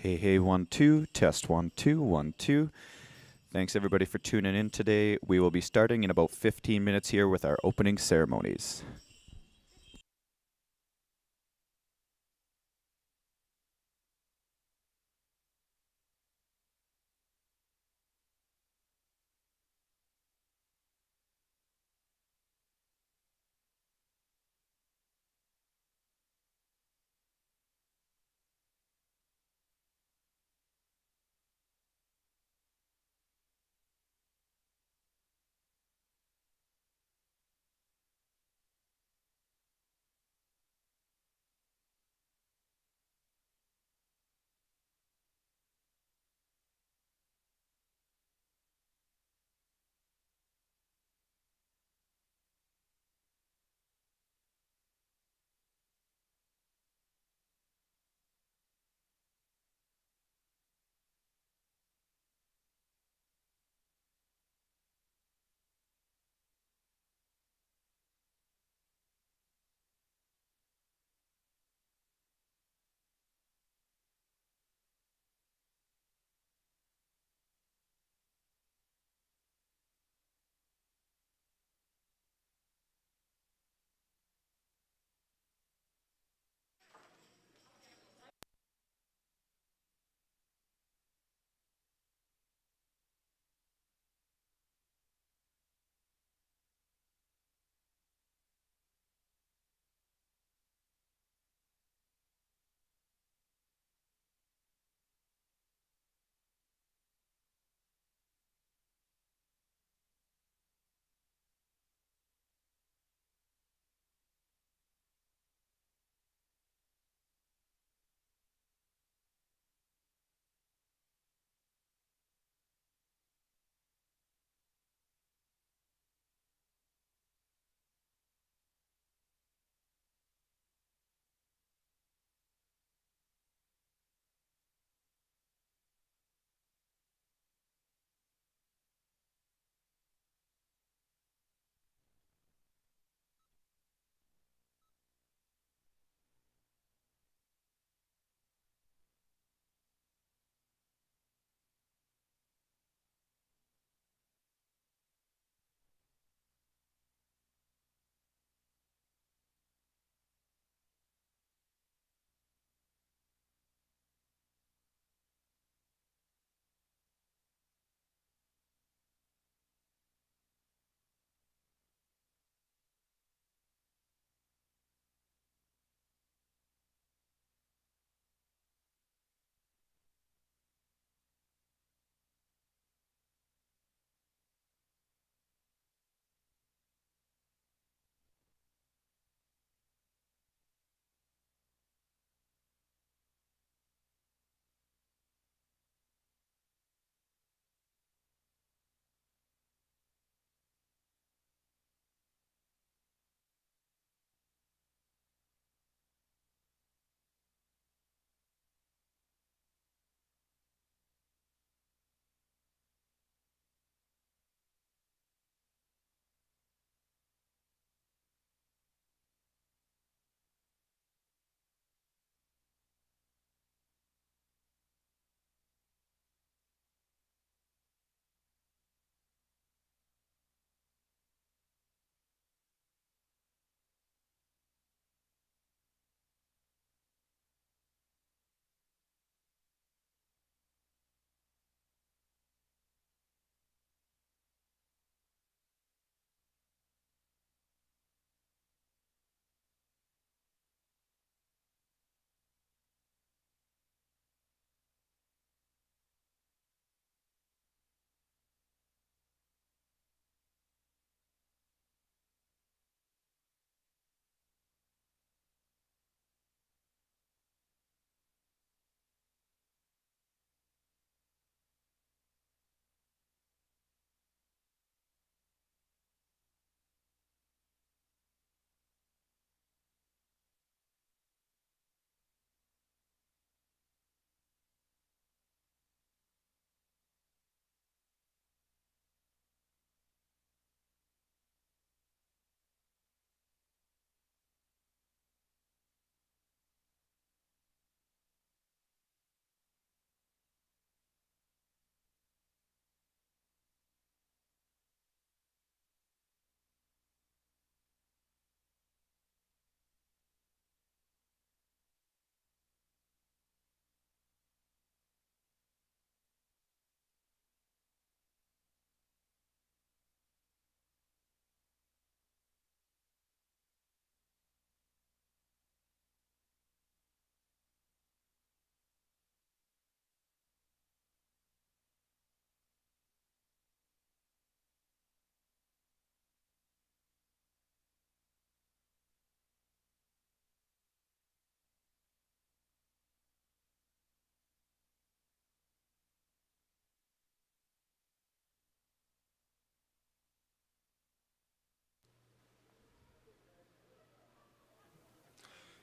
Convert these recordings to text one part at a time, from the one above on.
Hey, hey, 1 2, test 1 2 1 2. Thanks everybody for tuning in today. We will be starting in about 15 minutes here with our opening ceremonies.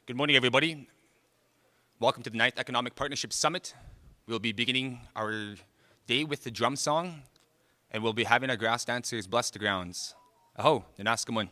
Good morning, everybody. Welcome to the 9th Economic Partnership Summit. We'll be beginning our day with the drum song, and we'll be having our grass dancers bless the grounds. Aho, Nanaskamun.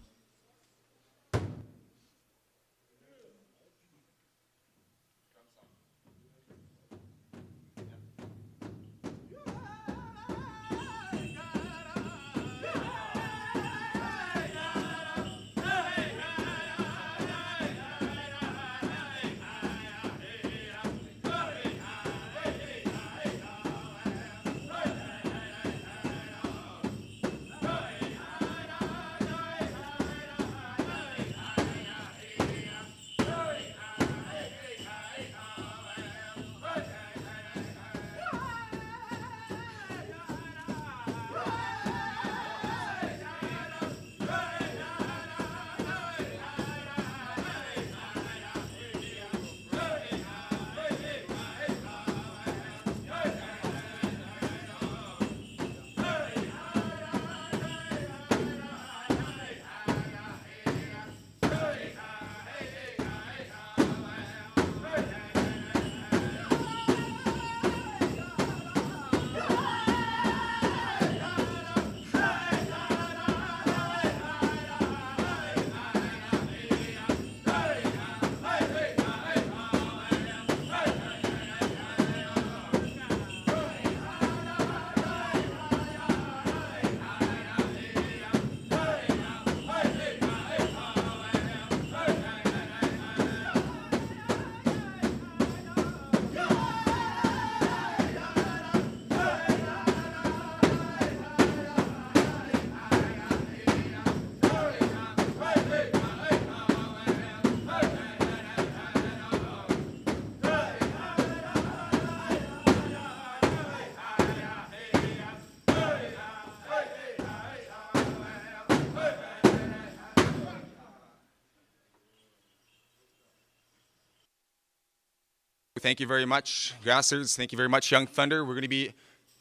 Thank you very much, Grassers. Thank you very much, Young Thunder. We're going to be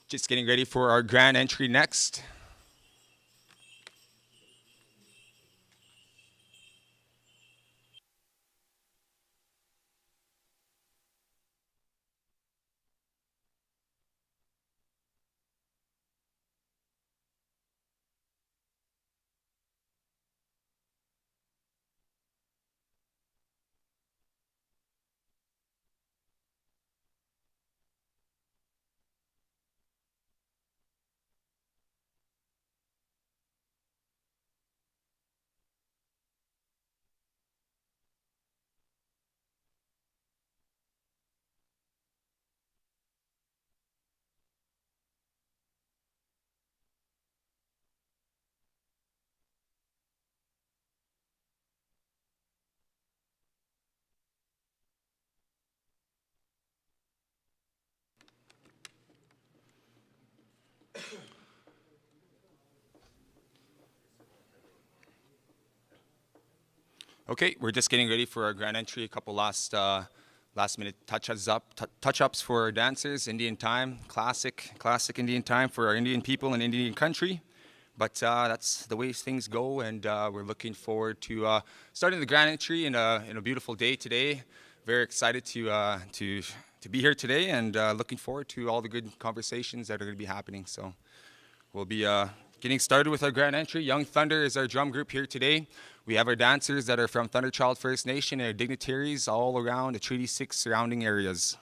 just getting ready for our grand entry next. Okay, we're just getting ready for our grand entry. A couple last minute touch-ups for our dancers. Indian time, classic Indian time for our Indian people and Indian country. But that's the way things go, and we're looking forward to starting the grand entry in a beautiful day today. Very excited to be here today, and looking forward to all the good conversations that are going to be happening. So we'll be getting started with our grand entry. Young Thunder is our drum group here today. We have our dancers that are from Thunderchild First Nation and our dignitaries all around the Treaty 6 surrounding areas.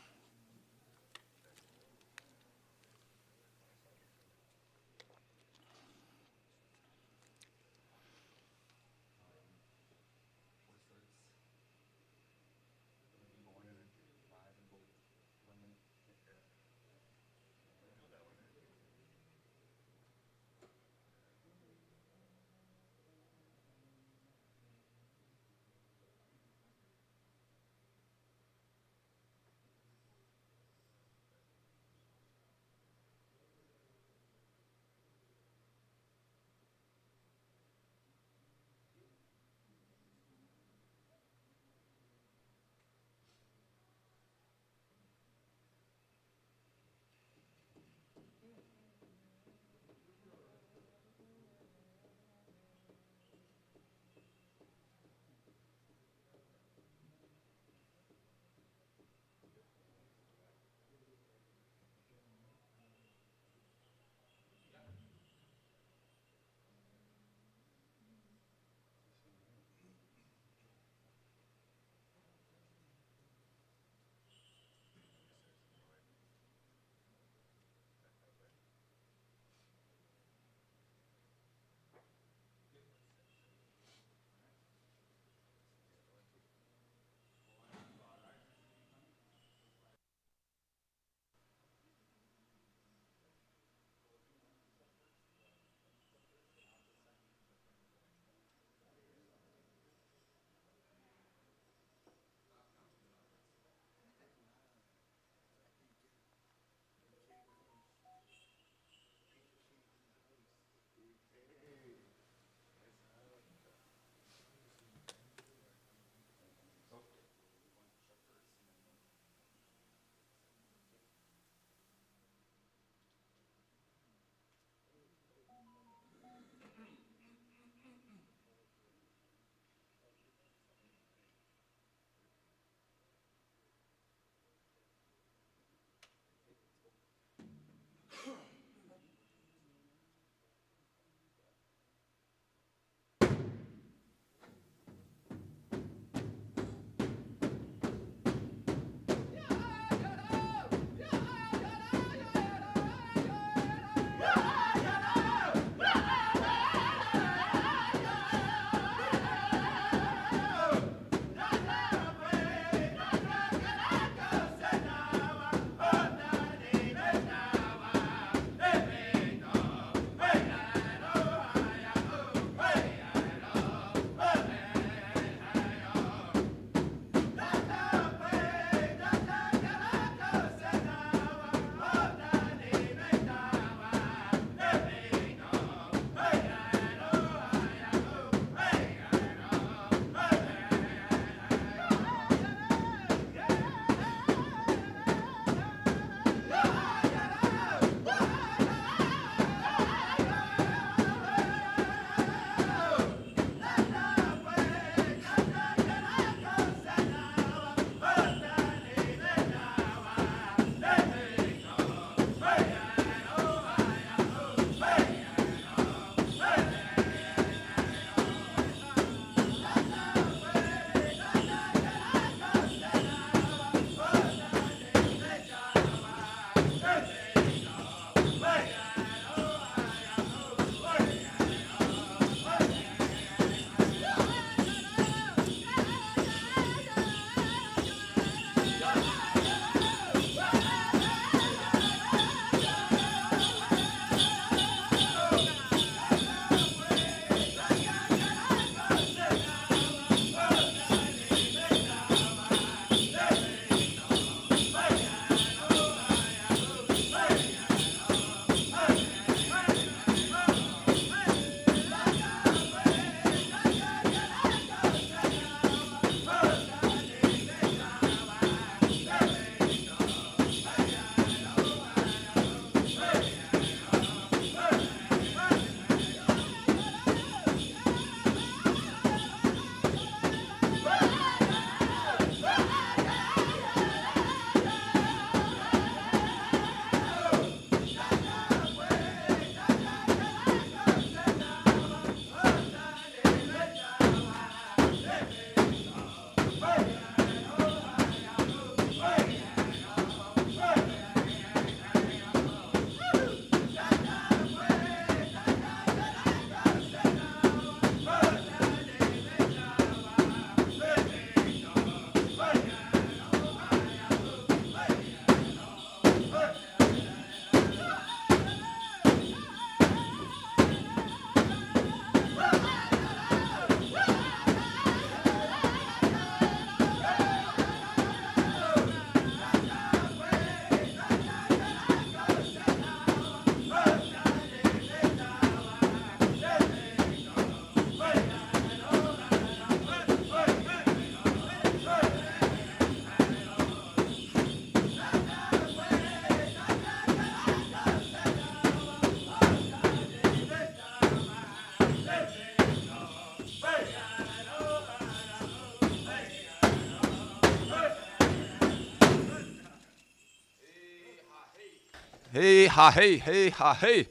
Hey ha hey.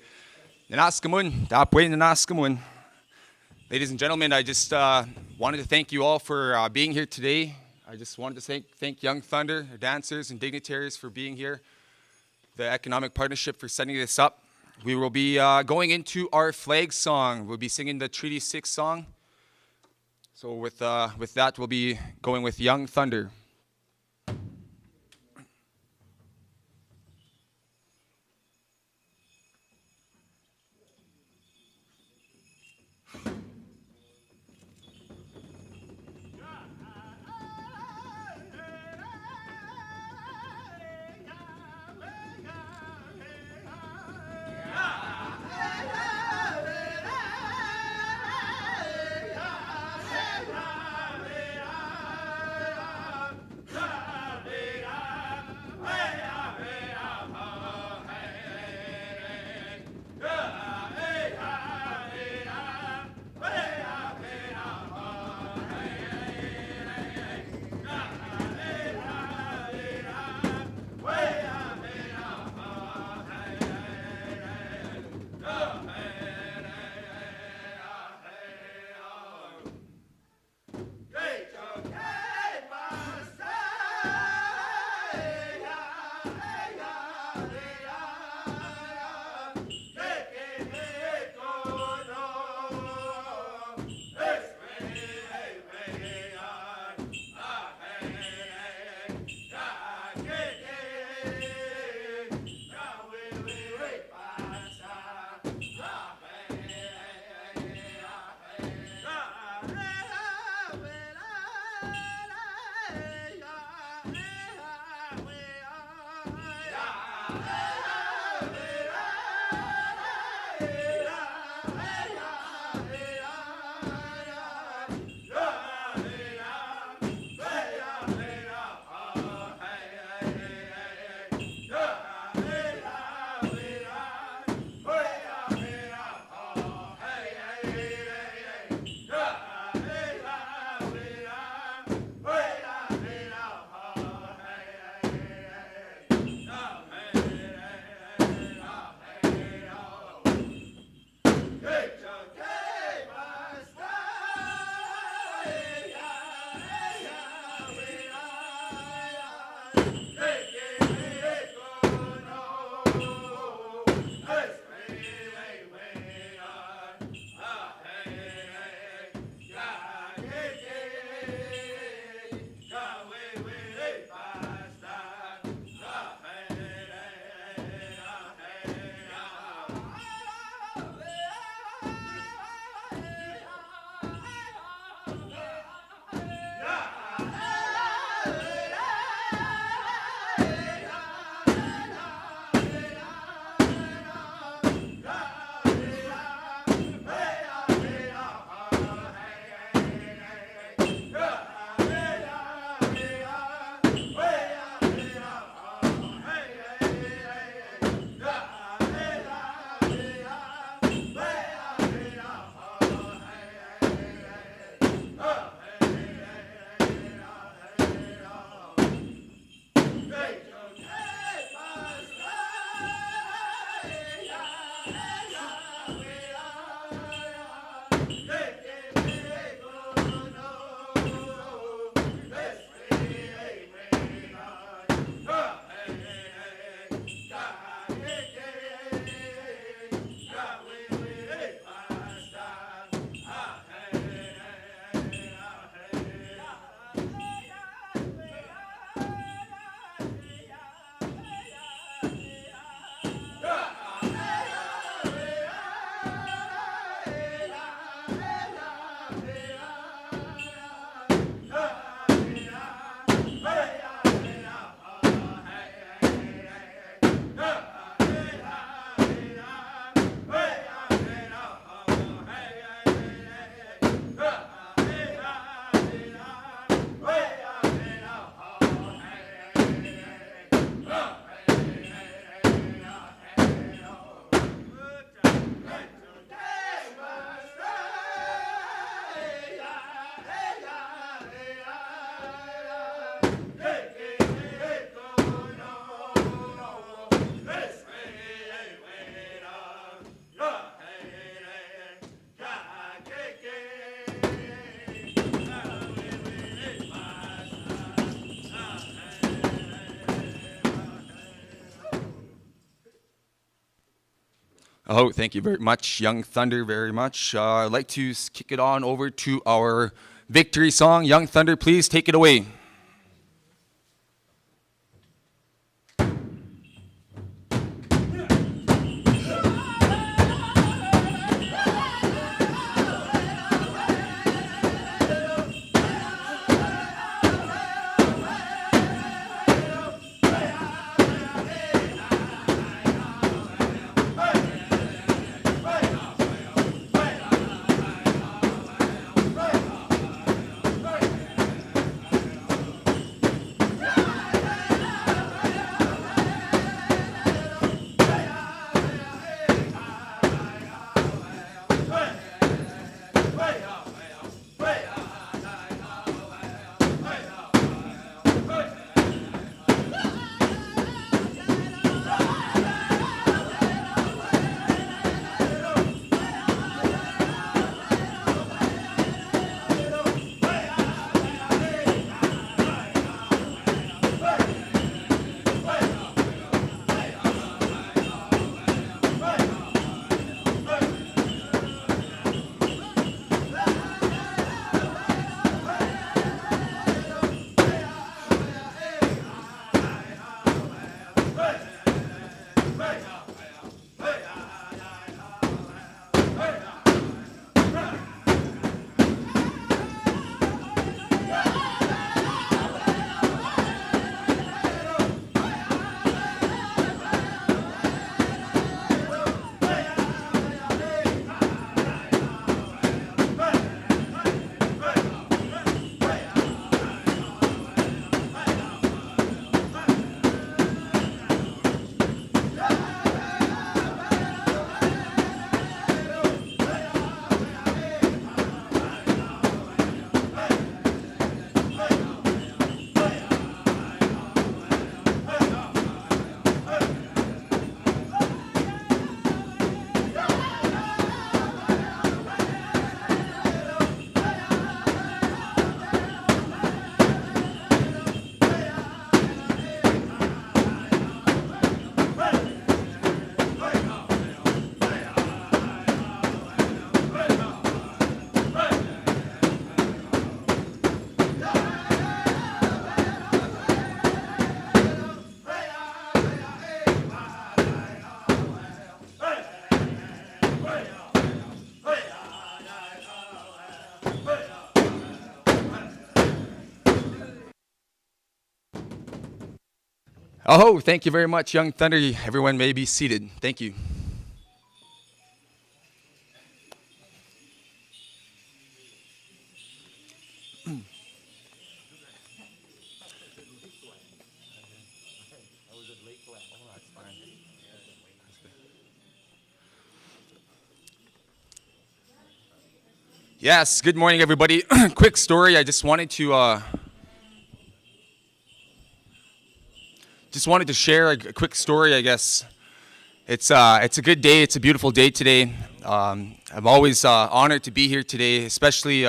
Nanaskamun, Dapwe Nanaskamun. Ladies and gentlemen, I just wanted to thank you all for being here today. I just wanted to thank Young Thunder, our dancers and dignitaries for being here, the Economic Partnership for setting this up. We will be going into our flag song. We'll be singing the Treaty 6 song. So with that, we'll be going with Young Thunder. Oh, thank you very much, Young Thunder, very much. I'd like to kick it on over to our victory song. Young Thunder, please take it away. Oh, thank you very much, Young Thunder. Everyone may be seated. Thank you. Yes, good morning, everybody. Quick story. I just wanted to share a quick story. I guess it's a good day. It's a beautiful day today. I'm always honored to be here today, especially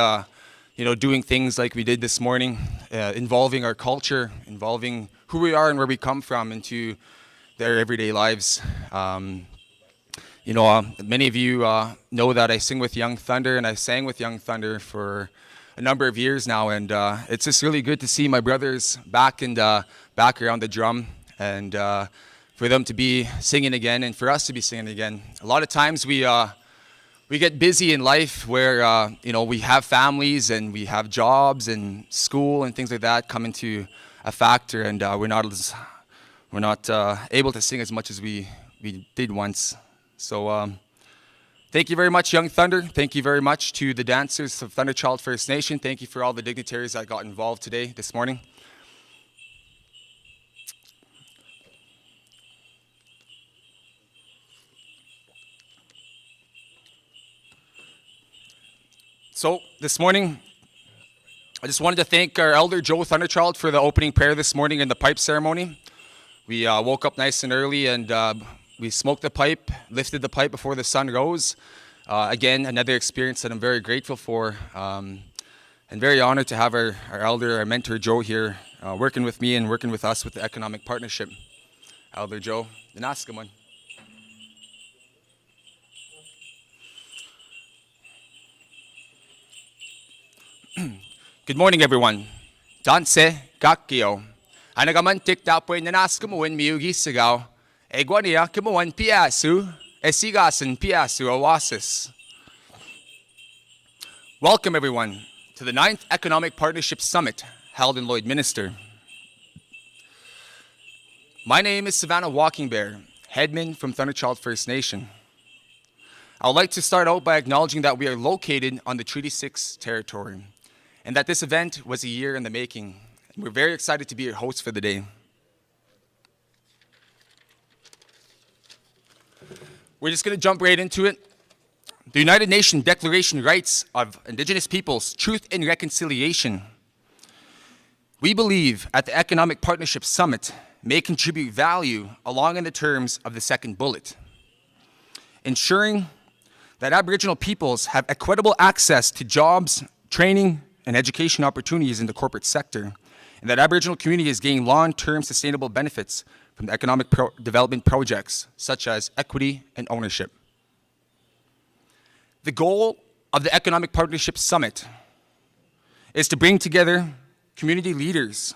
doing things like we did this morning, involving our culture, involving who we are and where we come from into their everyday lives. Many of you know that I sing with Young Thunder, and I sang with Young Thunder for a number of years now, and it's just really good to see my brothers back around the drum, and for them to be singing again, and for us to be singing again. A lot of times we get busy in life where we have families and we have jobs and school and things like that come into a factor, and we're not able to sing as much as we did once. So thank you very much, Young Thunder. Thank you very much to the dancers of Thunderchild First Nation. Thank you for all the dignitaries that got involved this morning. So this morning, I just wanted to thank our elder, Joe Thunderchild, for the opening prayer this morning in the pipe ceremony. We woke up nice and early, and we smoked the pipe, lifted the pipe before the sun rose. Again, another experience that I'm very grateful for, and very honored to have our elder, our mentor, Joe here, working with me and working with us with the Economic Partnership. Elder Joe, the Naskaman. Good morning, everyone. Danse kakio. Anagamantik tapoy nanas kumuin miugi sigaw. Egwania kumuan piasu. Esigasan piasu oasis. Welcome, everyone, to the 9th Economic Partnership Summit held in Lloydminster. My name is Savannah Walking Bear, headman from Thunderchild First Nation. I would like to start out by acknowledging that we are located on the Treaty 6 territory, and that this event was a year in the making. We're very excited to be your hosts for the day. We're just going to jump right into it. The United Nations Declaration Rights of Indigenous Peoples, Truth and Reconciliation. We believe at the Economic Partnership Summit may contribute value along in the terms of the second bullet, ensuring that Aboriginal peoples have equitable access to jobs, training, and education opportunities in the corporate sector, and that Aboriginal communities gain long-term sustainable benefits from the economic development projects, such as equity and ownership. The goal of the Economic Partnership Summit is to bring together community leaders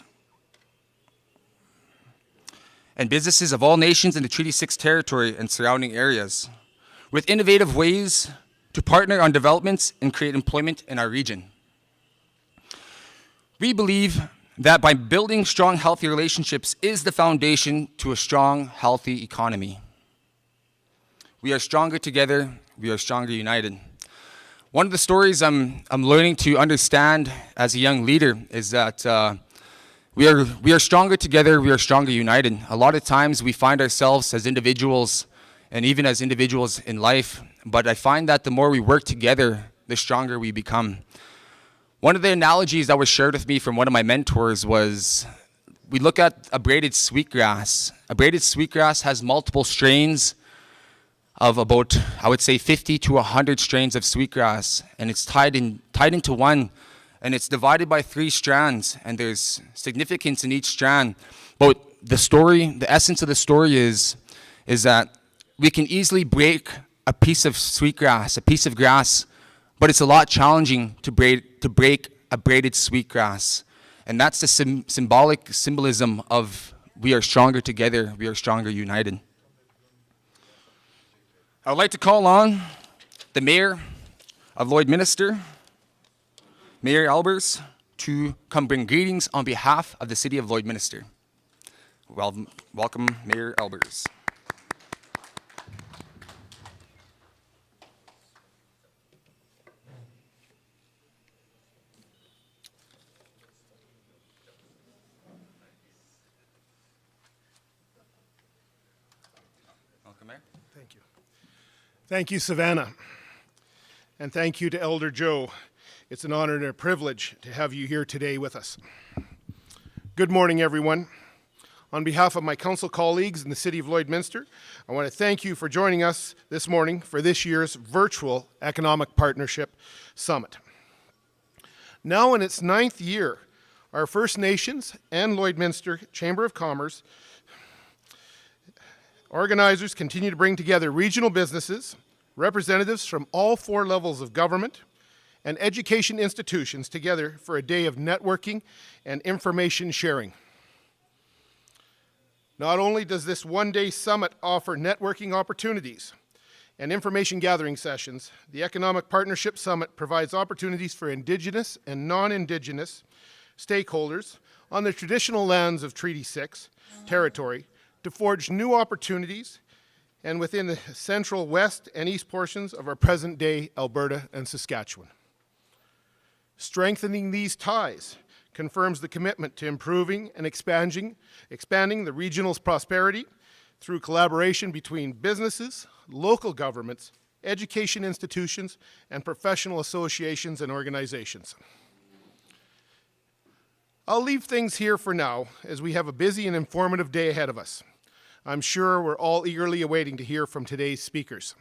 and businesses of all nations in the Treaty 6 territory and surrounding areas, with innovative ways to partner on developments and create employment in our region. We believe that by building strong, healthy relationships is the foundation to a strong, healthy economy. We are stronger together, we are stronger united. One of the stories I'm learning to understand as a young leader is that we are stronger together, we are stronger united. A lot of times we find ourselves as individuals and even as individuals in life, but I find that the more we work together, the stronger we become. One of the analogies that was shared with me from one of my mentors was, we look at a braided sweetgrass. A braided sweetgrass has multiple strains of about, I would say, 50 to 100 strains of sweetgrass, and it's tied into one, and it's divided by 3 strands, and there's significance in each strand. But the essence of the story is that we can easily break a piece of sweetgrass, a piece of grass, but it's a lot challenging to break a braided sweetgrass. And that's the symbolism of we are stronger together, we are stronger united. I would like to call on the Mayor of Lloydminster, Mayor Albers, to come bring greetings on behalf of the City of Lloydminster. Welcome, Mayor Albers. Thank you. Thank you, Savannah. And thank you to Elder Joe. It's an honor and a privilege to have you here today with us. Good morning, everyone. On behalf of my council colleagues in the City of Lloydminster, I want to thank you for joining us this morning for this year's virtual Economic Partnership Summit. Now in its 9th year, our First Nations and Lloydminster Chamber of Commerce organizers continue to bring together regional businesses, representatives from all 4 levels of government, and education institutions together for a day of networking and information sharing. Not only does this one-day summit offer networking opportunities and information gathering sessions, the Economic Partnership Summit provides opportunities for Indigenous and non-Indigenous stakeholders on the traditional lands of Treaty 6 territory to forge new opportunities and within the central west and east portions of our present-day Alberta and Saskatchewan. Strengthening these ties confirms the commitment to improving and expanding the regional's prosperity through collaboration between businesses, local governments, education institutions, and professional associations and organizations. I'll leave things here for now, as we have a busy and informative day ahead of us. I'm sure we're all eagerly awaiting to hear from today's speakers.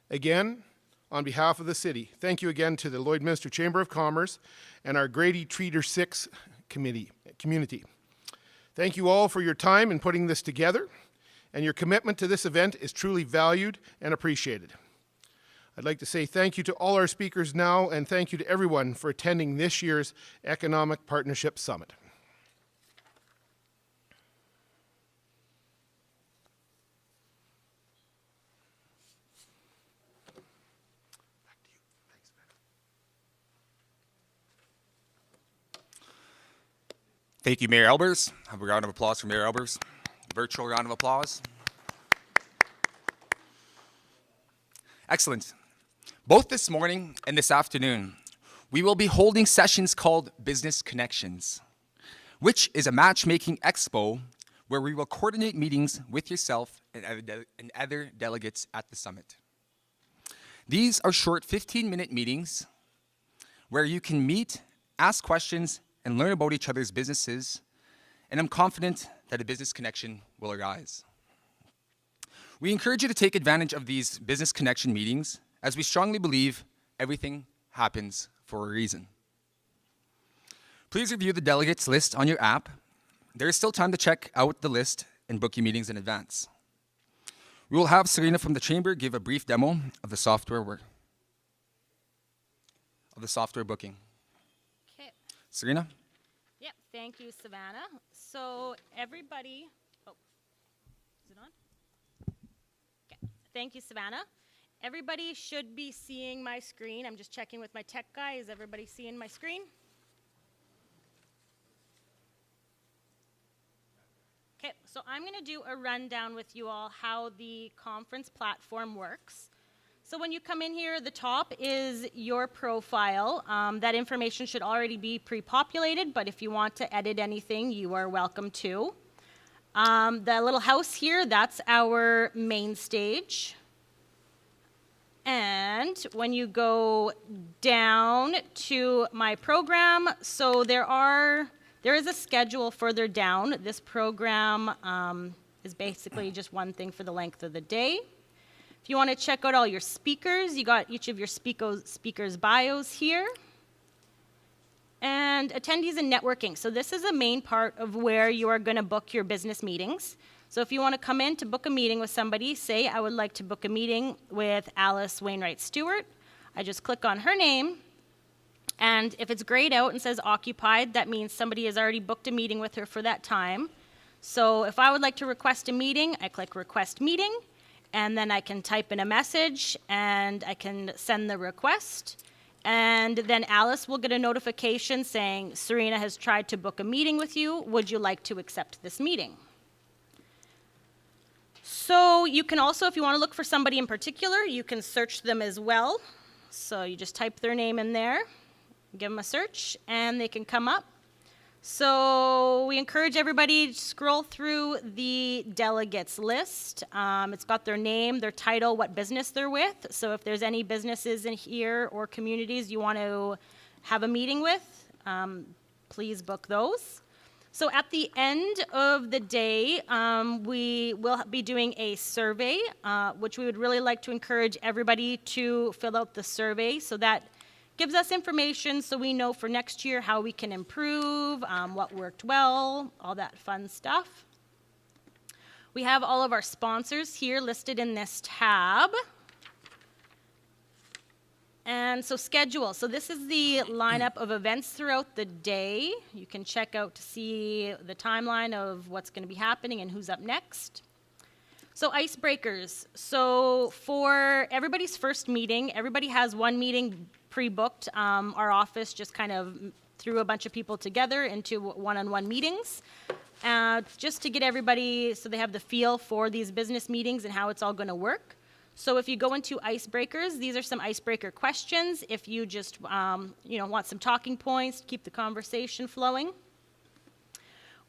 Again, on behalf of the city, thank you again to the Lloydminster Chamber of Commerce and our Grady Treater 6 community. Thank you all for your time in putting this together, and your commitment to this event is truly valued and appreciated. I'd like to say thank you to all our speakers now, and thank you to everyone for attending this year's Economic Partnership Summit. Thank you, Mayor Albers. Have a round of applause for Mayor Albers. Virtual round of applause. Excellent. Both this morning and this afternoon, we will be holding sessions called Business Connections, which is a matchmaking expo where we will coordinate meetings with yourself and other delegates at the summit. These are short 15-minute meetings where you can meet, ask questions, and learn about each other's businesses, and I'm confident that a business connection will arise. We encourage you to take advantage of these business connection meetings, as we strongly believe everything happens for a reason. Please review the delegates list on your app. There is still time to check out the list and book your meetings in advance. We will have Serena from the Chamber give a brief demo of the software booking. Okay. Serena? Yep, thank you, Savannah. So everybody, is it on? Okay, thank you, Savannah. Everybody should be seeing my screen. I'm just checking with my tech guy. Is everybody seeing my screen? Okay, so I'm going to do a rundown with you all how the conference platform works. So when you come in here, the top is your profile. That information should already be pre-populated, but if you want to edit anything, you are welcome to. The little house here, that's our main stage. And when you go down to my program, so there is a schedule further down. This program is basically just one thing for the length of the day. If you want to check out all your speakers, you got each of your speakers' bios here. And attendees and networking. So this is a main part of where you are going to book your business meetings. So if you want to come in to book a meeting with somebody, say I would like to book a meeting with Alice Wainwright Stewart. I just click on her name. And if it's grayed out and says occupied, that means somebody has already booked a meeting with her for that time. So if I would like to request a meeting, I click request meeting. And then I can type in a message, and I can send the request. And then Alice will get a notification saying, Serena has tried to book a meeting with you. Would you like to accept this meeting? So you can also, if you want to look for somebody in particular, you can search them as well. So you just type their name in there, give them a search, and they can come up. So we encourage everybody to scroll through the delegates list. It's got their name, their title, what business they're with. So if there's any businesses in here or communities you want to have a meeting with, please book those. So at the end of the day, we will be doing a survey, which we would really like to encourage everybody to fill out the survey, so that gives us information so we know for next year how we can improve, what worked well, all that fun stuff. We have all of our sponsors here listed in this tab. And so schedule. So this is the lineup of events throughout the day. You can check out to see the timeline of what's going to be happening and who's up next. So icebreakers. So for everybody's first meeting, everybody has one meeting pre-booked. Our office just kind of threw a bunch of people together into one-on-one meetings, just to get everybody so they have the feel for these business meetings and how it's all going to work. So if you go into icebreakers, these are some icebreaker questions. If you just want some talking points to keep the conversation flowing.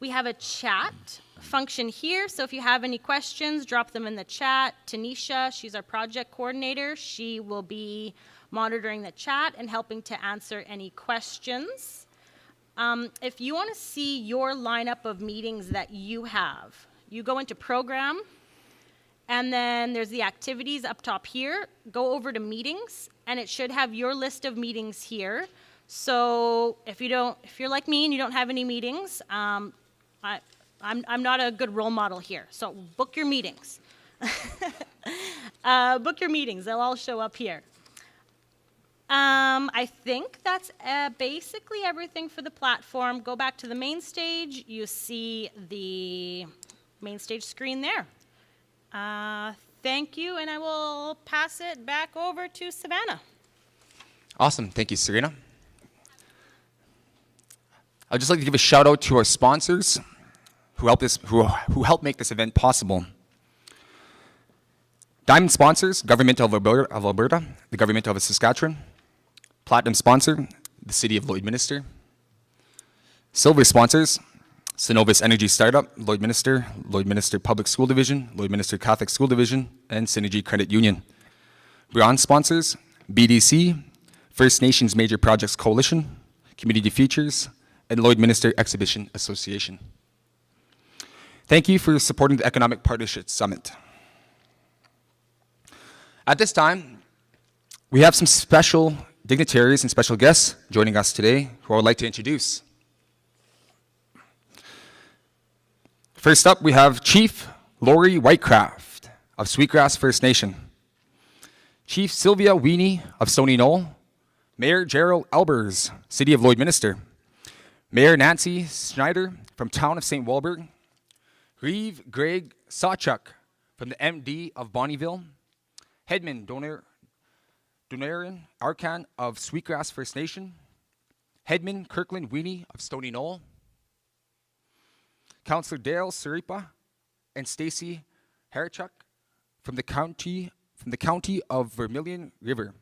We have a chat function here. So if you have any questions, drop them in the chat. Tanisha, she's our project coordinator. She will be monitoring the chat and helping to answer any questions. If you want to see your lineup of meetings that you have, you go into program, and then there's the activities up top here. Go over to meetings, and it should have your list of meetings here. So if you're like me and you don't have any meetings, I'm not a good role model here. So book your meetings. Book your meetings. They'll all show up here. I think that's basically everything for the platform. Go back to the main stage. You see the main stage screen there. Thank you, and I will pass it back over to Savannah. Awesome. Thank you, Serena. I'd just like to give a shout out to our sponsors who helped make this event possible. Diamond sponsors, Government of Alberta, the Government of Saskatchewan. Platinum sponsor, the City of Lloydminster. Silver sponsors, Cenovus Energy Startup, Lloydminster Public School Division, Lloydminster Catholic School Division, and Synergy Credit Union. Bronze sponsors, BDC, First Nations Major Projects Coalition, Community Features, and Lloydminster Exhibition Association. Thank you for supporting the Economic Partnership Summit. At this time, we have some special dignitaries and special guests joining us today who I would like to introduce. First up, we have Chief Lori Whitecraft of Sweetgrass First Nation, Chief Sylvia Weenie of Stony Knoll, Mayor Gerald Albers, City of Lloydminster, Mayor Nancy Schneider from Town of St. Walburg, Reeve Greg Sawchuk from the MD of Bonnyville, Headman Donarian Arkan of Sweetgrass First Nation, Headman Kirkland Weenie of Stony Knoll, Councillor Dale Saripa and Stacy Harachuk from the county of Vermilion River,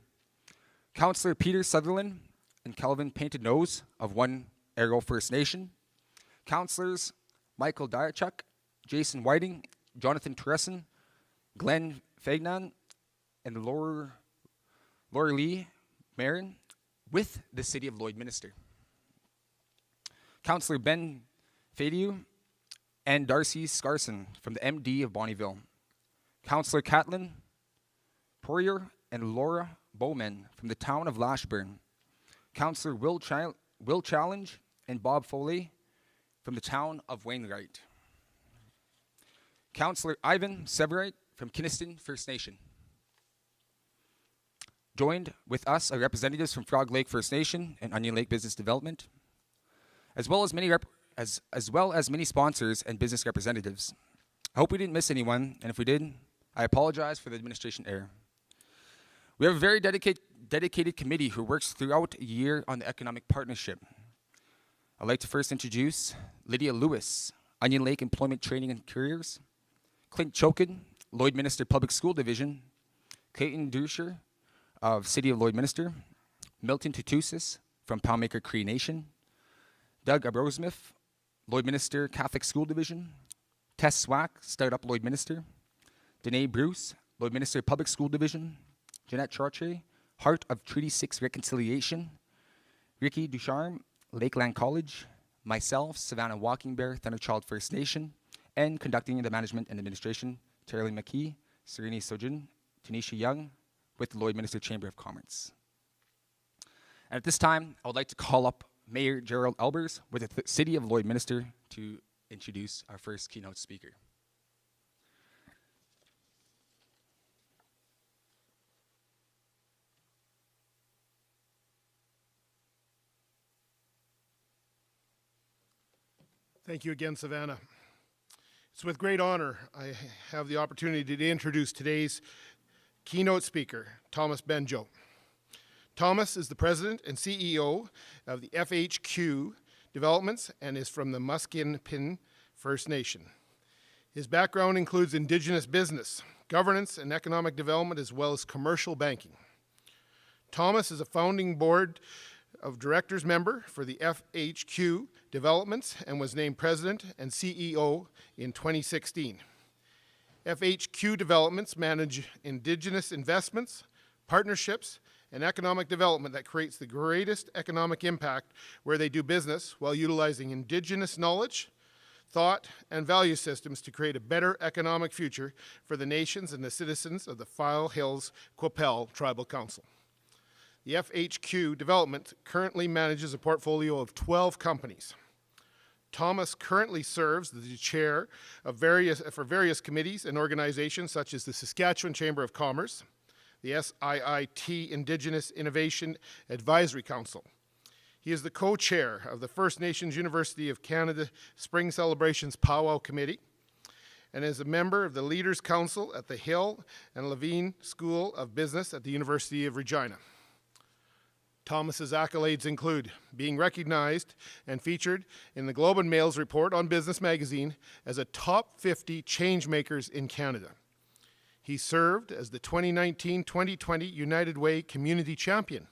Councillor Peter Sutherland and Calvin Painted Nose of One Arrow First Nation, Councillors Michael Diachuk, Jason Whiting, Jonathan Teresin, Glenn Fagnan, and Laura Lee Marin with the City of Lloydminster, Councillor Ben Fadiu and Darcy Scarson from the MD of Bonnyville, Councillor Catlin Poirier and Laura Bowman from the Town of Lashburn, Councillor Will Challenge and Bob Foley from the Town of Wainwright, Councillor Ivan Severite from Kiniston First Nation. Joined with us are representatives from Frog Lake First Nation and Onion Lake Business Development, as well as many sponsors and business representatives. I hope we didn't miss anyone, and if we did, I apologize for the administration error. We have a very dedicated committee who works throughout a year on the economic partnership. I'd like to first introduce Lydia Lewis, Onion Lake Employment Training and Careers, Clint Chokin, Lloydminster Public School Division, Clayton Dusher of City of Lloydminster, Milton Tutusis from Palmaker Cree Nation, Doug Abrosmith, Lloydminster Catholic School Division, Tess Swack, Startup Lloydminster, Danae Bruce, Lloydminster Public School Division, Jeanette Chartre, Heart of Treaty 6 Reconciliation, Ricky Ducharme, Lakeland College, myself, Savannah Walking Bear, Thunderchild First Nation, and conducting the management and administration, Terry McKee, Serene Sojin, Tanisha Young, with the Lloydminster Chamber of Commerce. And at this time, I would like to call up Mayor Gerald Albers with the City of Lloydminster to introduce our first keynote speaker. Thank you again, Savannah. It's with great honor I have the opportunity to introduce today's keynote speaker, Thomas Benjo. Thomas is the president and CEO of the FHQ Developments and is from the Musqueam First Nation. His background includes Indigenous business, governance, and economic development, as well as commercial banking. Thomas is a founding board of directors member for the FHQ Developments and was named president and CEO in 2016. FHQ Developments manage Indigenous investments, partnerships, and economic development that creates the greatest economic impact where they do business while utilizing Indigenous knowledge, thought, and value systems to create a better economic future for the nations and the citizens of the File Hills Qu'Appelle Tribal Council. The FHQ Development currently manages a portfolio of 12 companies. Thomas currently serves as the chair of various committees and organizations such as the Saskatchewan Chamber of Commerce, the SIIT Indigenous Innovation Advisory Council. He is the co-chair of the First Nations University of Canada Spring Celebrations Powwow Committee and is a member of the Leaders Council at the Hill and Levine School of Business at the University of Regina. Thomas's accolades include being recognized and featured in the Globe and Mail's report on Business magazine as a top 50 changemakers in Canada. He served as the 2019-2020 United Way Community Champion.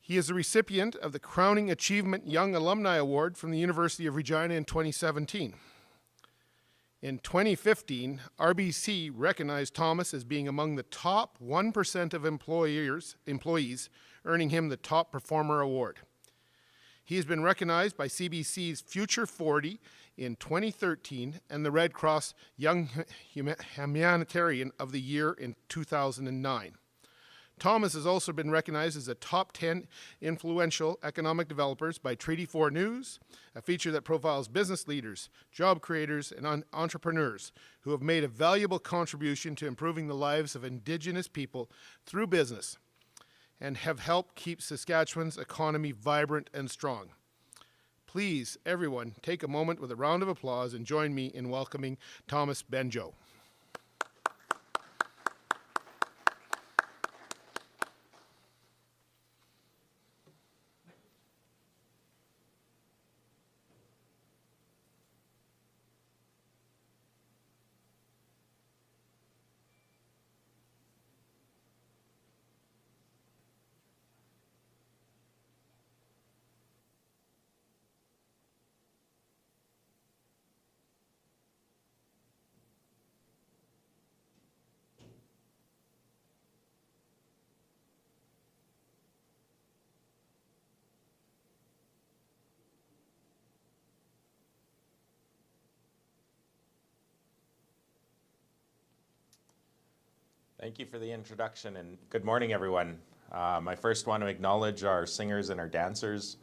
He is a recipient of the Crowning Achievement Young Alumni Award from the University of Regina in 2017. In 2015, RBC recognized Thomas as being among the top 1% of employees, earning him the Top Performer Award. He has been recognized by CBC's Future 40 in 2013 and the Red Cross Young Humanitarian of the Year in 2009. Thomas has also been recognized as a top 10 influential economic developers by Treaty 4 News, a feature that profiles business leaders, job creators, and entrepreneurs who have made a valuable contribution to improving the lives of Indigenous people through business and have helped keep Saskatchewan's economy vibrant and strong. Please, everyone, take a moment with a round of applause and join me in welcoming Thomas Benjo. Thank you for the introduction and good morning, everyone. I first want to acknowledge our singers and our dancers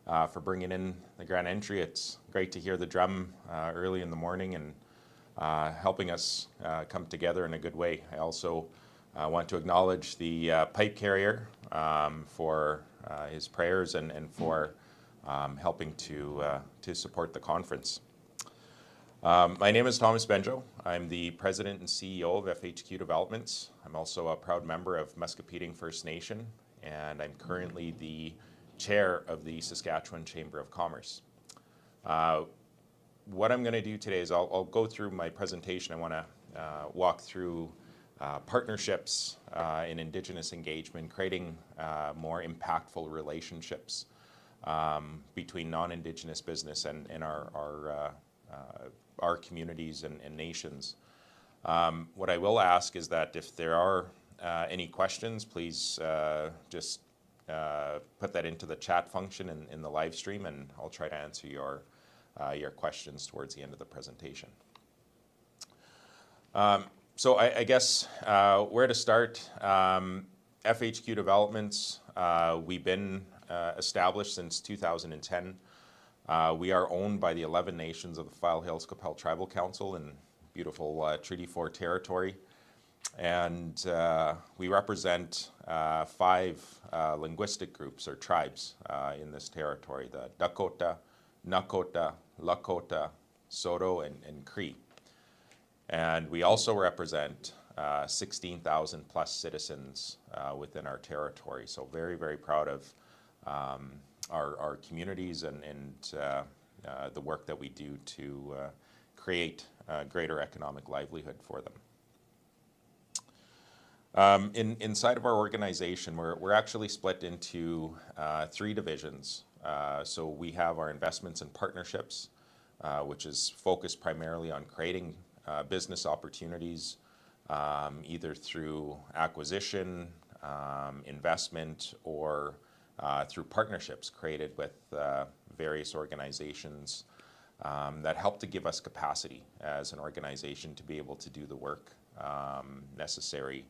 for bringing in the grand entry. It's great to hear the drum early in the morning and helping us come together in a good way. I also want to acknowledge the pipe carrier for his prayers and for helping to support the conference. My name is Thomas Benjo. I'm the President and CEO of FHQ Developments. I'm also a proud member of Muscopetang First Nation, and I'm currently the Chair of the Saskatchewan Chamber of Commerce. What I'm going to do today is I'll go through my presentation. I want to walk through partnerships in Indigenous engagement, creating more impactful relationships between non-Indigenous business and our communities and nations. What I will ask is that if there are any questions, please just put that into the chat function in the live stream, and I'll try to answer your questions towards the end of the presentation. So I guess where to start, FHQ Developments, we've been established since 2010. We are owned by the 11 nations of the File Hills Qu'Appelle Tribal Council in beautiful Treaty 4 territory. And we represent 5 linguistic groups or tribes in this territory, the Dakota, Nakota, Lakota, Saulteaux, and Cree. And we also represent 16,000 plus citizens within our territory. So very, very proud of our communities and the work that we do to create greater economic livelihood for them. Inside of our organization, we're actually split into 3 divisions. So we have our investments and partnerships, which is focused primarily on creating business opportunities, either through acquisition, investment, or through partnerships created with various organizations that help to give us capacity as an organization to be able to do the work necessary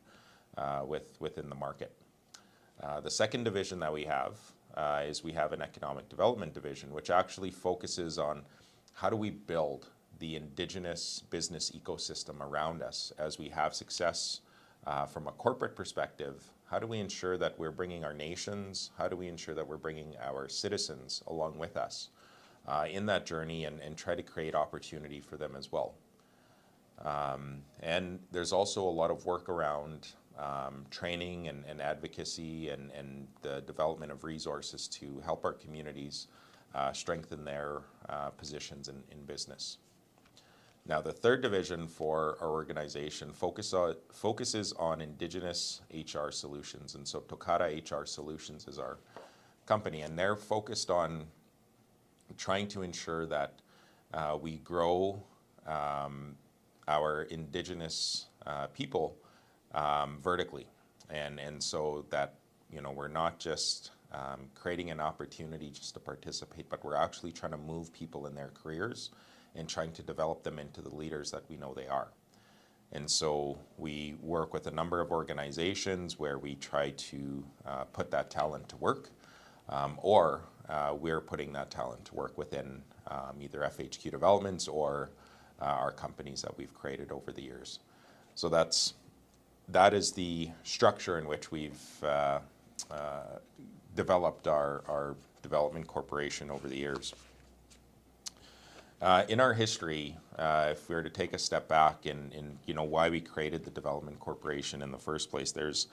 within the market. The second division that we have is we have an economic development division, which actually focuses on how do we build the Indigenous business ecosystem around us as we have success from a corporate perspective, how do we ensure that we're bringing our nations, how do we ensure that we're bringing our citizens along with us in that journey and try to create opportunity for them as well. And there's also a lot of work around training and advocacy and the development of resources to help our communities strengthen their positions in business. Now, the third division for our organization focuses on Indigenous HR solutions. And so Tokara HR Solutions is our company, and they're focused on trying to ensure that we grow our Indigenous people vertically. And so that, we're not just creating an opportunity just to participate, but we're actually trying to move people in their careers and trying to develop them into the leaders that we know they are. And so we work with a number of organizations where we try to put that talent to work, or we're putting that talent to work within either FHQ developments or our companies that we've created over the years. So that is the structure in which we've developed our development corporation over the years. In our history, if we were to take a step back in why we created the Development Corporation in the first place, there's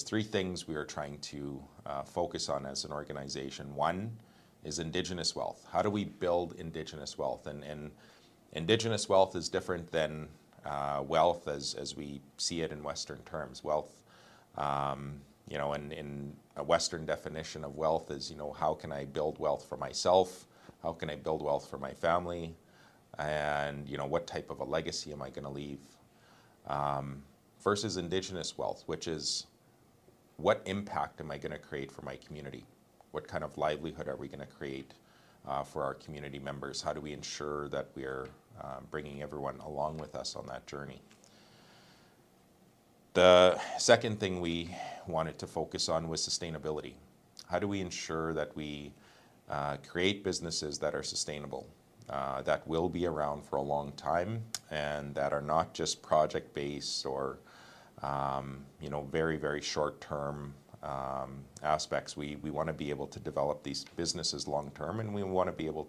three things we are trying to focus on as an organization. One is Indigenous wealth. How do we build Indigenous wealth? And Indigenous wealth is different than wealth as we see it in Western terms. Wealth, in a Western definition of wealth is, how can I build wealth for myself? How can I build wealth for my family? And, what type of a legacy am I going to leave? Versus Indigenous wealth, which is what impact am I going to create for my community? What kind of livelihood are we going to create for our community members? How do we ensure that we are bringing everyone along with us on that journey? The second thing we wanted to focus on was sustainability. How do we ensure that we create businesses that are sustainable, that will be around for a long time, and that are not just project-based or very, very short-term aspects. We want to be able to develop these businesses long-term, and we want to be able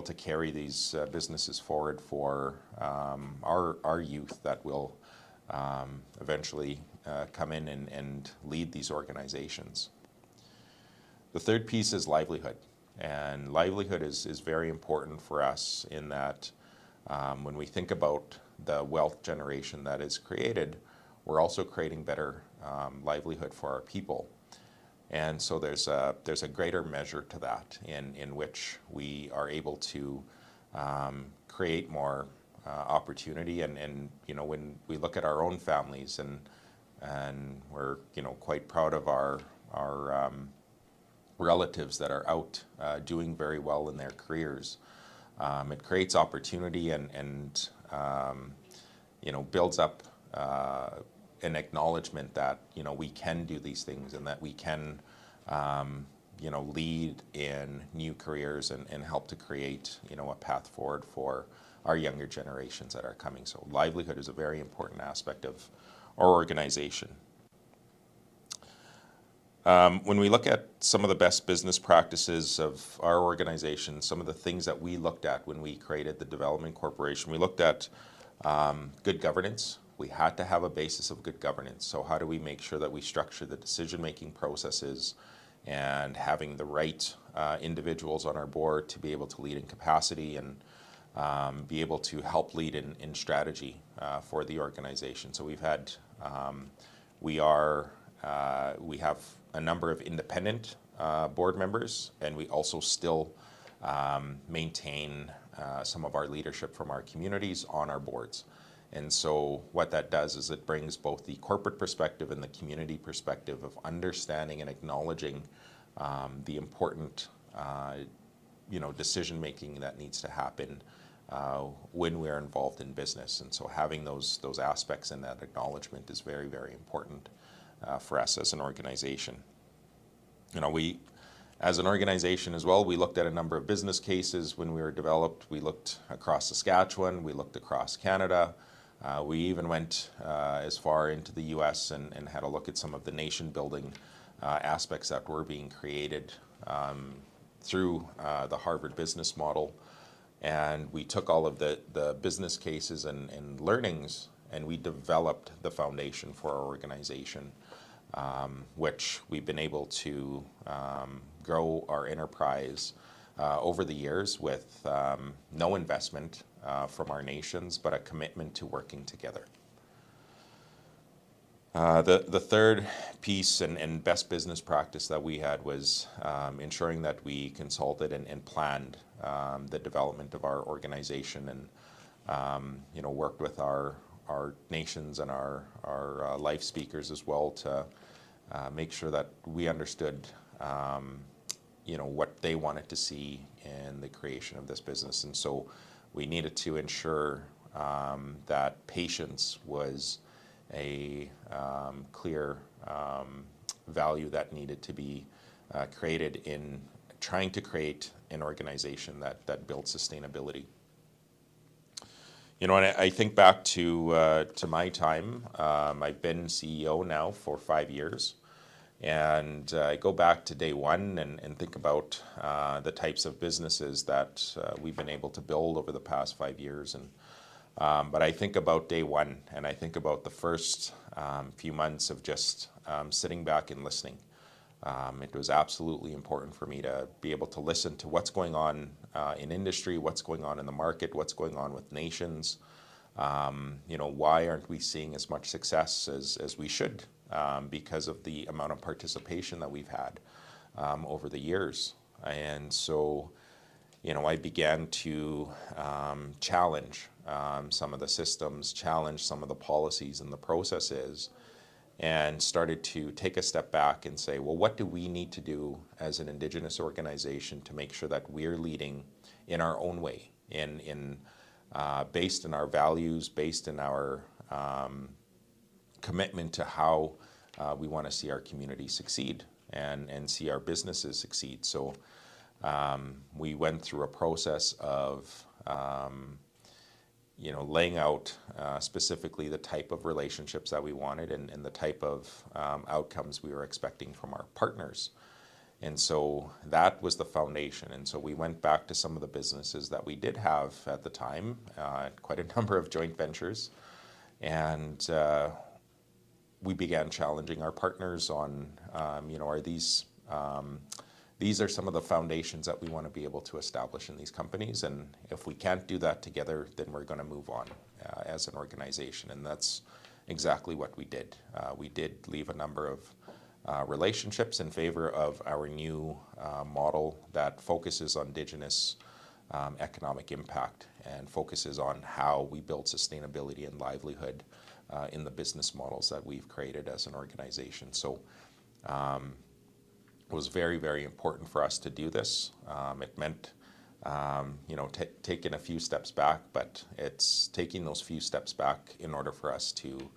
to carry these businesses forward for our youth that will eventually come in and lead these organizations. The third piece is livelihood, and livelihood is very important for us in that when we think about the wealth generation that is created, we're also creating better livelihood for our people. And so there's a greater measure to that in which we are able to create more opportunity. And when we look at our own families and we're quite proud of our relatives that are out doing very well in their careers. It creates opportunity and builds up an acknowledgement that we can do these things and that we can lead in new careers and help to create a path forward for our younger generations that are coming. So livelihood is a very important aspect of our organization. When we look at some of the best business practices of our organization, some of the things that we looked at when we created the Development Corporation, we looked at good governance. We had to have a basis of good governance. So how do we make sure that we structure the decision-making processes and having the right individuals on our board to be able to lead in capacity and be able to help lead in strategy for the organization. So we have a number of independent board members, and we also still maintain some of our leadership from our communities on our boards. And so what that does is it brings both the corporate perspective and the community perspective of understanding and acknowledging the important decision-making that needs to happen when we're involved in business. And so having those aspects and that acknowledgement is very, very important for us as an organization. We, as an organization as well, we looked at a number of business cases when we were developed. We looked across Saskatchewan, we looked across Canada, We even went as far into the US and had a look at some of the nation building aspects that were being created through the Harvard business model. And we took all of the business cases and learnings, and we developed the foundation for our organization, which we've been able to grow our enterprise over the years with no investment from our nations, but a commitment to working together. The third piece and best business practice that we had was ensuring that we consulted and planned the development of our organization, and worked with our nations and our life speakers as well to make sure that we understood what they wanted to see in the creation of this business. And so we needed to ensure that patience was a clear value that needed to be created in trying to create an organization that built sustainability. And I think back to my time. I've been CEO now for 5 years, and I go back to day one and think about the types of businesses that we've been able to build over the past 5 years. But I think about day one, and I think about the first few months of just sitting back and listening. It was absolutely important for me to be able to listen to what's going on in industry, what's going on in the market, what's going on with nations. Why aren't we seeing as much success as we should because of the amount of participation that we've had over the years. And so, I began to challenge some of the systems, challenge some of the policies and the processes, and started to take a step back and say, well, what do we need to do as an Indigenous organization to make sure that we're leading in our own way, based in our values, based in our commitment to how we want to see our community succeed and see our businesses succeed. So we went through a process of laying out specifically the type of relationships that we wanted and the type of outcomes we were expecting from our partners. And so that was the foundation. And so we went back to some of the businesses that we did have at the time, quite a number of joint ventures, and we began challenging our partners on, are these are some of the foundations that we want to be able to establish in these companies, and if we can't do that together, then we're going to move on as an organization. And that's exactly what we did. We did leave a number of relationships in favor of our new model that focuses on Indigenous economic impact and focuses on how we build sustainability and livelihood in the business models that we've created as an organization. So it was very, very important for us to do this. It meant, taking a few steps back, but it's taking those few steps back in order for us to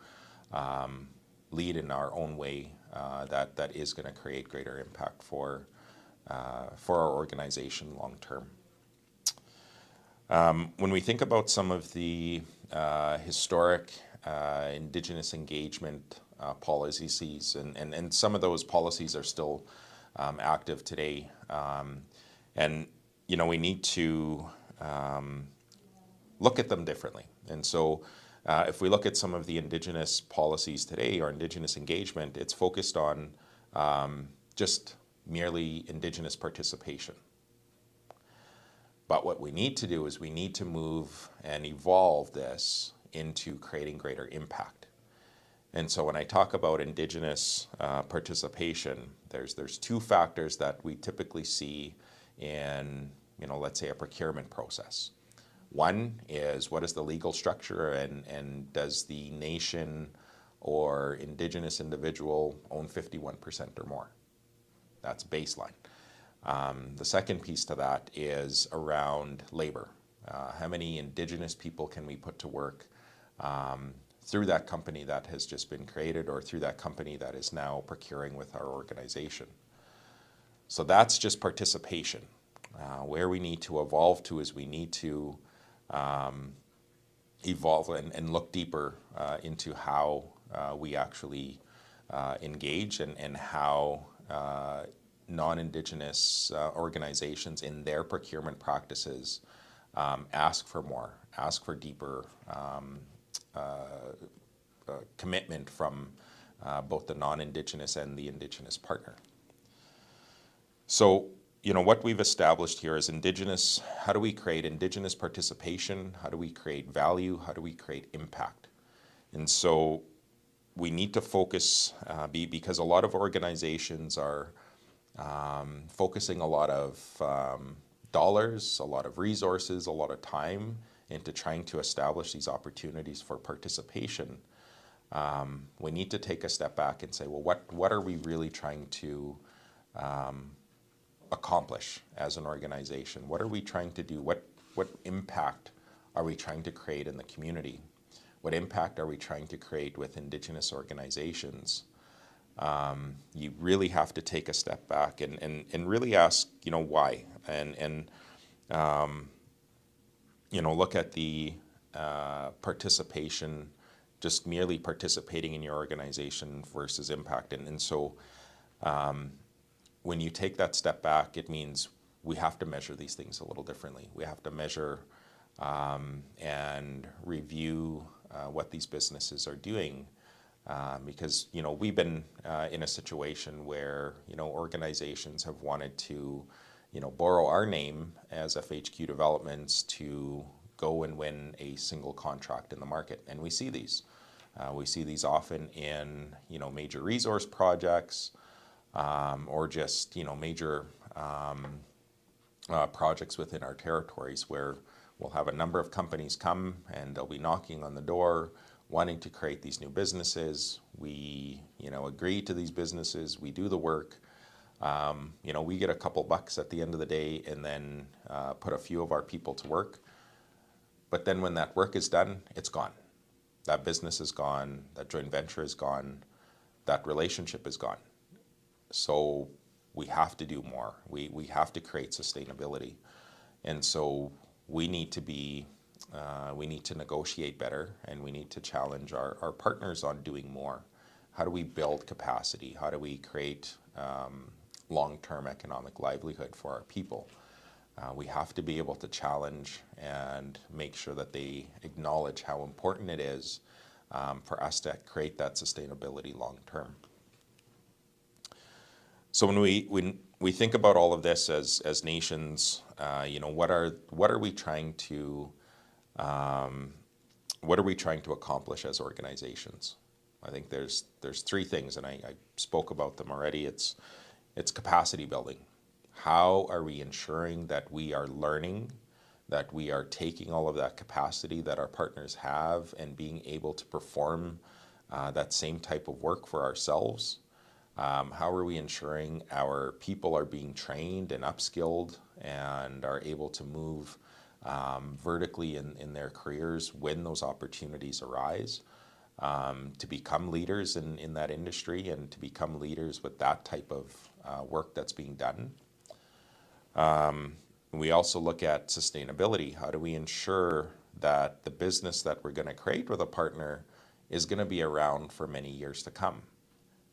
lead in our own way that is going to create greater impact for our organization long term. When we think about some of the historic Indigenous engagement policies, and some of those policies are still active today, and we need to look at them differently. And so if we look at some of the Indigenous policies today or Indigenous engagement, it's focused on just merely Indigenous participation. But what we need to do is we need to move and evolve this into creating greater impact. And so when I talk about Indigenous participation, there's two factors that we typically see in, let's say a procurement process. One is, what is the legal structure, and does the nation or Indigenous individual own 51% or more? That's baseline. The second piece to that is around labor. How many Indigenous people can we put to work through that company that has just been created, or through that company that is now procuring with our organization? So that's just participation. Where we need to evolve to is we need to evolve and look deeper into how we actually engage and how non-Indigenous organizations in their procurement practices ask for more, ask for deeper commitment from both the non-Indigenous and the Indigenous partner. So, what we've established here is Indigenous, how do we create Indigenous participation? How do we create value? How do we create impact? And so we need to focus, because a lot of organizations are focusing a lot of dollars, a lot of resources, a lot of time into trying to establish these opportunities for participation. We need to take a step back and say, well, what are we really trying to accomplish as an organization? What are we trying to do? What impact are we trying to create in the community? What impact are we trying to create with Indigenous organizations? You really have to take a step back and really ask, why? And look at the participation, just merely participating in your organization versus impact. And so when you take that step back, it means we have to measure these things a little differently. We have to measure and review what these businesses are doing. Because, we've been in a situation where, organizations have wanted to, borrow our name as FHQ Developments to go and win a single contract in the market. And we see these. We see these often in, major resource projects or just, major projects within our territories where we'll have a number of companies come and they'll be knocking on the door, wanting to create these new businesses. We, agree to these businesses. We do the work. We get a couple bucks at the end of the day and then put a few of our people to work. But then when that work is done, it's gone. That business is gone. That joint venture is gone. That relationship is gone. So we have to do more. We have to create sustainability. And so we need to be we need to negotiate better, and we need to challenge our partners on doing more. How do we build capacity? How do we create long-term economic livelihood for our people? We have to be able to challenge and make sure that they acknowledge how important it is for us to create that sustainability long-term. So when we think about all of this as nations, what are we trying to accomplish as organizations? I think there's three things, and I spoke about them already. It's capacity building. How are we ensuring that we are learning, that we are taking all of that capacity that our partners have and being able to perform that same type of work for ourselves? How are we ensuring our people are being trained and upskilled and are able to move vertically in their careers when those opportunities arise, to become leaders in that industry and to become leaders with that type of work that's being done? We also look at sustainability. How do we ensure that the business that we're going to create with a partner is going to be around for many years to come?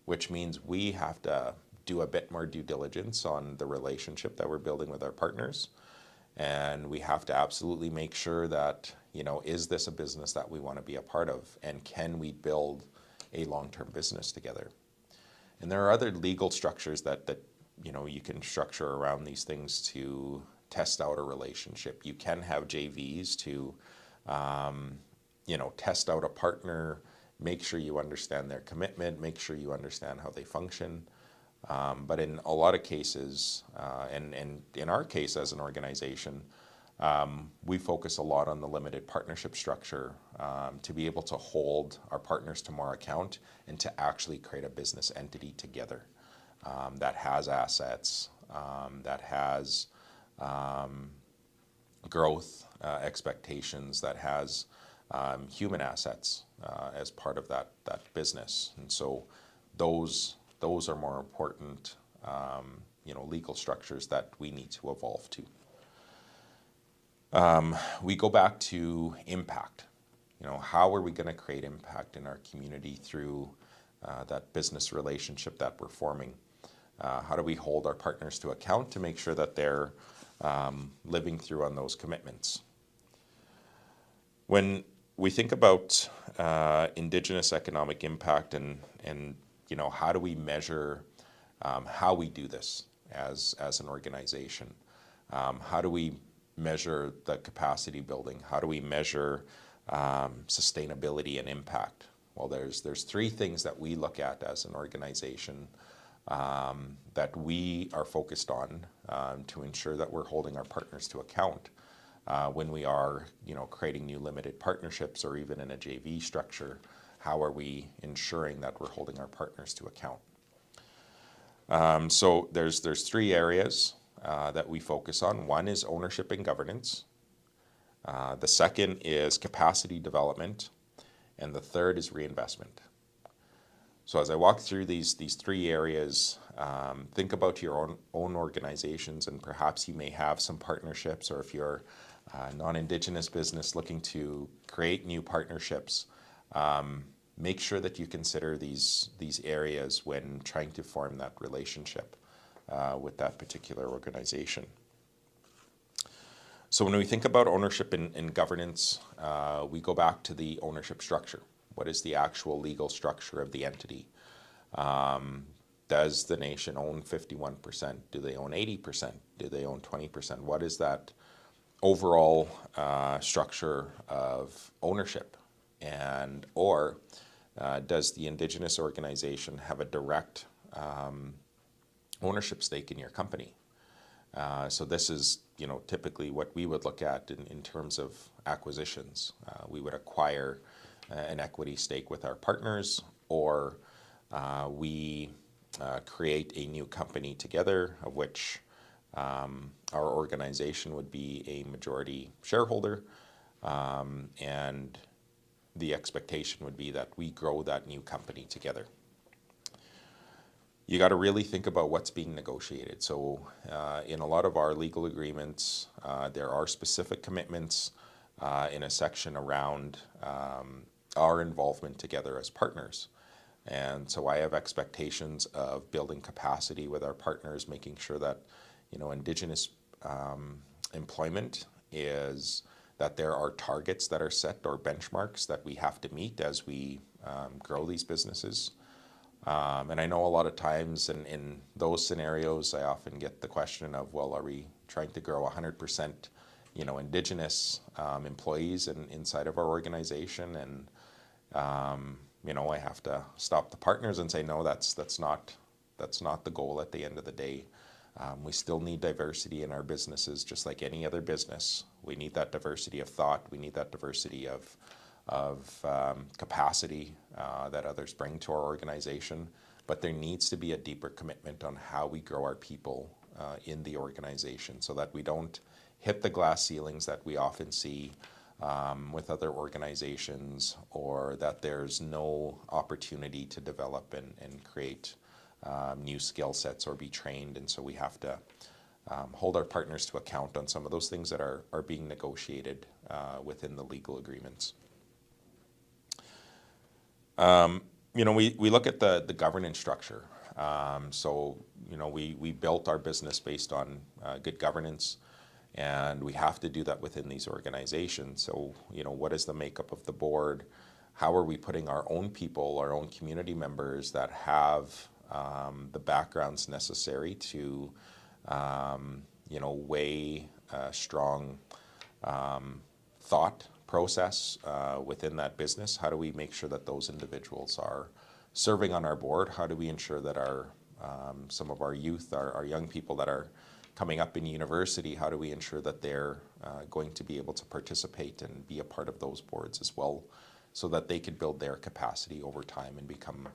Which means we have to do a bit more due diligence on the relationship that we're building with our partners. And we have to absolutely make sure that, is this a business that we want to be a part of? And can we build a long-term business together? And there are other legal structures that you can structure around these things to test out a relationship. You can have JVs to, test out a partner, make sure you understand their commitment, make sure you understand how they function. But in a lot of cases, and in our case as an organization, we focus a lot on the limited partnership structure to be able to hold our partners to more account and to actually create a business entity together that has assets, that has growth expectations, that has human assets as part of that business. And so those are more important legal structures that we need to evolve to. We go back to impact. how are we going to create impact in our community through that business relationship that we're forming? How do we hold our partners to account to make sure that they're living through on those commitments? When we think about Indigenous economic impact and how do we measure how we do this as an organization? How do we measure the capacity building? How do we measure sustainability and impact? Well, there's three things that we look at as an organization that we are focused on to ensure that we're holding our partners to account when we are, creating new limited partnerships or even in a JV structure. How are we ensuring that we're holding our partners to account? So there's three areas that we focus on. One is ownership and governance. The second is capacity development, and the third is reinvestment. So as I walk through these three areas, think about your own organizations, and perhaps you may have some partnerships, or if you're a non-Indigenous business looking to create new partnerships, make sure that you consider these areas when trying to form that relationship with that particular organization. So when we think about ownership and governance, we go back to the ownership structure. What is the actual legal structure of the entity? Does the nation own 51%? Do they own 80%? Do they own 20%? What is that overall structure of ownership? Or does the Indigenous organization have a direct ownership stake in your company? So this is, typically what we would look at in terms of acquisitions. We would acquire an equity stake with our partners, or we create a new company together, of which our organization would be a majority shareholder, and the expectation would be that we grow that new company together. You got to really think about what's being negotiated. So in a lot of our legal agreements, there are specific commitments in a section around our involvement together as partners. And so I have expectations of building capacity with our partners, making sure that, Indigenous employment is that there are targets that are set or benchmarks that we have to meet as we grow these businesses. And I know a lot of times in those scenarios, I often get the question of, well, are we trying to grow 100%, Indigenous employees inside of our organization? And, I have to stop the partners and say, no, that's not the goal at the end of the day. We still need diversity in our businesses, just like any other business. We need that diversity of thought. We need that diversity of capacity that others bring to our organization. But there needs to be a deeper commitment on how we grow our people in the organization, so that we don't hit the glass ceilings that we often see with other organizations, or that there's no opportunity to develop and create new skill sets or be trained. And so we have to hold our partners to account on some of those things that are being negotiated within the legal agreements. We look at the governance structure. So we built our business based on good governance, and we have to do that within these organizations. So what is the makeup of the board? How are we putting our own people, our own community members that have the backgrounds necessary to weigh strong thought process within that business? How do we make sure that those individuals are serving on our board? How do we ensure that some of our youth, our young people that are coming up in university, how do we ensure that they're going to be able to participate and be a part of those boards as well, so that they can build their capacity over time and become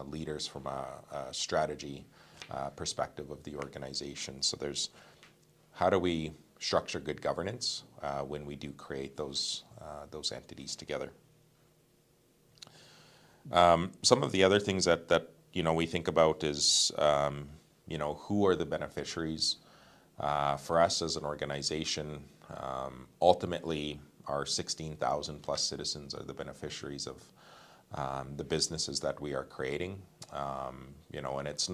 leaders from a strategy perspective of the organization? So there's how do we structure good governance when we do create those entities together. Some of the other things that we think about is who are the beneficiaries for us as an organization. Ultimately, our 16,000 plus citizens are the beneficiaries of the businesses that we are creating. And it's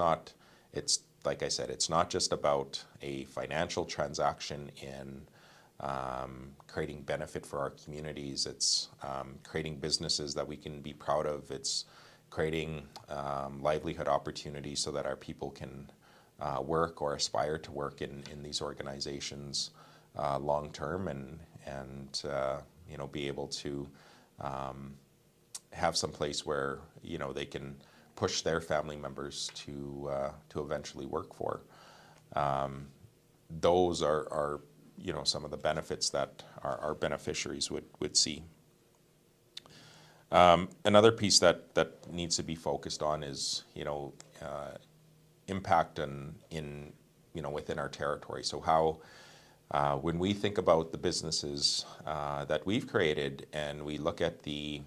like I said, it's not just about a financial transaction in creating benefit for our communities. It's creating businesses that we can be proud of. It's creating livelihood opportunities so that our people can work or aspire to work in these organizations long term, and be able to have some place where they can push their family members to eventually work for. Those are some of the benefits that our beneficiaries would see. Another piece that needs to be focused on is impact in within our territory. So how when we think about the businesses that we've created, and we look at the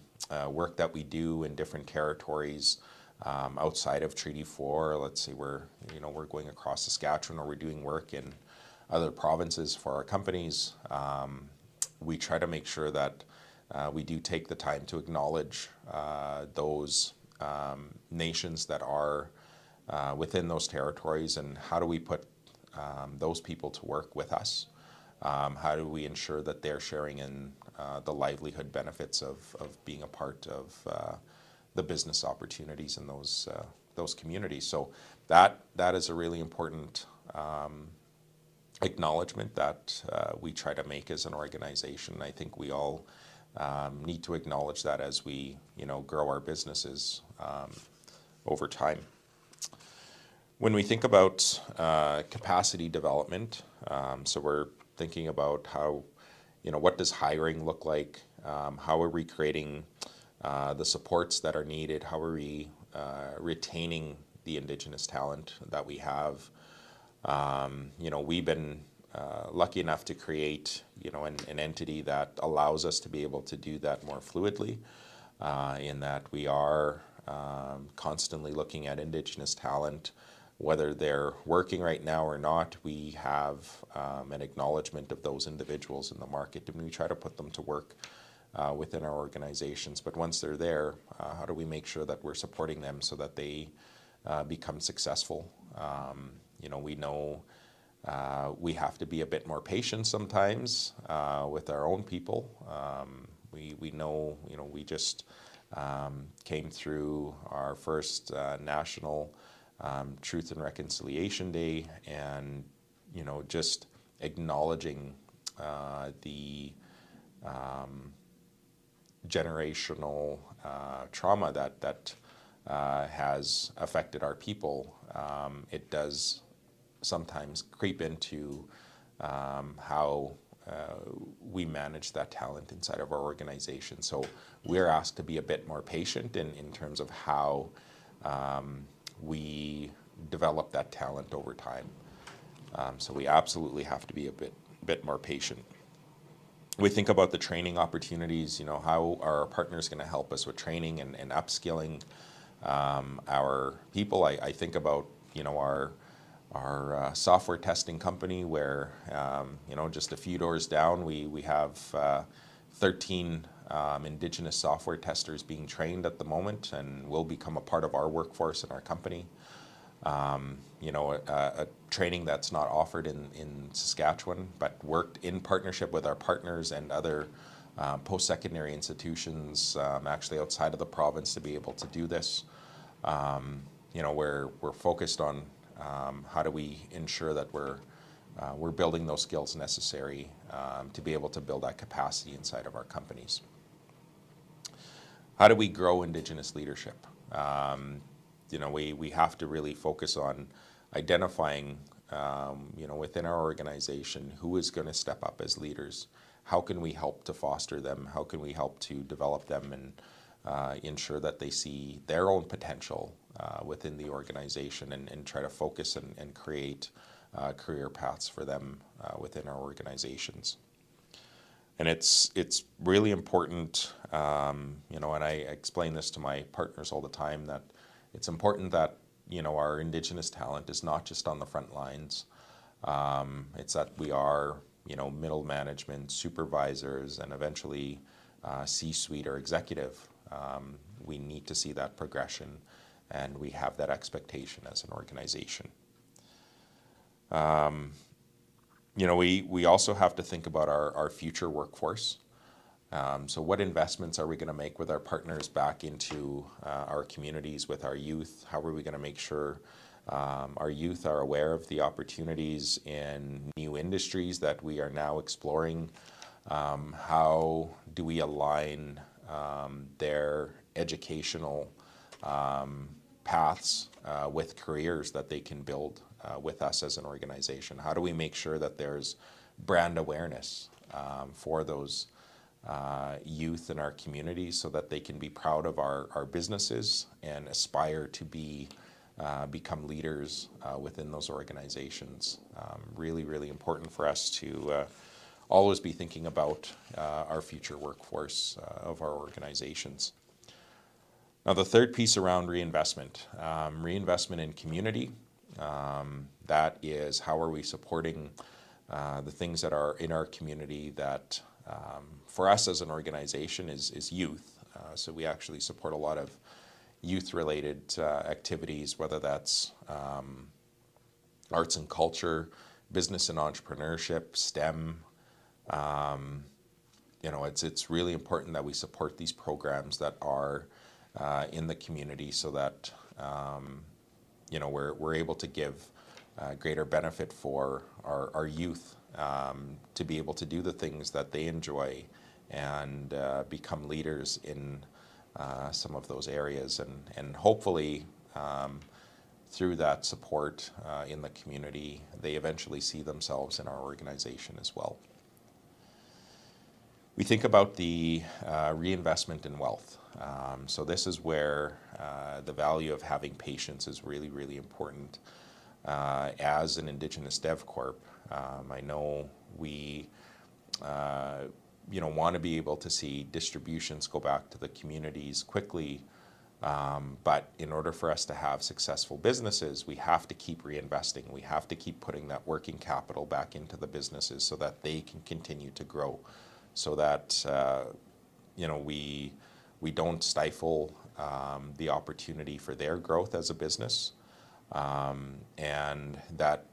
work that we do in different territories outside of Treaty 4, let's say we're going across Saskatchewan, or we're doing work in other provinces for our companies, we try to make sure that we do take the time to acknowledge those nations that are within those territories, and how do we put those people to work with us? How do we ensure that they're sharing in the livelihood benefits of being a part of the business opportunities in those communities? So that is a really important acknowledgement that we try to make as an organization. I think we all need to acknowledge that as we grow our businesses over time. When we think about capacity development, so we're thinking about how, what does hiring look like? How are we creating the supports that are needed? How are we retaining the Indigenous talent that we have? We've been lucky enough to create, an entity that allows us to be able to do that more fluidly, in that we are constantly looking at Indigenous talent. Whether they're working right now or not, we have an acknowledgement of those individuals in the market, and we try to put them to work within our organizations. But once they're there, how do we make sure that we're supporting them so that they become successful? We know we have to be a bit more patient sometimes with our own people. We know, we just came through our first national Truth and Reconciliation Day, and just acknowledging the generational trauma that has affected our people. It does sometimes creep into how we manage that talent inside of our organization. So we're asked to be a bit more patient in terms of how we develop that talent over time. So we absolutely have to be a bit more patient. We think about the training opportunities, how are our partners going to help us with training and upskilling our people? I think about, our software testing company where, just a few doors down, we have 13 Indigenous software testers being trained at the moment, and will become a part of our workforce in our company. A training that's not offered in Saskatchewan, but worked in partnership with our partners and other post-secondary institutions actually outside of the province to be able to do this. We're focused on how do we ensure that we're building those skills necessary to be able to build that capacity inside of our companies. How do we grow Indigenous leadership? We have to really focus on identifying, within our organization, who is going to step up as leaders. How can we help to foster them? How can we help to develop them and ensure that they see their own potential within the organization, and try to focus and create career paths for them within our organizations. And it's really important, and I explain this to my partners all the time, that it's important that our Indigenous talent is not just on the front lines. It's that we are middle management, supervisors, and eventually C-suite or executive. We need to see that progression, and we have that expectation as an organization. We also have to think about our future workforce. So what investments are we going to make with our partners back into our communities with our youth? How are we going to make sure our youth are aware of the opportunities in new industries that we are now exploring? How do we align their educational paths with careers that they can build with us as an organization? How do we make sure that there's brand awareness for those youth in our communities so that they can be proud of our businesses and aspire to become leaders within those organizations? Really, really important for us to always be thinking about our future workforce of our organizations. Now, the third piece around reinvestment in community. That is, how are we supporting the things that are in our community that for us as an organization is youth. So we actually support a lot of youth-related activities, whether that's arts and culture, business and entrepreneurship, STEM. It's really important that we support these programs that are in the community so that we're able to give greater benefit for our youth to be able to do the things that they enjoy and become leaders in some of those areas, and hopefully through that support in the community, they eventually see themselves in our organization as well. We think about the reinvestment in wealth. So this is where the value of having patience is really, really important. As an Indigenous Dev Corp, I know we want to be able to see distributions go back to the communities quickly, but in order for us to have successful businesses, we have to keep reinvesting. We have to keep putting that working capital back into the businesses so that they can continue to grow, so that we don't stifle the opportunity for their growth as a business, and that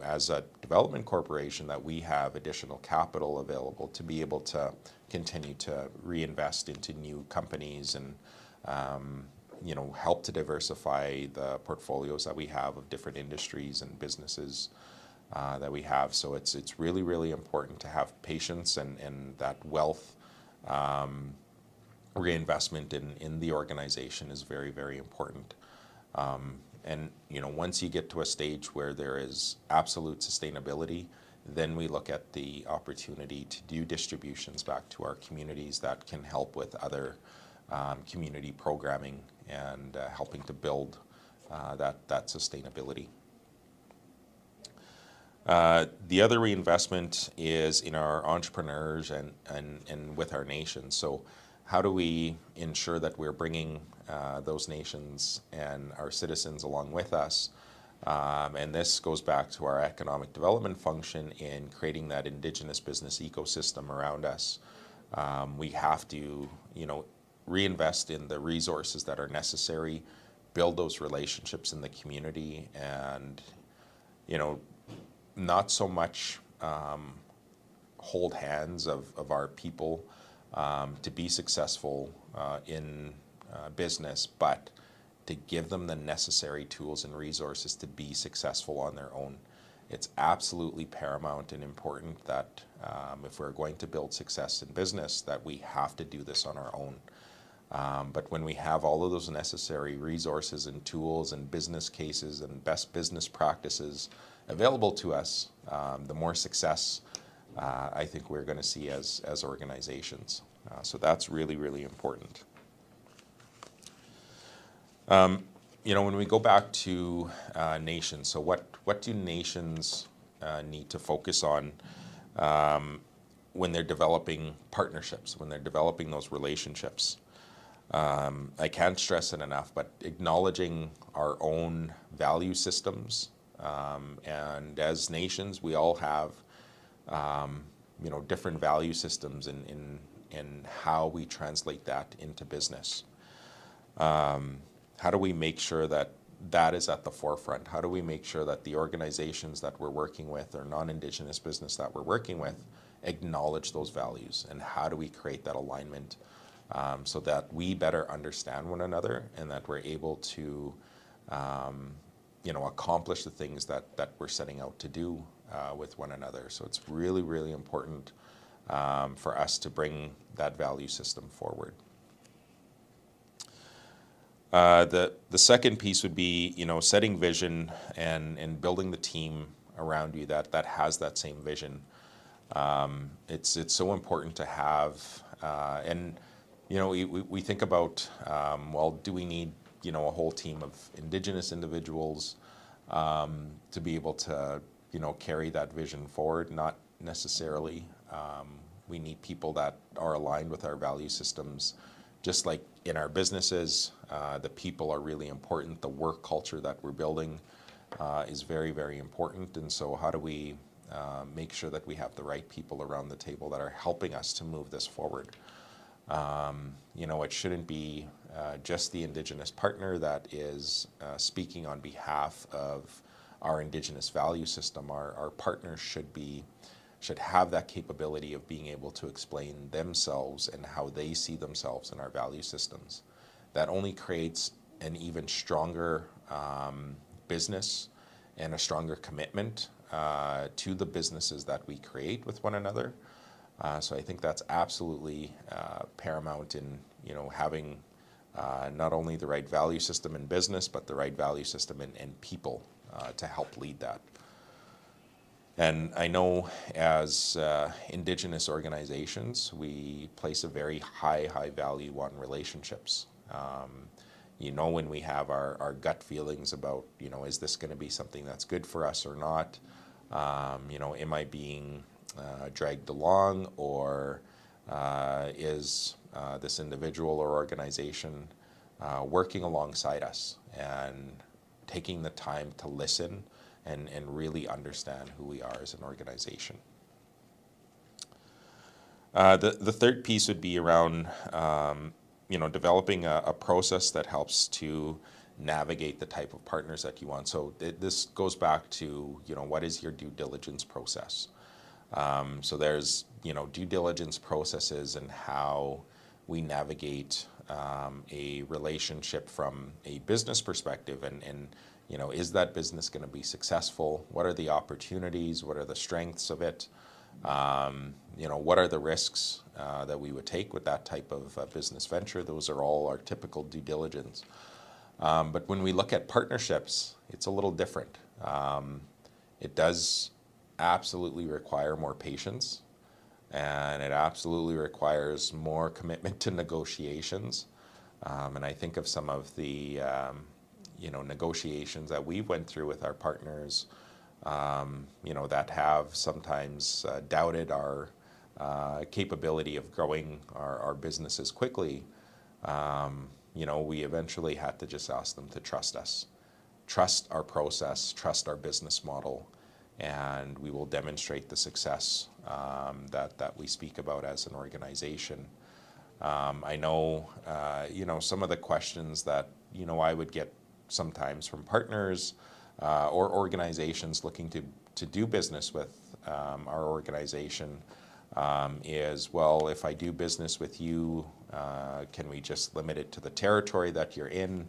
as a development corporation, that we have additional capital available to be able to continue to reinvest into new companies and help to diversify the portfolios that we have of different industries and businesses that we have. So it's really, really important to have patience, and that wealth reinvestment in the organization is very, very important. And once you get to a stage where there is absolute sustainability, then we look at the opportunity to do distributions back to our communities that can help with other community programming and helping to build that sustainability. The other reinvestment is in our entrepreneurs and with our nations. So how do we ensure that we're bringing those nations and our citizens along with us? And this goes back to our economic development function in creating that Indigenous business ecosystem around us. We have to, reinvest in the resources that are necessary, build those relationships in the community, and, not so much hold hands of our people to be successful in business, but to give them the necessary tools and resources to be successful on their own. It's absolutely paramount and important that if we're going to build success in business, that we have to do this on our own. But when we have all of those necessary resources and tools and business cases and best business practices available to us, the more success I think we're going to see as organizations. So that's really, really important. When we go back to nations, so what do nations need to focus on when they're developing partnerships, when they're developing those relationships? I can't stress it enough, but acknowledging our own value systems. And as nations, we all have different value systems in how we translate that into business. How do we make sure that that is at the forefront? How do we make sure that the organizations that we're working with or non-Indigenous business that we're working with acknowledge those values? And how do we create that alignment so that we better understand one another and that we're able to accomplish the things that we're setting out to do with one another? So it's really, really important for us to bring that value system forward. The second piece would be, setting vision and building the team around you that has that same vision. It's so important to have, we think about, do we need, a whole team of Indigenous individuals to be able to, carry that vision forward? Not necessarily. We need people that are aligned with our value systems. Just like in our businesses, the people are really important. The work culture that we're building is very, very important. And so how do we make sure that we have the right people around the table that are helping us to move this forward? It shouldn't be just the Indigenous partner that is speaking on behalf of our Indigenous value system. Our partners should have that capability of being able to explain themselves and how they see themselves in our value systems. That only creates an even stronger business and a stronger commitment to the businesses that we create with one another. So I think that's absolutely paramount in having not only the right value system in business, but the right value system in people to help lead that. And I know as Indigenous organizations, we place a very high value on relationships. When we have our gut feelings about, is this going to be something that's good for us or not? Am I being dragged along, or is this individual or organization working alongside us and taking the time to listen and really understand who we are as an organization? The third piece would be around developing a process that helps to navigate the type of partners that you want. So this goes back to what is your due diligence process? So there's due diligence processes and how we navigate a relationship from a business perspective, and is that business going to be successful? What are the opportunities? What are the strengths of it? What are the risks that we would take with that type of business venture? Those are all our typical due diligence. But when we look at partnerships, it's a little different. It does absolutely require more patience, and it absolutely requires more commitment to negotiations. And I think of some of the negotiations that we went through with our partners, that have sometimes doubted our capability of growing our businesses quickly. We eventually had to just ask them to trust us, trust our process, trust our business model, and we will demonstrate the success that we speak about as an organization. I know, some of the questions that, I would get sometimes from partners or organizations looking to do business with our organization is, well, if I do business with you, can we just limit it to the territory that you're in,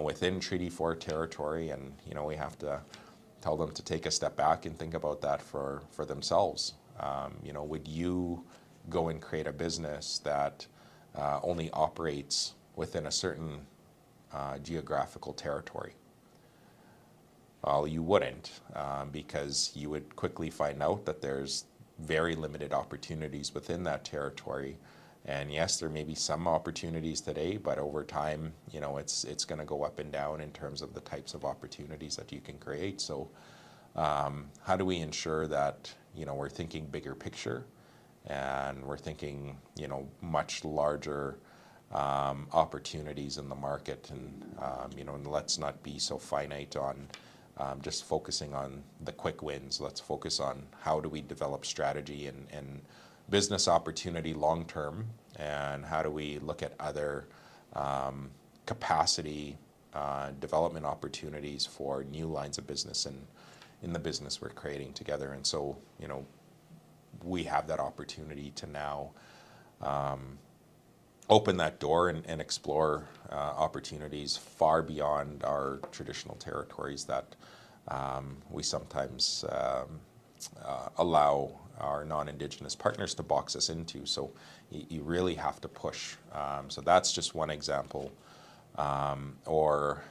within Treaty 4 territory? And, we have to tell them to take a step back and think about that for themselves. Would you go and create a business that only operates within a certain geographical territory? Well, you wouldn't, because you would quickly find out that there's very limited opportunities within that territory. And yes, there may be some opportunities today, but over time, it's going to go up and down in terms of the types of opportunities that you can create. So how do we ensure that, we're thinking bigger picture, and we're thinking, much larger opportunities in the market, and, and let's not be so finite on just focusing on the quick wins. Let's focus on how do we develop strategy and business opportunity long term, and how do we look at other capacity development opportunities for new lines of business and in the business we're creating together. And so, we have that opportunity to now open that door and explore opportunities far beyond our traditional territories that we sometimes allow our non-Indigenous partners to box us into. So you really have to push. So that's just one example. Or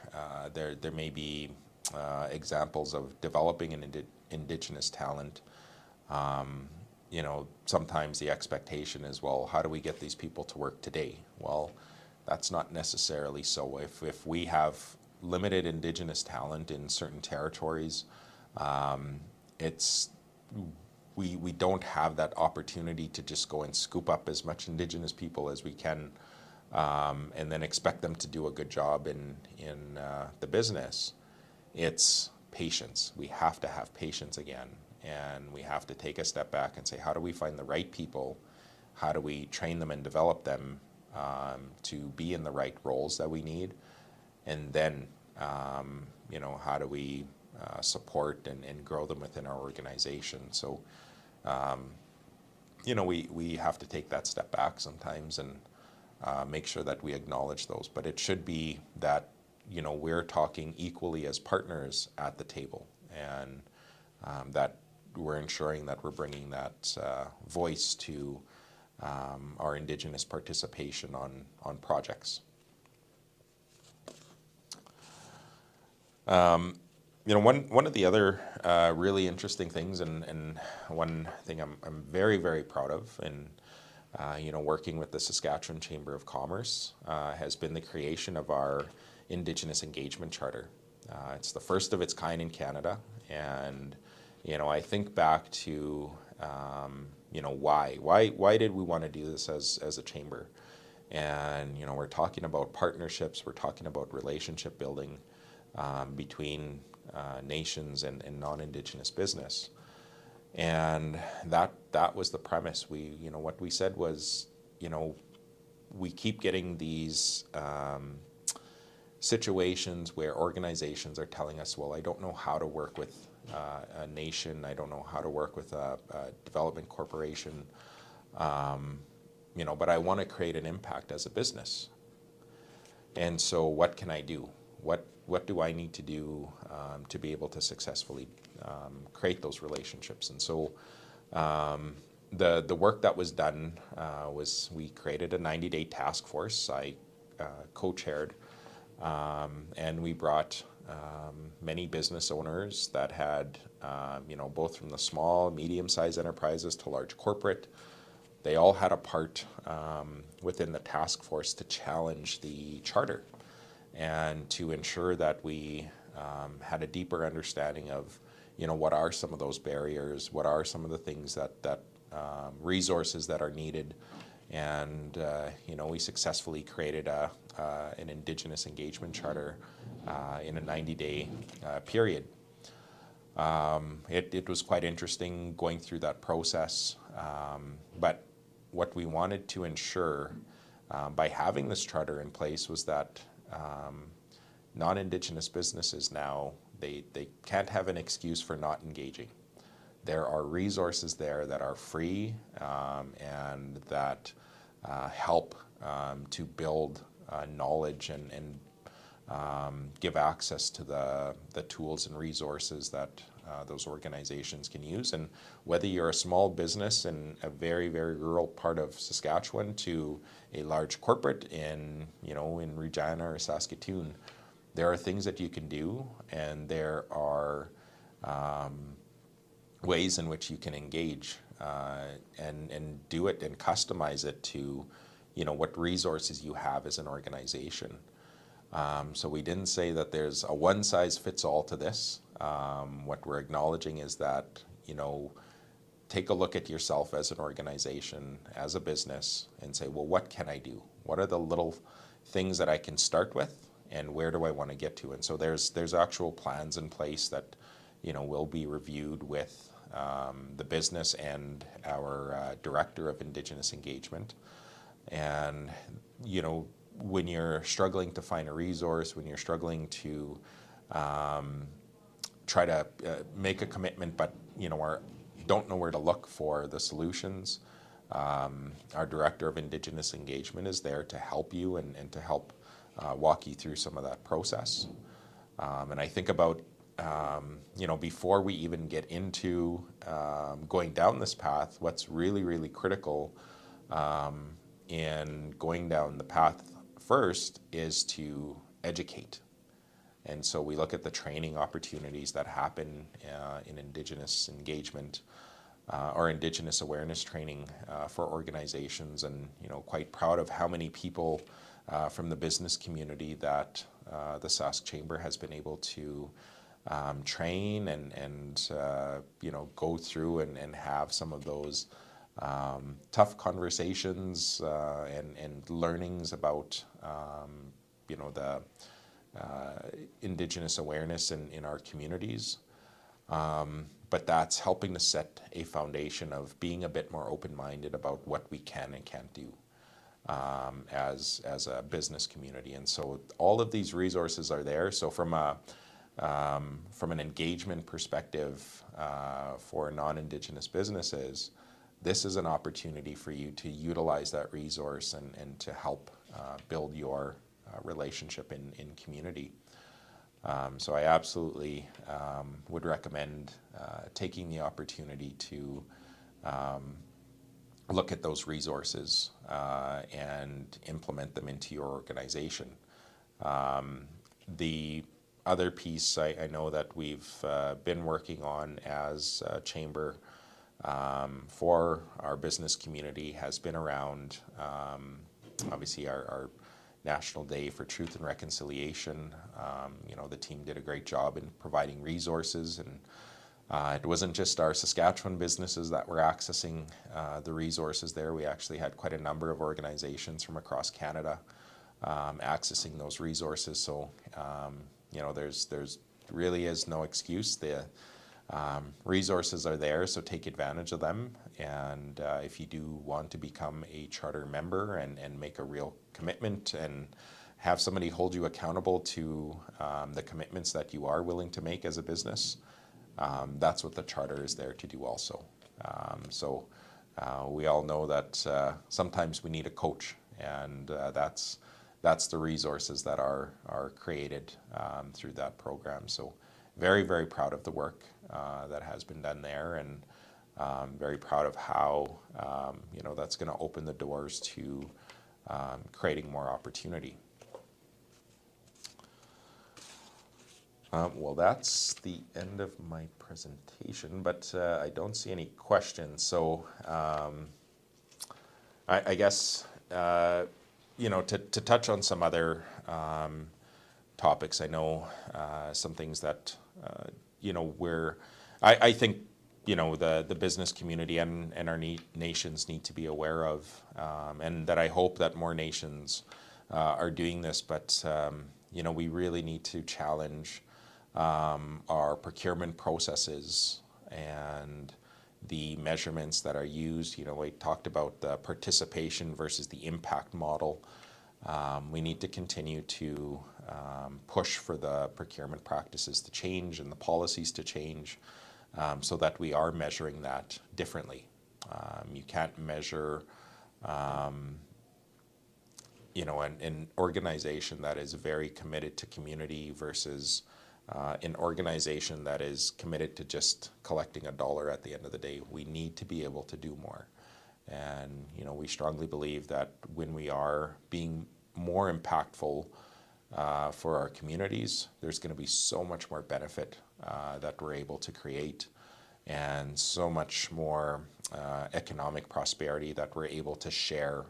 there may be examples of developing an Indigenous talent. Sometimes the expectation is, well, how do we get these people to work today? Well, that's not necessarily so. If we have limited Indigenous talent in certain territories, we don't have that opportunity to just go and scoop up as much Indigenous people as we can, and then expect them to do a good job in the business. It's patience. We have to have patience again. And we have to take a step back and say, how do we find the right people? How do we train them and develop them to be in the right roles that we need? And then, how do we support and grow them within our organization? So, we have to take that step back sometimes and make sure that we acknowledge those. But it should be that, we're talking equally as partners at the table, and that we're ensuring that we're bringing that voice to our Indigenous participation on projects. One of the other really interesting things, and one thing I'm very, very proud of, and working with the Saskatchewan Chamber of Commerce, has been the creation of our Indigenous Engagement Charter. It's the first of its kind in Canada, and I think back to, why did we want to do this as a chamber? And, we're talking about partnerships, we're talking about relationship building between nations and non-Indigenous business. And that was the premise. What we said was, we keep getting these situations where organizations are telling us, well, I don't know how to work with a nation, I don't know how to work with a development corporation, but I want to create an impact as a business. And so what can I do? What do I need to do to be able to successfully create those relationships? And so the work that was done was we created a 90-day task force. I co-chaired, and we brought many business owners that had, both from the small, medium-sized enterprises to large corporate. They all had a part within the task force to challenge the charter and to ensure that we had a deeper understanding of, what are some of those barriers, what are some of the things that resources that are needed. And, we successfully created an Indigenous Engagement Charter in a 90-day period. It was quite interesting going through that process, but what we wanted to ensure by having this charter in place was that non-Indigenous businesses now, they can't have an excuse for not engaging. There are resources there that are free and that help to build knowledge and give access to the tools and resources that those organizations can use. And whether you're a small business in a very, very rural part of Saskatchewan to a large corporate in Regina or Saskatoon, there are things that you can do, and there are ways in which you can engage and do it and customize it to what resources you have as an organization. So we didn't say that there's a one-size-fits-all to this. What we're acknowledging is that, take a look at yourself as an organization, as a business, and say, well, what can I do? What are the little things that I can start with? and where do I want to get to? And so there's actual plans in place that, you know, will be reviewed with the business and our Director of Indigenous Engagement. And, you know, when you're struggling to find a resource, when you're struggling to try to make a commitment, but, you know, don't know where to look for the solutions, our Director of Indigenous Engagement is there to help you and to help walk you through some of that process. And I think about, you know, before we even get into going down this path, what's really, really critical in going down the path first is to educate. And so we look at the training opportunities that happen in Indigenous engagement or Indigenous awareness training for organizations, and, you know, quite proud of how many people from the business community that the Sask Chamber has been able to train and you know, go through and have some of those tough conversations and learnings about you know, the Indigenous awareness in our communities. But that's helping to set a foundation of being a bit more open-minded about what we can and can't do as a business community. And so all of these resources are there. So from an engagement perspective for non-Indigenous businesses, this is an opportunity for you to utilize that resource and to help build your relationship in community. So I absolutely would recommend taking the opportunity to look at those resources and implement them into your organization. The other piece I know that we've been working on as a chamber for our business community has been around obviously our National Day for Truth and Reconciliation. You know, the team did a great job in providing resources, and it wasn't just our Saskatchewan businesses that were accessing the resources there. We actually had quite a number of organizations from across Canada accessing those resources. So, you know, there's really is no excuse. The resources are there, so take advantage of them. And if you do want to become a charter member and make a real commitment and have somebody hold you accountable to the commitments that you are willing to make as a business, that's what the charter is there to do also. So we all know that sometimes we need a coach, and that's the resources that are created through that program. So very, very proud of the work that has been done there, and very proud of how you know, that's going to open the doors to creating more opportunity. Well, that's the end of my presentation, but I don't see any questions. So I guess, you know, to touch on some other topics, I know some things that, you know, I think, you know, the business community and our nations need to be aware of, and that I hope that more nations are doing this. But, you know, we really need to challenge our procurement processes and the measurements that are used. You know, we talked about the participation versus the impact model. We need to continue to push for the procurement practices to change and the policies to change, so that we are measuring that differently. You can't measure, you know, an organization that is very committed to community versus an organization that is committed to just collecting a dollar at the end of the day. We need to be able to do more. And, you know, we strongly believe that when we are being more impactful for our communities, there's going to be so much more benefit that we're able to create, and so much more economic prosperity that we're able to share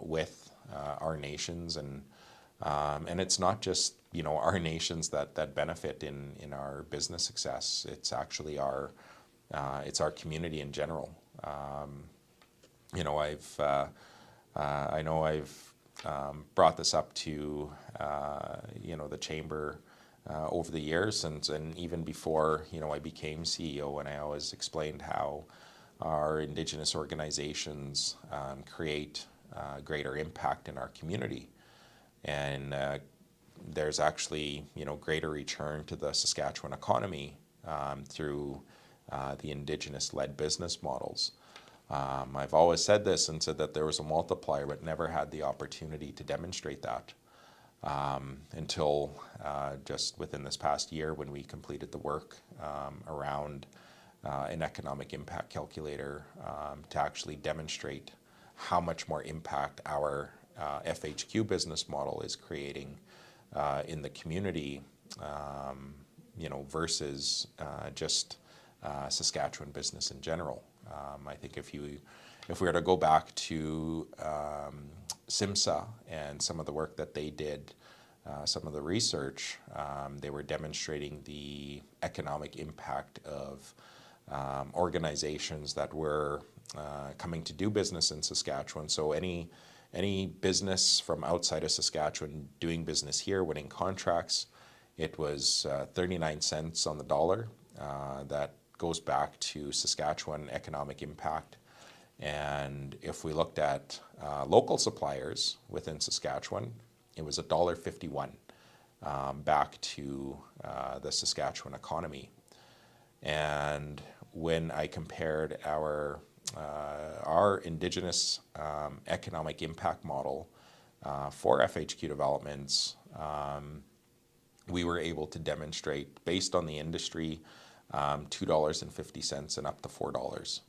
with our nations. And it's not just, you know, our nations that benefit in our business success. It's actually it's our community in general. You know, I know I've brought this up to the chamber over the years, and even before I became CEO, and I always explained how our Indigenous organizations create greater impact in our community, and there's actually greater return to the Saskatchewan economy through the Indigenous-led business models. I've always said this and said that there was a multiplier, but never had the opportunity to demonstrate that until just within this past year when we completed the work around an economic impact calculator to actually demonstrate how much more impact our FHQ business model is creating in the community, versus just Saskatchewan business in general. I think if we were to go back to SIMSA and some of the work that they did, some of the research, they were demonstrating the economic impact of organizations that were coming to do business in Saskatchewan. So any business from outside of Saskatchewan doing business here, winning contracts, it was 39 cents on the dollar. That goes back to Saskatchewan economic impact. And if we looked at local suppliers within Saskatchewan, it was $1.51 back to the Saskatchewan economy. And when I compared our Indigenous economic impact model for FHQ developments, we were able to demonstrate, based on the industry, $2.50 and up to $4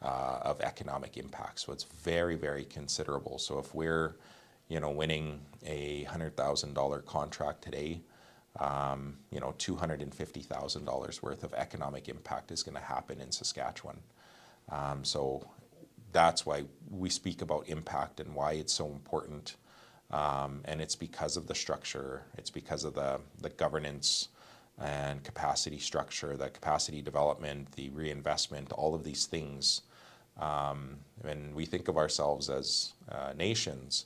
of economic impact. So it's very, very considerable. So if we're winning a $100,000 contract today, $250,000 worth of economic impact is going to happen in Saskatchewan. So that's why we speak about impact and why it's so important. And it's because of the structure, it's because of the governance and capacity structure, the capacity development, the reinvestment, all of these things. When we think of ourselves as nations,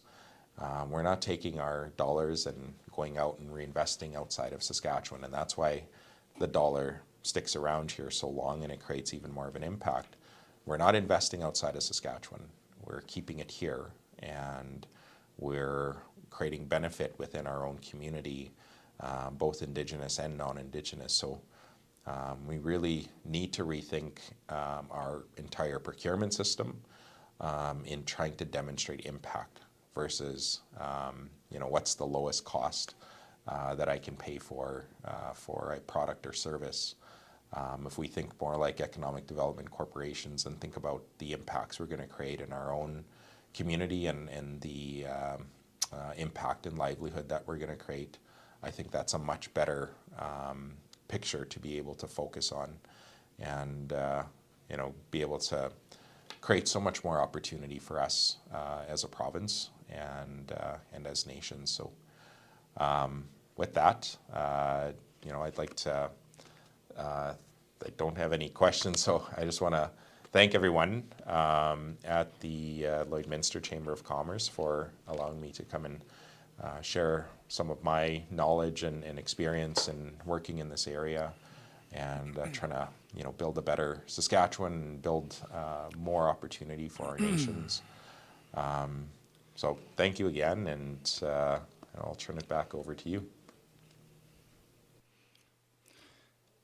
we're not taking our dollars and going out and reinvesting outside of Saskatchewan. And that's why the dollar sticks around here so long and it creates even more of an impact. We're not investing outside of Saskatchewan. We're keeping it here, and we're creating benefit within our own community, both Indigenous and non-Indigenous. So we really need to rethink our entire procurement system in trying to demonstrate impact versus what's the lowest cost that I can pay for a product or service. If we think more like economic development corporations and think about the impacts we're going to create in our own community and the impact and livelihood that we're going to create, I think that's a much better picture to be able to focus on and be able to create so much more opportunity for us as a province and as nations. So with that, I'd like to, I don't have any questions, so I just want to thank everyone at the Lloydminster Chamber of Commerce for allowing me to come and share some of my knowledge and experience in working in this area and trying to build a better Saskatchewan and build more opportunity for our nations. So thank you again, and I'll turn it back over to you.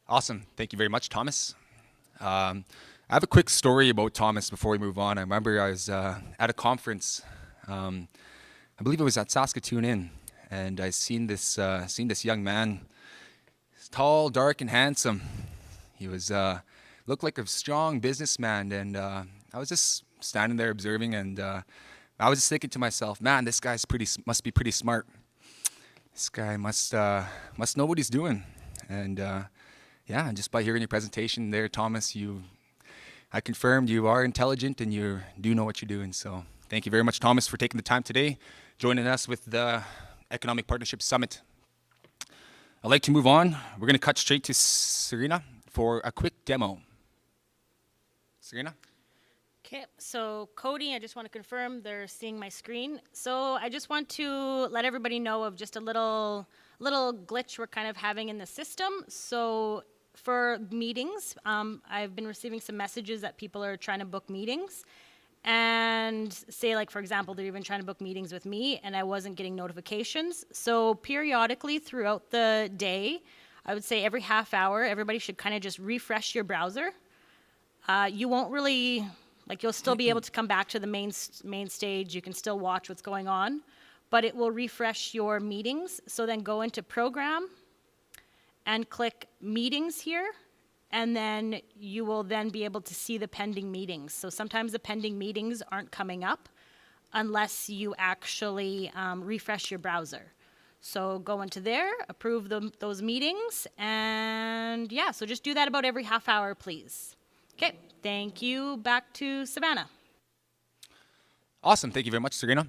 Awesome. Thank you very much, Thomas. I have a quick story about Thomas before we move on. I remember I was at a conference. I believe it was at Saskatoon Inn, and I seen this young man. He's tall, dark, and handsome. He was looked like a strong businessman, and I was just standing there observing, and I was just thinking to myself, man, this guy's must be pretty smart. This guy must know what he's doing, and yeah, just by hearing your presentation there, Thomas, I confirmed you are intelligent and you do know what you're doing. So thank you very much, Thomas, for taking the time today, joining us with the Economic Partnership Summit. I'd like to move on. We're going to cut straight to Serena for a quick demo. Serena? Okay, so Cody, I just want to confirm they're seeing my screen. So I just want to let everybody know of just a little glitch we're kind of having in the system. So for meetings, I've been receiving some messages that people are trying to book meetings. And say, like, for example, they're even trying to book meetings with me and I wasn't getting notifications. So periodically throughout the day, I would say every half hour, everybody should kind of just refresh your browser. You won't really, like, you'll still be able to come back to the main stage. You can still watch what's going on, but it will refresh your meetings. So then go into Program and click Meetings here, and then you will then be able to see the pending meetings. So sometimes the pending meetings aren't coming up unless you actually refresh your browser. So go into there, approve those meetings, and yeah, so just do that about every half hour, please. Okay, thank you. Back to Savannah. Awesome. Thank you very much, Serena.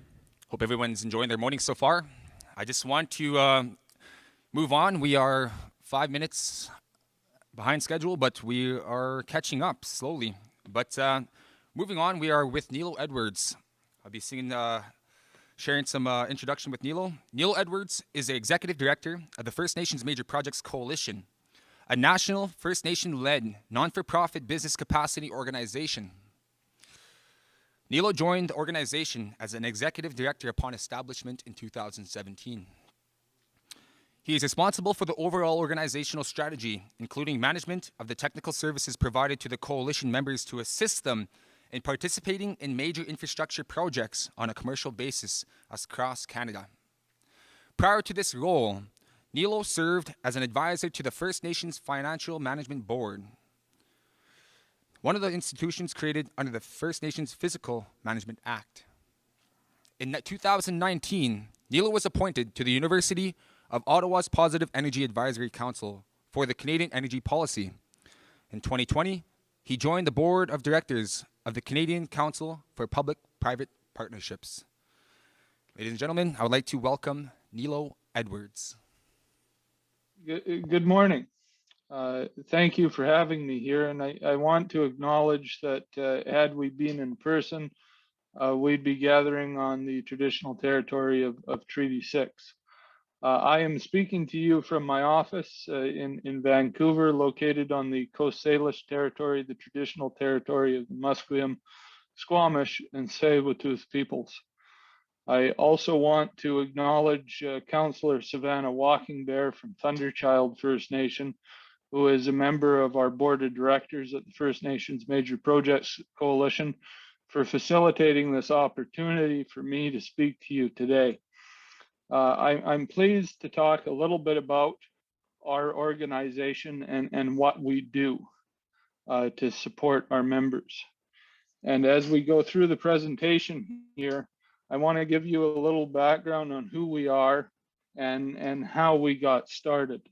Hope everyone's enjoying their morning so far. I just want to move on. We are 5 minutes behind schedule, but we are catching up slowly. But moving on, we are with Nilo Edwards. I'll be sharing some introduction with Nilo. Nilo Edwards is the Executive Director of the First Nations Major Projects Coalition, a national First Nation-led, non-for-profit business capacity organization. Nilo joined the organization as an executive director upon establishment in 2017. He is responsible for the overall organizational strategy, including management of the technical services provided to the coalition members to assist them in participating in major infrastructure projects on a commercial basis across Canada. Prior to this role, Nilo served as an advisor to the First Nations Financial Management Board, one of the institutions created under the First Nations Physical Management Act. In 2019, Nilo was appointed to the University of Ottawa's Positive Energy Advisory Council for the Canadian Energy Policy. In 2020, he joined the board of directors of the Canadian Council for Public-Private Partnerships. Ladies and gentlemen, I would like to welcome Nilo Edwards. Good morning. Thank you for having me here. And I want to acknowledge that had we been in person, we'd be gathering on the traditional territory of Treaty 6. I am speaking to you from my office in Vancouver, located on the Coast Salish territory, the traditional territory of the Musqueam, Squamish, and Saber-tooth peoples. I also want to acknowledge Councillor Savannah Walking Bear from Thunderchild First Nation, who is a member of our board of directors at the First Nations Major Projects Coalition, for facilitating this opportunity for me to speak to you today. I'm pleased to talk a little bit about our organization and what we do to support our members. And as we go through the presentation here, I want to give you a little background on who we are and how we got started.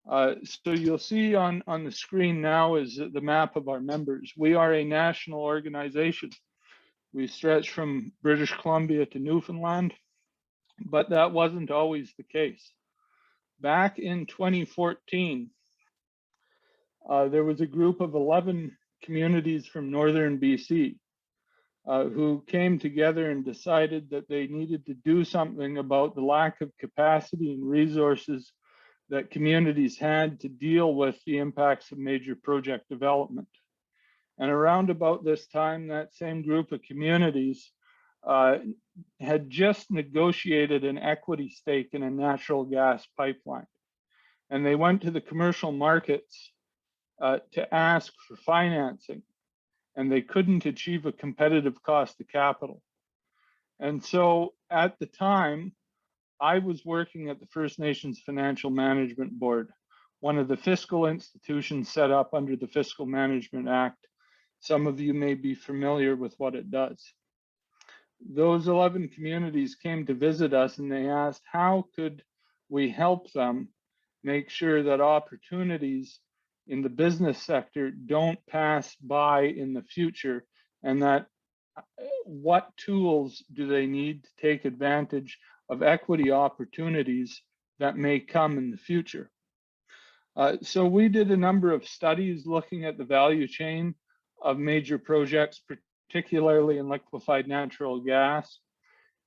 So you'll see on the screen now is the map of our members. We are a national organization. We stretch from British Columbia to Newfoundland, but that wasn't always the case. Back in 2014, there was a group of 11 communities from northern BC who came together and decided that they needed to do something about the lack of capacity and resources that communities had to deal with the impacts of major project development. And around about this time, that same group of communities had just negotiated an equity stake in a natural gas pipeline. And they went to the commercial markets to ask for financing, and they couldn't achieve a competitive cost of capital. And so at the time, I was working at the First Nations Financial Management Board, one of the fiscal institutions set up under the Fiscal Management Act. Some of you may be familiar with what it does. Those 11 communities came to visit us and they asked, how could we help them make sure that opportunities in the business sector don't pass by in the future, and that what tools do they need to take advantage of equity opportunities that may come in the future. So we did a number of studies looking at the value chain of major projects, particularly in liquefied natural gas.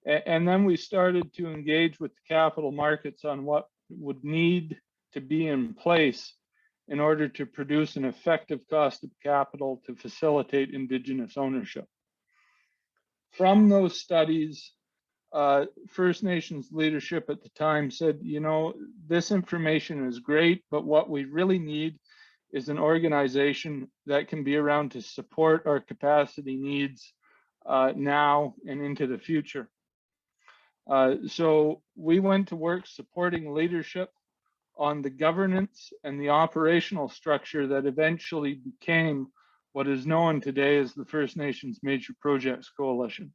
And then we started to engage with the capital markets on what would need to be in place in order to produce an effective cost of capital to facilitate Indigenous ownership. From those studies, First Nations leadership at the time said, you know, this information is great, but what we really need is an organization that can be around to support our capacity needs now and into the future. So we went to work supporting leadership on the governance and the operational structure that eventually became what is known today as the First Nations Major Projects Coalition.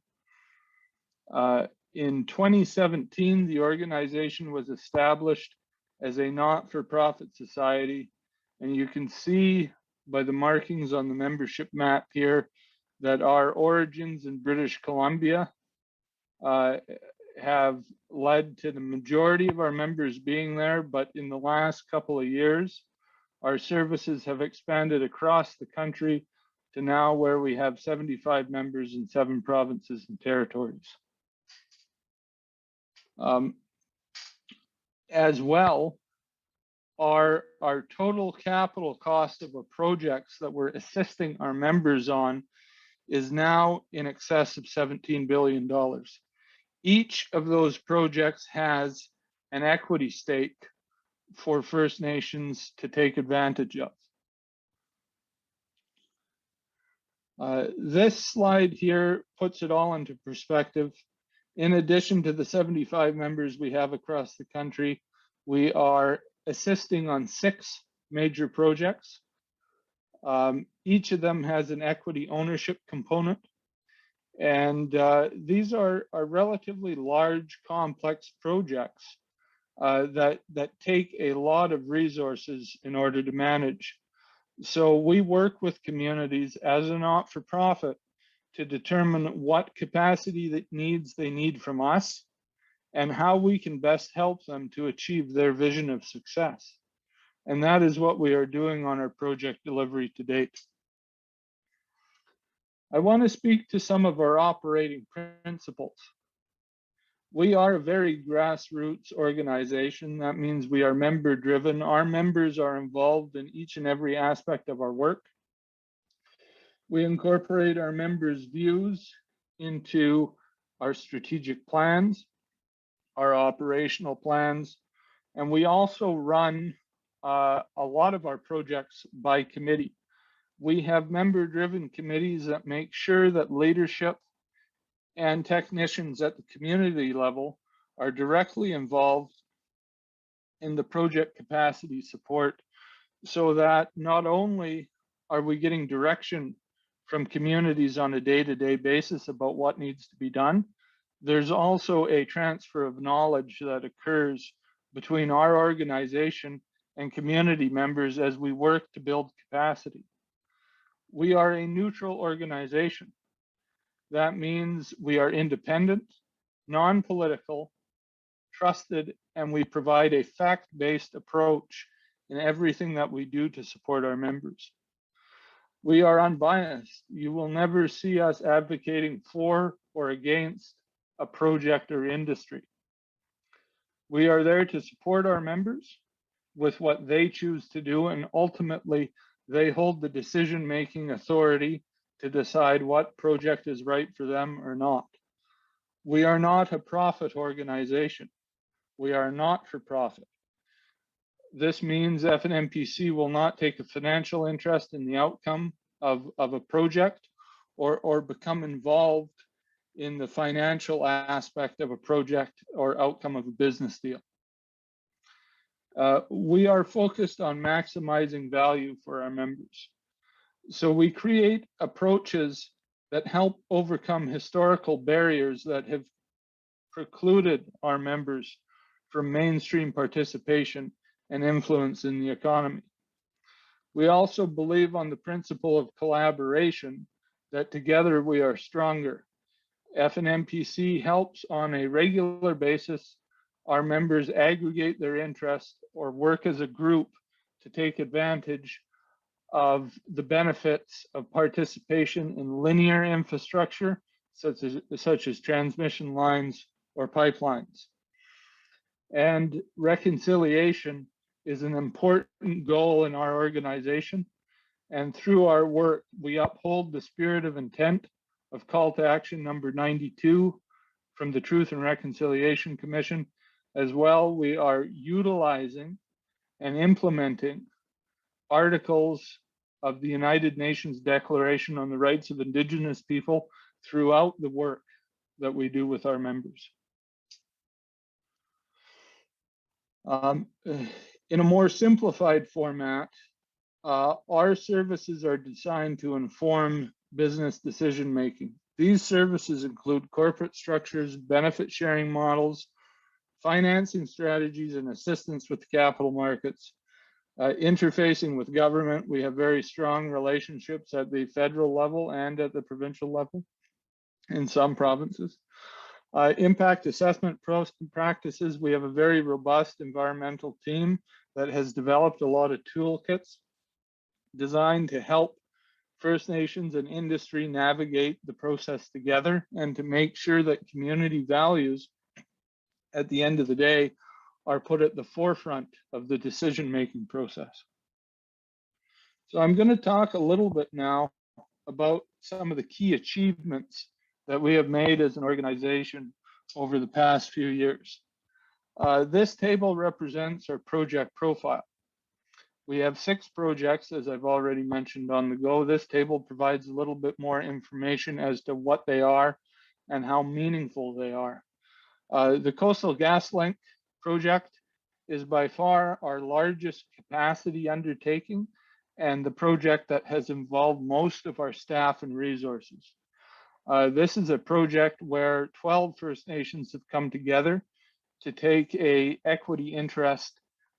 In 2017, the organization was established as a not-for-profit society, and you can see by the markings on the membership map here that our origins in British Columbia have led to the majority of our members being there, but in the last couple of years, our services have expanded across the country to now where we have 75 members in 7 provinces and territories. As well, our total capital cost of our projects that we're assisting our members on is now in excess of $17 billion. Each of those projects has an equity stake for First Nations to take advantage of. This slide here puts it all into perspective. In addition to the 75 members we have across the country, we are assisting on 6 major projects. Each of them has an equity ownership component. And these are relatively large, complex projects that take a lot of resources in order to manage. So we work with communities as a not-for-profit to determine what capacity that they need from us and how we can best help them to achieve their vision of success. And that is what we are doing on our project delivery to date. I want to speak to some of our operating principles. We are a very grassroots organization. That means we are member driven. Our members are involved in each and every aspect of our work. We incorporate our members' views into our strategic plans, our operational plans, and we also run a lot of our projects by committee. We have member-driven committees that make sure that leadership and technicians at the community level are directly involved in the project capacity support, so that not only are we getting direction from communities on a day-to-day basis about what needs to be done, there's also a transfer of knowledge that occurs between our organization and community members as we work to build capacity. We are a neutral organization. That means we are independent, non-political, trusted, and we provide a fact-based approach in everything that we do to support our members. We are unbiased. You will never see us advocating for or against a project or industry. We are there to support our members with what they choose to do, and ultimately, they hold the decision-making authority to decide what project is right for them or not. We are not a profit organization. We are not for profit. This means FNMPC will not take a financial interest in the outcome of a project or become involved in the financial aspect of a project or outcome of a business deal. We are focused on maximizing value for our members. So we create approaches that help overcome historical barriers that have precluded our members from mainstream participation and influence in the economy. We also believe on the principle of collaboration, that together we are stronger. FNMPC helps on a regular basis our members aggregate their interests or work as a group to take advantage of the benefits of participation in linear infrastructure, such as transmission lines or pipelines. And reconciliation is an important goal in our organization. And through our work, we uphold the spirit of intent of call to action number 92 from the Truth and Reconciliation Commission. As well, we are utilizing and implementing articles of the United Nations Declaration on the Rights of Indigenous People throughout the work that we do with our members. In a more simplified format, our services are designed to inform business decision making. These services include corporate structures, benefit sharing models, financing strategies, and assistance with the capital markets. Interfacing with government, we have very strong relationships at the federal level and at the provincial level in some provinces. Impact assessment practices, we have a very robust environmental team that has developed a lot of toolkits designed to help First Nations and industry navigate the process together and to make sure that community values at the end of the day are put at the forefront of the decision-making process. So I'm going to talk a little bit now about some of the key achievements that we have made as an organization over the past few years. This table represents our project profile. We have 6 projects, as I've already mentioned on the go. This table provides a little bit more information as to what they are and how meaningful they are. The Coastal GasLink project is by far our largest capacity undertaking and the project that has involved most of our staff and resources. This is a project where 12 First Nations have come together to take an equity interest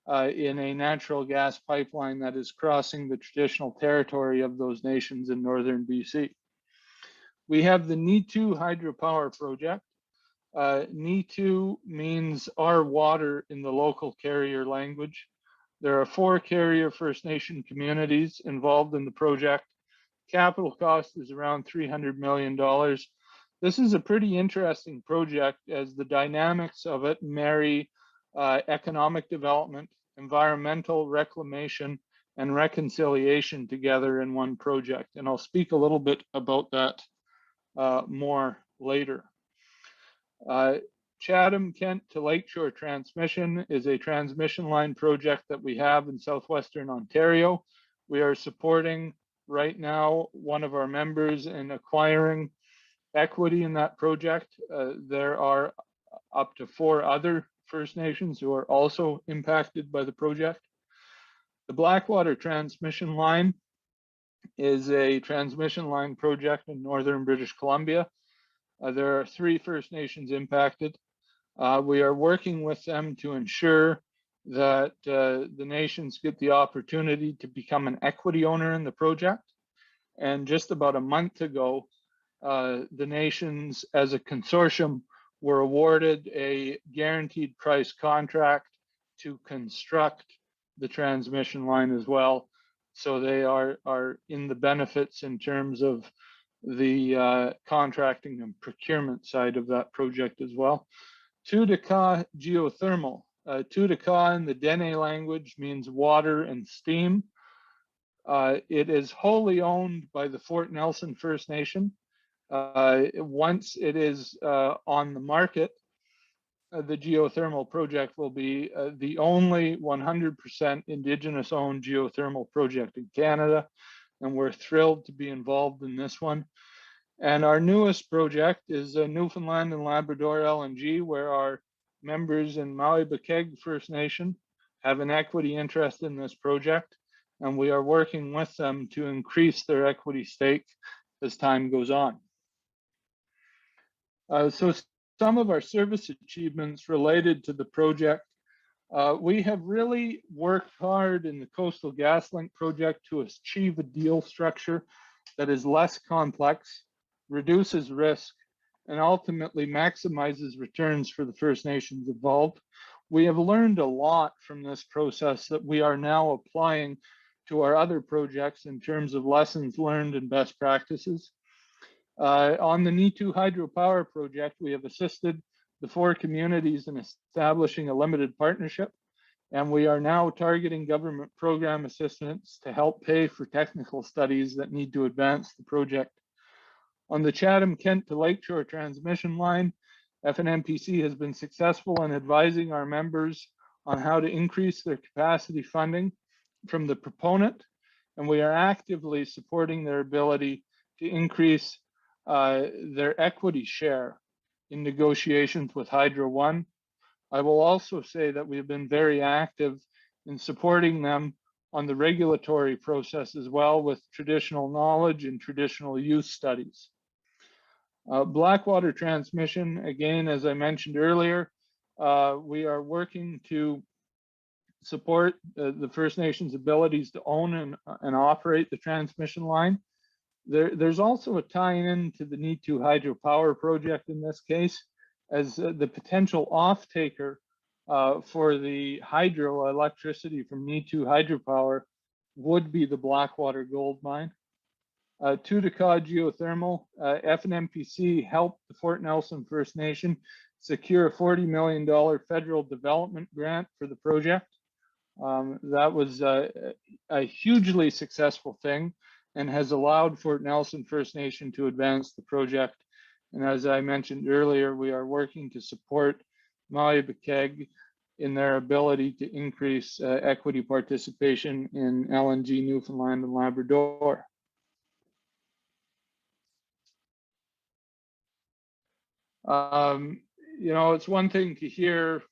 in a natural gas pipeline that is crossing the traditional territory of those nations in northern BC. We have the Nitu hydropower project. Nitu means our water in the local carrier language. There are 4 carrier First Nation communities involved in the project. Capital cost is around $300 million. This is a pretty interesting project as the dynamics of it marry economic development, environmental reclamation, and reconciliation together in one project. And I'll speak a little bit about that more later. Chatham-Kent to Lakeshore Transmission is a transmission line project that we have in southwestern Ontario. We are supporting right now one of our members in acquiring equity in that project. There are up to 4 other First Nations who are also impacted by the project. The Blackwater Transmission Line is a transmission line project in northern British Columbia. There are 3 First Nations impacted. We are working with them to ensure that the nations get the opportunity to become an equity owner in the project. And just about a month ago, the nations as a consortium were awarded a guaranteed price contract to construct the transmission line as well. So they are in the benefits in terms of the contracting and procurement side of that project as well. Tudaka geothermal. Tudaka in the Dene language means water and steam. It is wholly owned by the Fort Nelson First Nation. Once it is on the market, the geothermal project will be the only 100% Indigenous owned geothermal project in Canada. And we're thrilled to be involved in this one. And our newest project is Newfoundland and Labrador LNG, where our members in Maui-Bakeg First Nation have an equity interest in this project. And we are working with them to increase their equity stake as time goes on. So some of our service achievements related to the project. We have really worked hard in the Coastal GasLink project to achieve a deal structure that is less complex, reduces risk, and ultimately maximizes returns for the First Nations involved. We have learned a lot from this process that we are now applying to our other projects in terms of lessons learned and best practices. On the Nitu hydropower project, we have assisted the 4 communities in establishing a limited partnership, and we are now targeting government program assistance to help pay for technical studies that need to advance the project. On the Chatham-Kent to Lakeshore transmission line, FNMPC has been successful in advising our members on how to increase their capacity funding from the proponent, and we are actively supporting their ability to increase their equity share in negotiations with Hydro One. I will also say that we have been very active in supporting them on the regulatory process as well, with traditional knowledge and traditional use studies. Blackwater transmission, again, as I mentioned earlier, we are working to support the First Nations abilities to own and operate the transmission line. There's also a tie-in to the Nitu hydropower project in this case, as the potential off-taker for the hydroelectricity from Nitu hydropower would be the Blackwater gold mine. Tutica geothermal, FNMPC helped the Fort Nelson First Nation secure a $40 million federal development grant for the project. That was a hugely successful thing and has allowed Fort Nelson First Nation to advance the project. And as I mentioned earlier, we are working to support Mayoral in their ability to increase equity participation in LNG Newfoundland and Labrador. You know, it's one thing to hear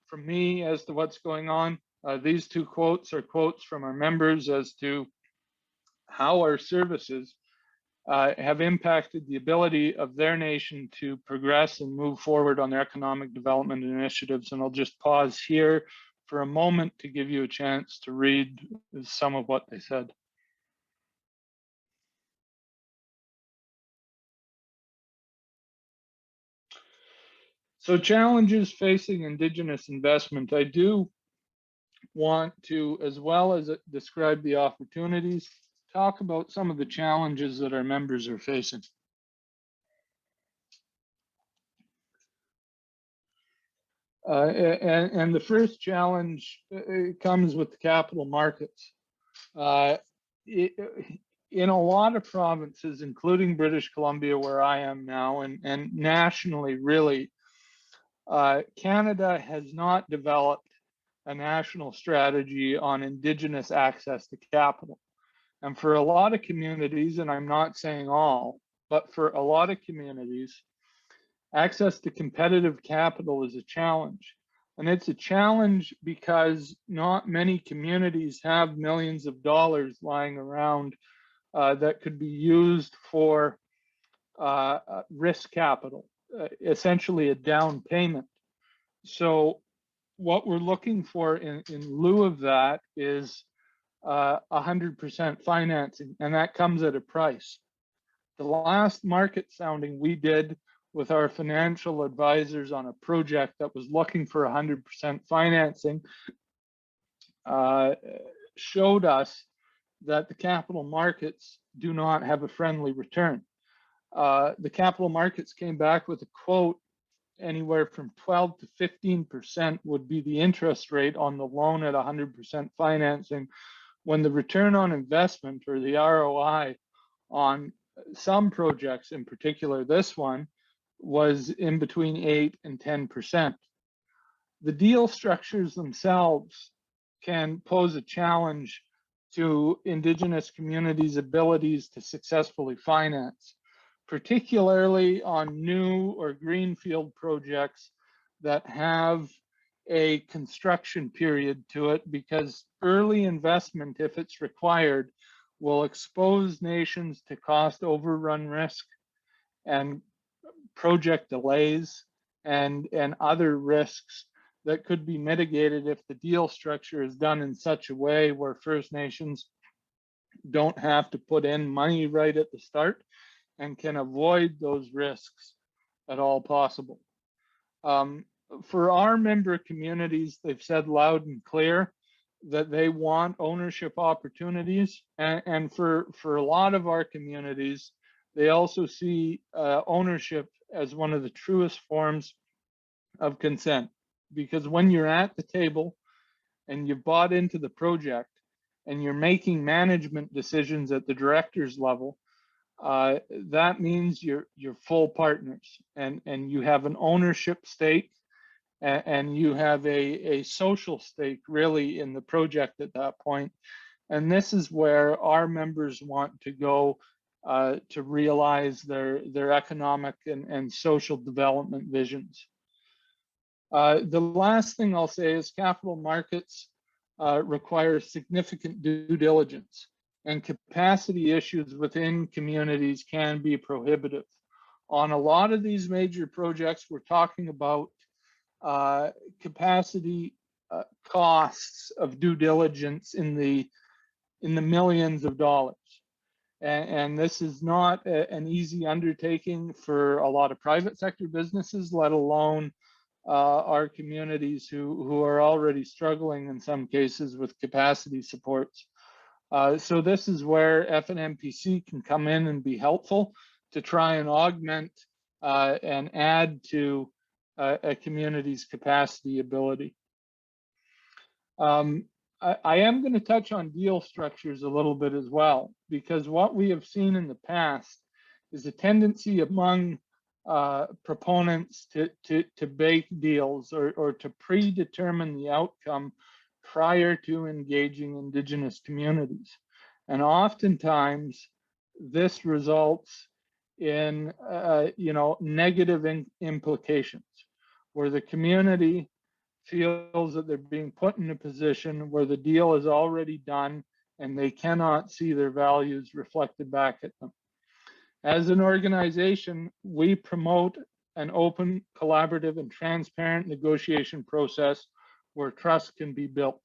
from me as to what's going on. These 2 quotes are quotes from our members as to how our services have impacted the ability of their nation to progress and move forward on their economic development initiatives. And I'll just pause here for a moment to give you a chance to read some of what they said. So, challenges facing Indigenous investment. I do want to, as well as describe the opportunities, talk about some of the challenges that our members are facing. And the first challenge comes with the capital markets. In a lot of provinces, including British Columbia, where I am now, and nationally, really, Canada has not developed a national strategy on Indigenous access to capital. And for a lot of communities, and I'm not saying all, but for a lot of communities, access to competitive capital is a challenge. And it's a challenge because not many communities have millions of dollars lying around that could be used for risk capital, essentially a down payment. So what we're looking for in lieu of that is 100% financing, and that comes at a price. The last market sounding we did with our financial advisors on a project that was looking for 100% financing showed us that the capital markets do not have a friendly return. The capital markets came back with a quote anywhere from 12 to 15% would be the interest rate on the loan at 100% financing, when the return on investment, or the ROI, on some projects, in particular this one, was in between 8 and 10%. The deal structures themselves can pose a challenge to Indigenous communities' abilities to successfully finance, particularly on new or greenfield projects that have a construction period to it, because early investment, if it's required, will expose nations to cost overrun risk and project delays and other risks that could be mitigated if the deal structure is done in such a way where First Nations don't have to put in money right at the start and can avoid those risks at all possible. For our member communities, they've said loud and clear that they want ownership opportunities, and for a lot of our communities, they also see ownership as one of the truest forms of consent. Because when you're at the table and you've bought into the project and you're making management decisions at the director's level, that means you're full partners, and you have an ownership stake, and you have a social stake really in the project at that point. And this is where our members want to go to realize their economic and social development visions. The last thing I'll say is capital markets require significant due diligence, and capacity issues within communities can be prohibitive. On a lot of these major projects, we're talking about capacity costs of due diligence in the millions of dollars. And this is not an easy undertaking for a lot of private sector businesses, let alone our communities who are already struggling in some cases with capacity supports. So this is where FNMPC can come in and be helpful to try and augment and add to a community's capacity ability. I am going to touch on deal structures a little bit as well, because what we have seen in the past is a tendency among proponents to bake deals or to predetermine the outcome prior to engaging Indigenous communities. And oftentimes this results in negative implications, where the community feels that they're being put in a position where the deal is already done and they cannot see their values reflected back at them. As an organization, we promote an open, collaborative, and transparent negotiation process where trust can be built.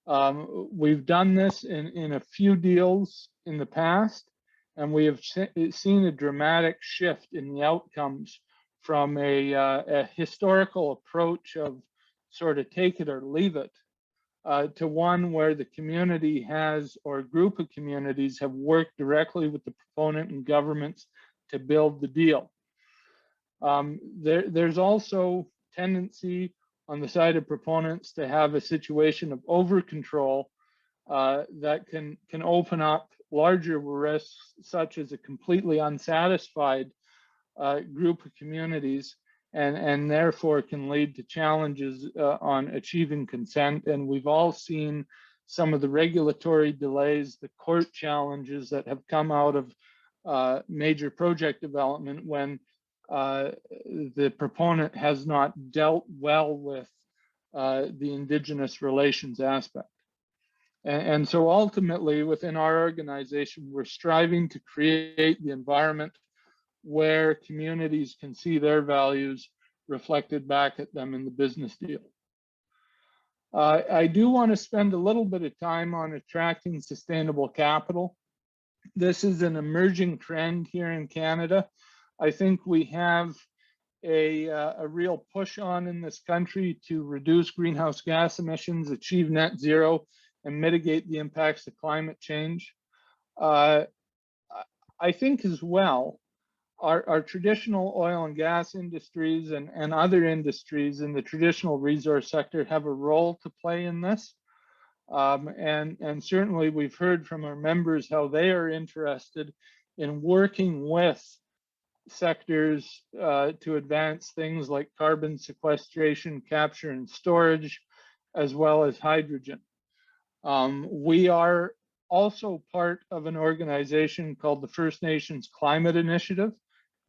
We've done this in a few deals in the past, and we have seen a dramatic shift in the outcomes from a historical approach of sort of take it or leave it to one where the community has, or a group of communities have worked directly with the proponent and governments to build the deal. There's also tendency on the side of proponents to have a situation of over control that can open up larger risks, such as a completely unsatisfied group of communities, and therefore can lead to challenges on achieving consent. And we've all seen some of the regulatory delays, the court challenges that have come out of major project development when the proponent has not dealt well with the Indigenous relations aspect. And so ultimately within our organization, we're striving to create the environment where communities can see their values reflected back at them in the business deal. I do want to spend a little bit of time on attracting sustainable capital. This is an emerging trend here in Canada. I think we have a real push on in this country to reduce greenhouse gas emissions, achieve net zero, and mitigate the impacts of climate change. I think as well, our traditional oil and gas industries and other industries in the traditional resource sector have a role to play in this. And certainly we've heard from our members how they are interested in working with sectors to advance things like carbon sequestration, capture and storage, as well as hydrogen. We are also part of an organization called the First Nations Climate Initiative.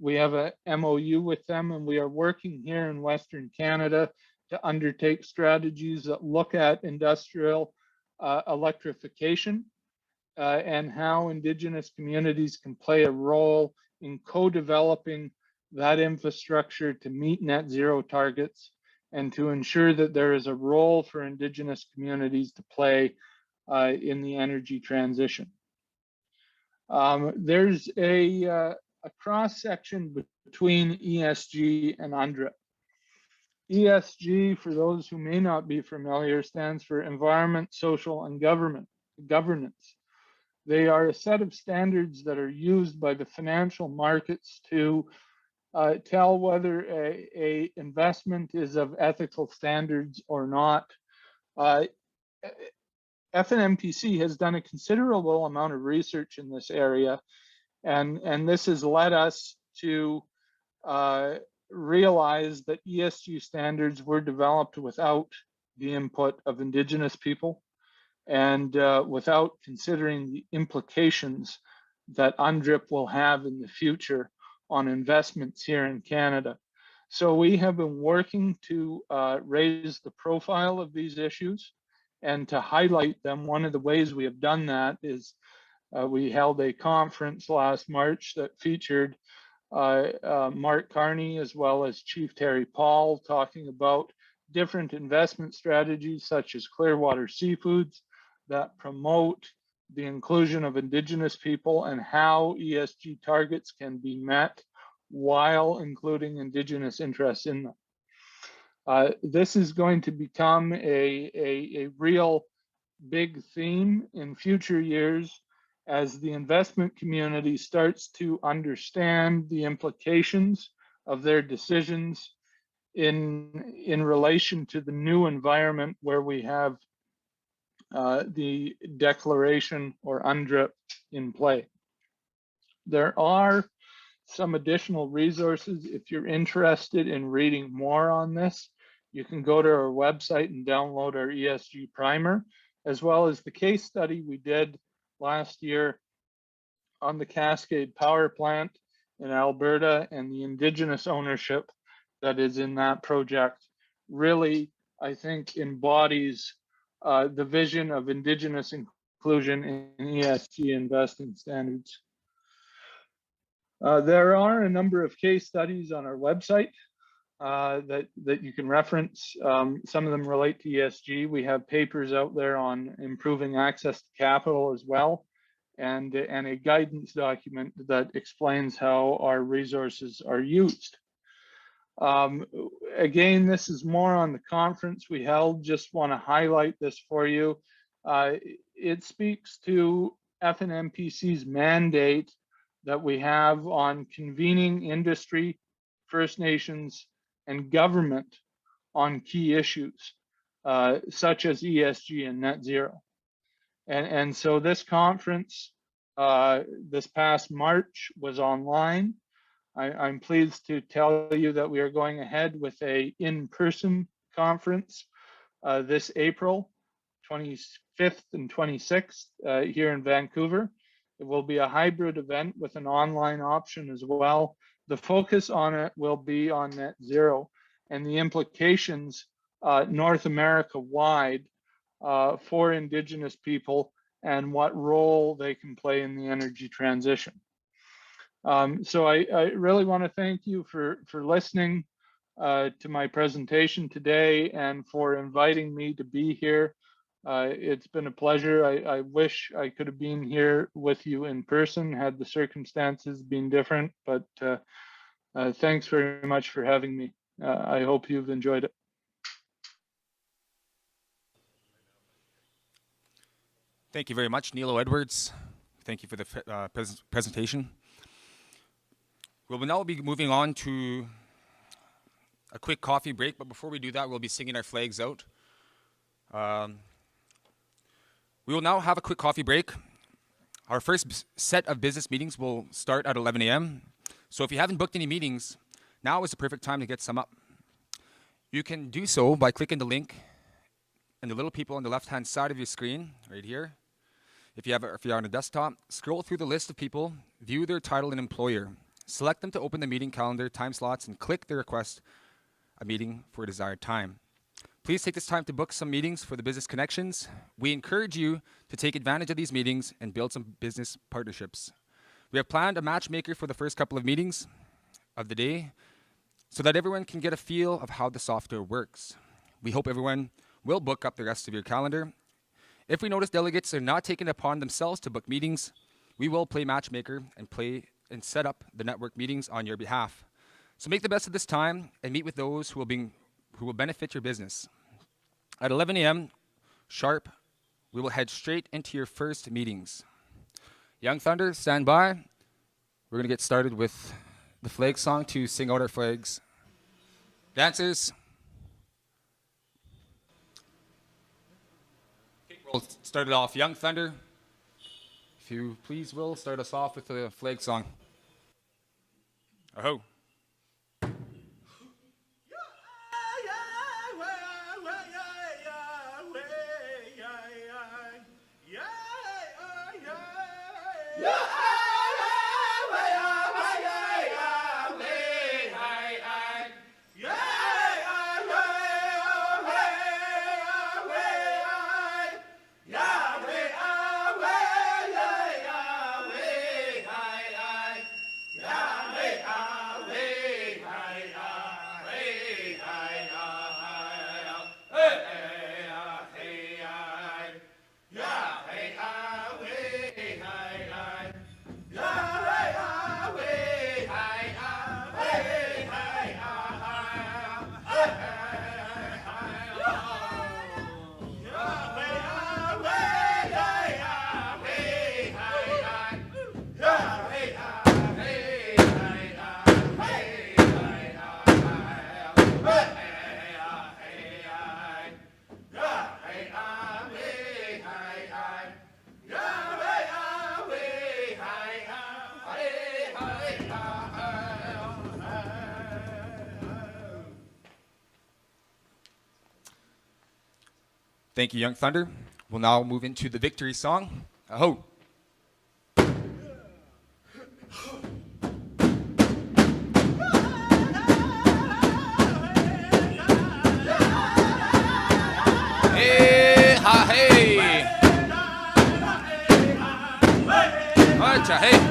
We have a MOU with them, and we are working here in Western Canada to undertake strategies that look at industrial electrification and how Indigenous communities can play a role in co-developing that infrastructure to meet net zero targets and to ensure that there is a role for Indigenous communities to play in the energy transition. There's a cross section between ESG and UNDRIP. ESG, for those who may not be familiar, stands for Environment, Social, and Governance. They are a set of standards that are used by the financial markets to tell whether a investment is of ethical standards or not. FNMPC has done a considerable amount of research in this area, and this has led us to realize that ESG standards were developed without the input of Indigenous people and without considering the implications that UNDRIP will have in the future on investments here in Canada. So we have been working to raise the profile of these issues and to highlight them. One of the ways we have done that is we held a conference last March that featured Mark Carney as well as Chief Terry Paul talking about different investment strategies such as Clearwater Seafoods that promote the inclusion of Indigenous people and how ESG targets can be met while including Indigenous interests in them. This is going to become a real big theme in future years as the investment community starts to understand the implications of their decisions in relation to the new environment where we have the declaration or UNDRIP in play. There are some additional resources. If you're interested in reading more on this, you can go to our website and download our ESG primer, as well as the case study we did last year on the Cascade Power Plant in Alberta and the Indigenous ownership that is in that project really, I think, embodies the vision of Indigenous inclusion in ESG investing standards. There are a number of case studies on our website that you can reference. Some of them relate to ESG. We have papers out there on improving access to capital as well, and a guidance document that explains how our resources are used. Again, this is more on the conference we held. Just want to highlight this for you. It speaks to FNMPC's mandate that we have on convening industry, First Nations, and government on key issues, such as ESG and net zero. And so this conference, this past March, was online. I'm pleased to tell you that we are going ahead with a in-person conference this April 25th and 26th here in Vancouver. It will be a hybrid event with an online option as well. The focus on it will be on net zero and the implications North America wide for Indigenous people and what role they can play in the energy transition. So I really want to thank you for listening to my presentation today and for inviting me to be here. It's been a pleasure. I wish I could have been here with you in person had the circumstances been different, but thanks very much for having me. I hope you've enjoyed it. Thank you very much, Nilo Edwards. Thank you for the presentation. We will now be moving on to a quick coffee break, but before we do that, we'll be singing our flags out. We will now have a quick coffee break. Our first set of business meetings will start at 11 a.m. So if you haven't booked any meetings, now is the perfect time to get some up. You can do so by clicking the link and the little people on the left-hand side of your screen, right here. If you're on a desktop, scroll through the list of people, view their title and employer. Select them to open the meeting calendar, time slots, and click the request a meeting for a desired time. Please take this time to book some meetings for the business connections. We encourage you to take advantage of these meetings and build some business partnerships. We have planned a matchmaker for the first couple of meetings of the day so that everyone can get a feel of how the software works. We hope everyone will book up the rest of your calendar. If we notice delegates are not taking it upon themselves to book meetings, we will play matchmaker and set up the network meetings on your behalf. So make the best of this time and meet with those who who will benefit your business. At 11 a.m. sharp, we will head straight into your first meetings. Young Thunder, stand by. We're going to get started with the flag song to sing out our flags. Dancers. Okay, we'll start it off. Young Thunder, if you please will, start us off with the flag song. Aho. Thank you, Young Thunder. We'll now move into the victory song. Aho. Hey, ha, hey. Acha, hey.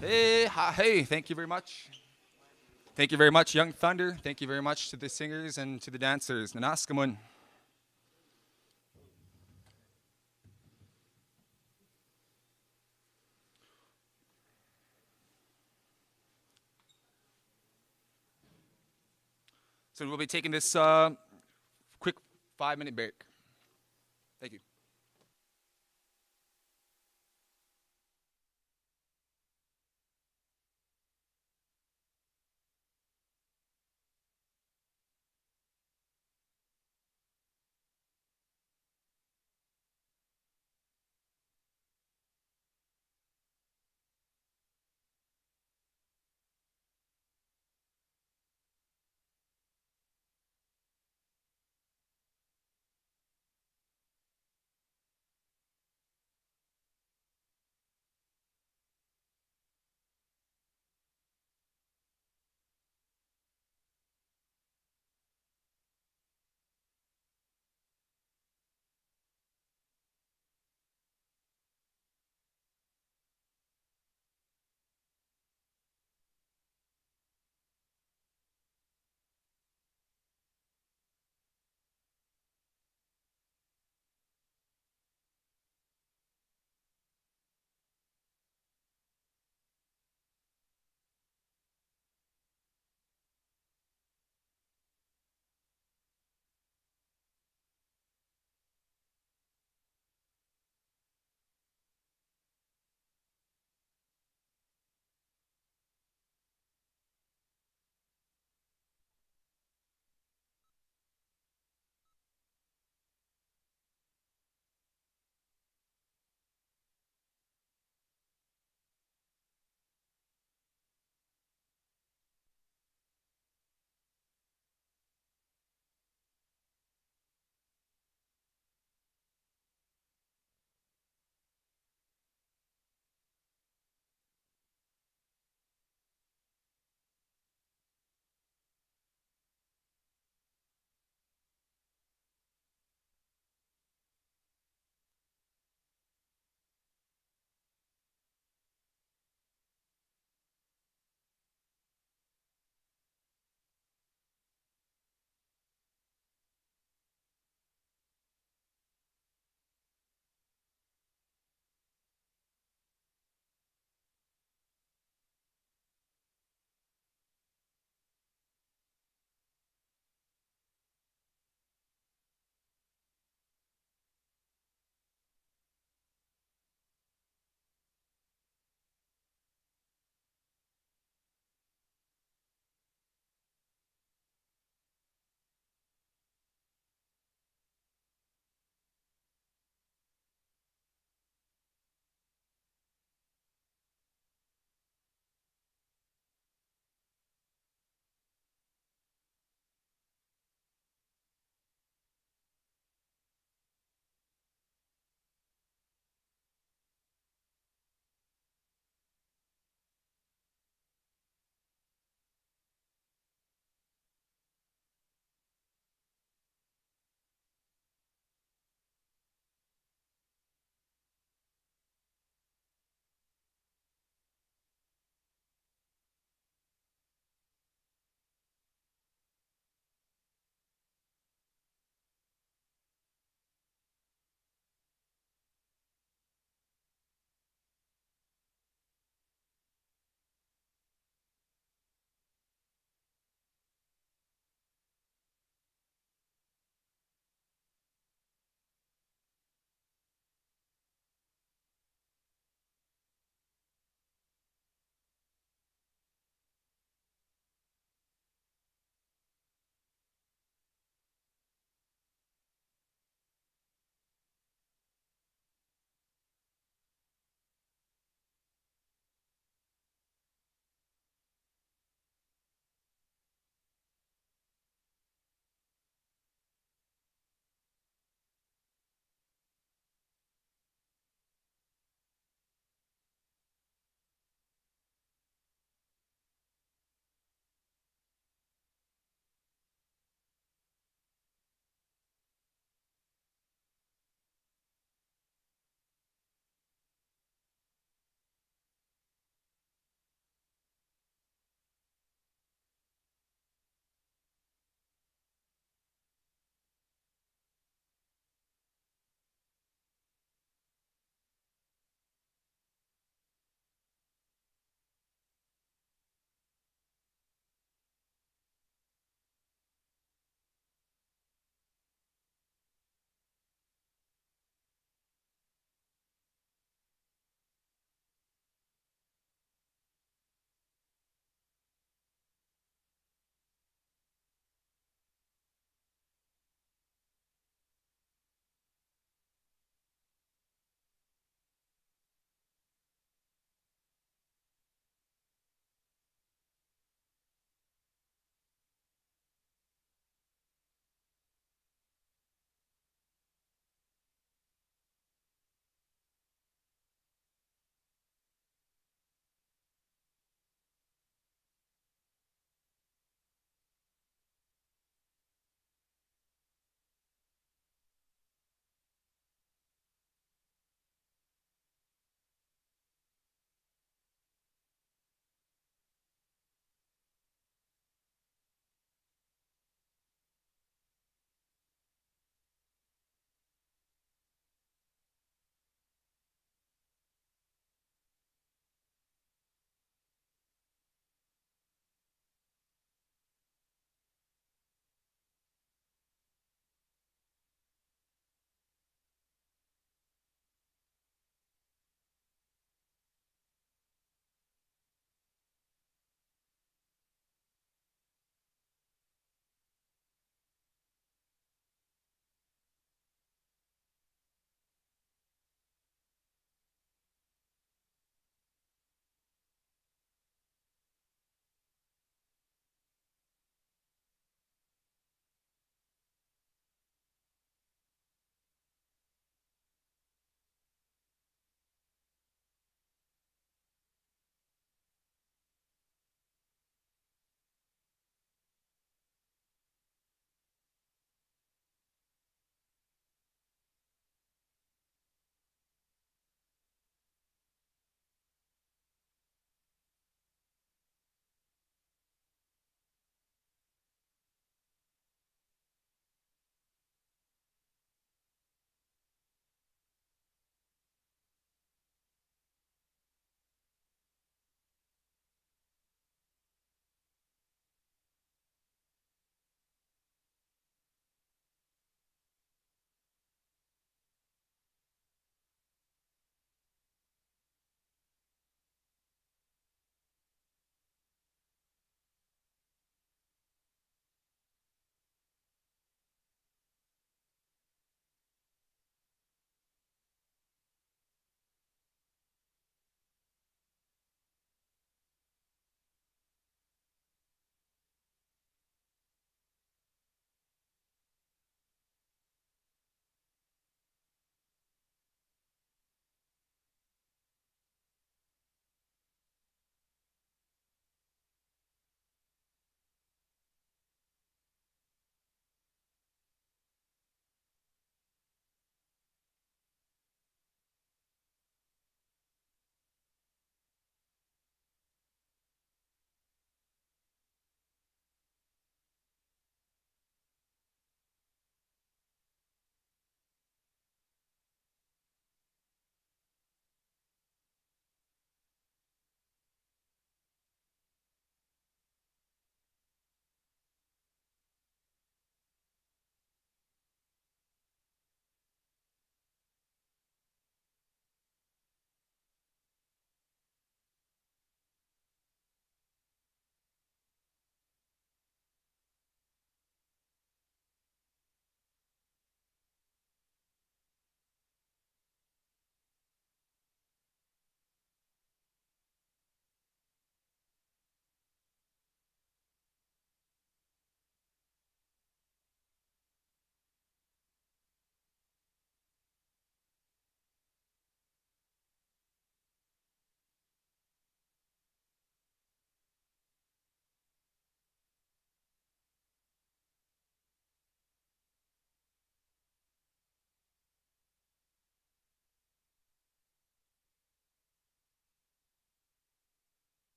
Hey, ha, hey, thank you very much. Thank you very much, Young Thunder. Thank you very much to the singers and to the dancers. Nanaskamun. So we'll be taking this quick 5-minute break. Thank you.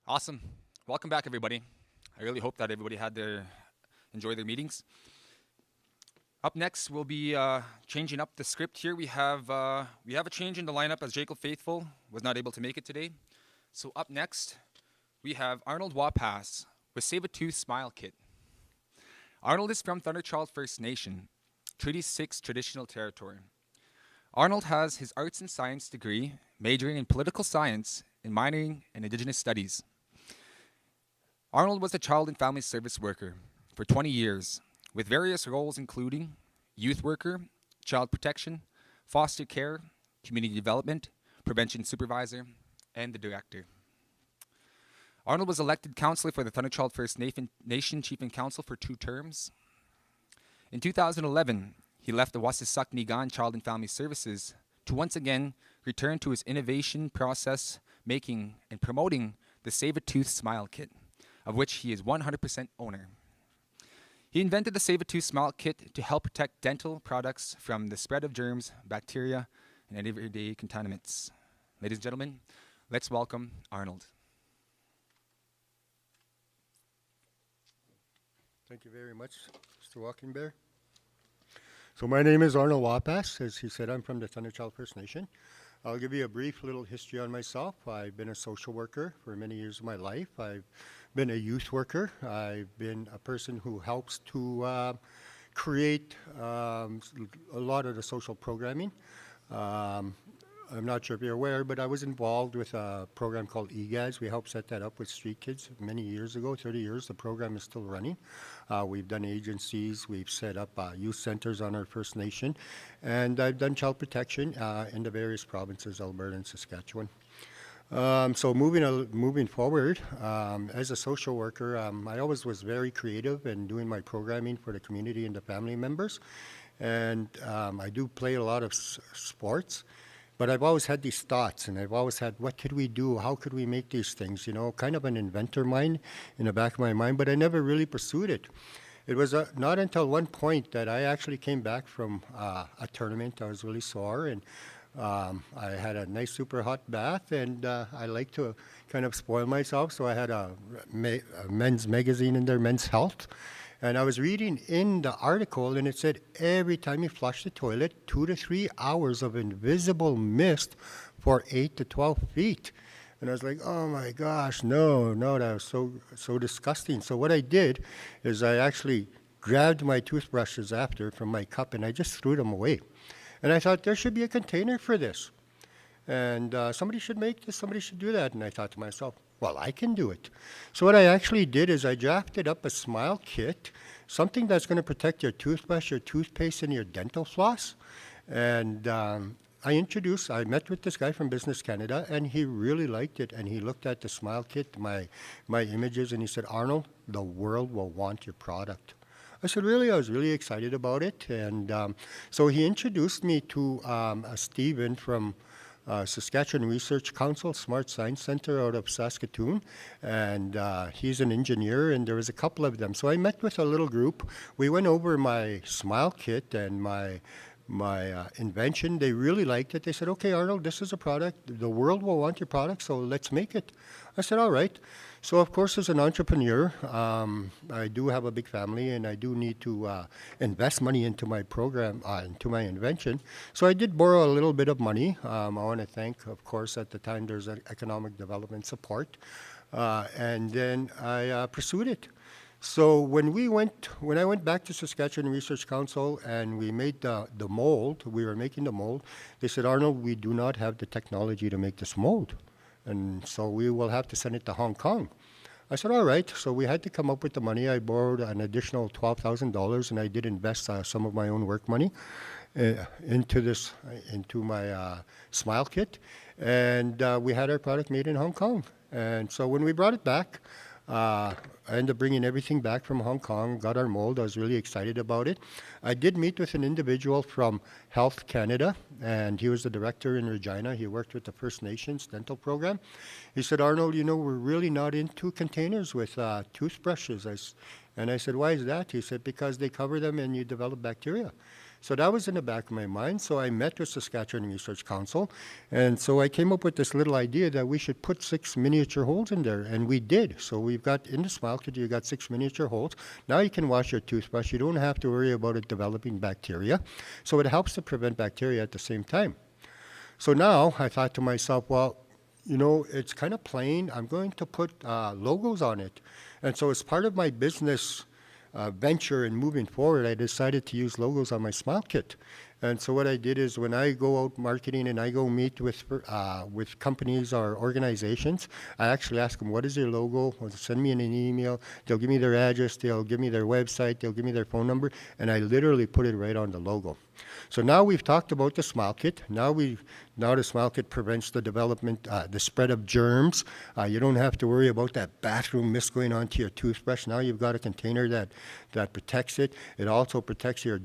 Awesome. Welcome back, everybody. I really hope that everybody enjoy their meetings. Up next, we'll be changing up the script here. We have a change in the lineup as Jacob Faithful was not able to make it today. So up next, we have Arnold Wapass with Saber-tooth Smile Kit. Arnold is from Thunderchild First Nation, Treaty 6 traditional territory. Arnold has his arts and science degree, majoring in political science and minoring in Indigenous studies. Arnold was a child and family service worker for 20 years, with various roles including youth worker, child protection, foster care, community development, prevention supervisor, and the director. Arnold was elected councillor for the Thunderchild First Nation Chief and Council for 2 terms. In 2011, he left the Wassissak Nigan Child and Family Services to once again return to his innovation process, making and promoting the Saber-tooth Smile Kit, of which he is 100% owner. He invented the Saber-tooth Smile Kit to help protect dental products from the spread of germs, bacteria, and everyday contaminants. Ladies and gentlemen, let's welcome Arnold. Thank you very much, Mr. Walking Bear. So my name is Arnold Wapass. As he said, I'm from the Thunderchild First Nation. I'll give you a brief little history on myself. I've been a social worker for many years of my life. I've been a youth worker. I've been a person who helps to create a lot of the social programming. I'm not sure if you're aware, but I was involved with a program called EGAS. We helped set that up with street kids many years ago, 30 years. The program is still running. We've done agencies. We've set up youth centers on our First Nation. And I've done child protection in the various provinces, Alberta and Saskatchewan. So moving forward, as a social worker, I always was very creative in doing my programming for the community and the family members. And I do play a lot of sports. But I've always had these thoughts, and I've always had, what could we do? How could we make these things? You know, kind of an inventor mind in the back of my mind, but I never really pursued it. It was not until one point that I actually came back from a tournament. I was really sore, and I had a nice super hot bath, and I like to kind of spoil myself, so I had a men's magazine in there, Men's Health. And I was reading in the article, and it said every time you flush the toilet, 2 to 3 hours of invisible mist for 8 to 12 feet. And I was like, oh my gosh, no, that was so disgusting. So what I did is I actually grabbed my toothbrushes after from my cup, and I just threw them away. And I thought there should be a container for this. And somebody should make this, somebody should do that. And I thought to myself, well, I can do it. So what I actually did is I drafted up a smile kit, something that's going to protect your toothbrush, your toothpaste, and your dental floss. And I met with this guy from Business Canada, and he really liked it. And he looked at the smile kit, my images, and he said, Arnold, the world will want your product. I said, really? I was really excited about it. And so he introduced me to Stephen from Saskatchewan Research Council, Smart Science Center out of Saskatoon, and he's an engineer, and there was a couple of them. So I met with a little group. We went over my smile kit and my invention. They really liked it. They said, okay, Arnold, this is a product. The world will want your product, so let's make it. I said, all right. So, of course, as an entrepreneur, I do have a big family, and I do need to invest money into my program, into my invention. So I did borrow a little bit of money. I want to thank, of course, at the time there's economic development support. And then I pursued it. So when I went back to Saskatchewan Research Council and we made the mold, we were making the mold, they said, Arnold, we do not have the technology to make this mold. And so we will have to send it to Hong Kong. I said, all right. So we had to come up with the money. I borrowed an additional $12,000, and I did invest some of my own work money into my smile kit. And we had our product made in Hong Kong. And so when we brought it back, I ended up bringing everything back from Hong Kong, got our mold. I was really excited about it. I did meet with an individual from Health Canada, and he was the director in Regina. He worked with the First Nations dental program. He said, Arnold, you know, we're really not into containers with toothbrushes. And I said, why is that? He said, because they cover them and you develop bacteria. So that was in the back of my mind. So I met with Saskatchewan Research Council. And so I came up with this little idea that we should put 6 miniature holes in there. And we did. So we've got, in the smile kit, you've got 6 miniature holes. Now you can wash your toothbrush. You don't have to worry about it developing bacteria. So it helps to prevent bacteria at the same time. So now I thought to myself, well, you know, it's kind of plain. I'm going to put logos on it. And so as part of my business venture and moving forward, I decided to use logos on my smile kit. And so what I did is when I go out marketing and I go meet with companies or organizations, I actually ask them, what is your logo? Or send me an email. They'll give me their address. They'll give me their website. They'll give me their phone number. And I literally put it right on the logo. So now we've talked about the smile kit. Now the smile kit prevents the development, the spread of germs. You don't have to worry about that bathroom mist going onto your toothbrush. Now you've got a container that protects it. It also protects your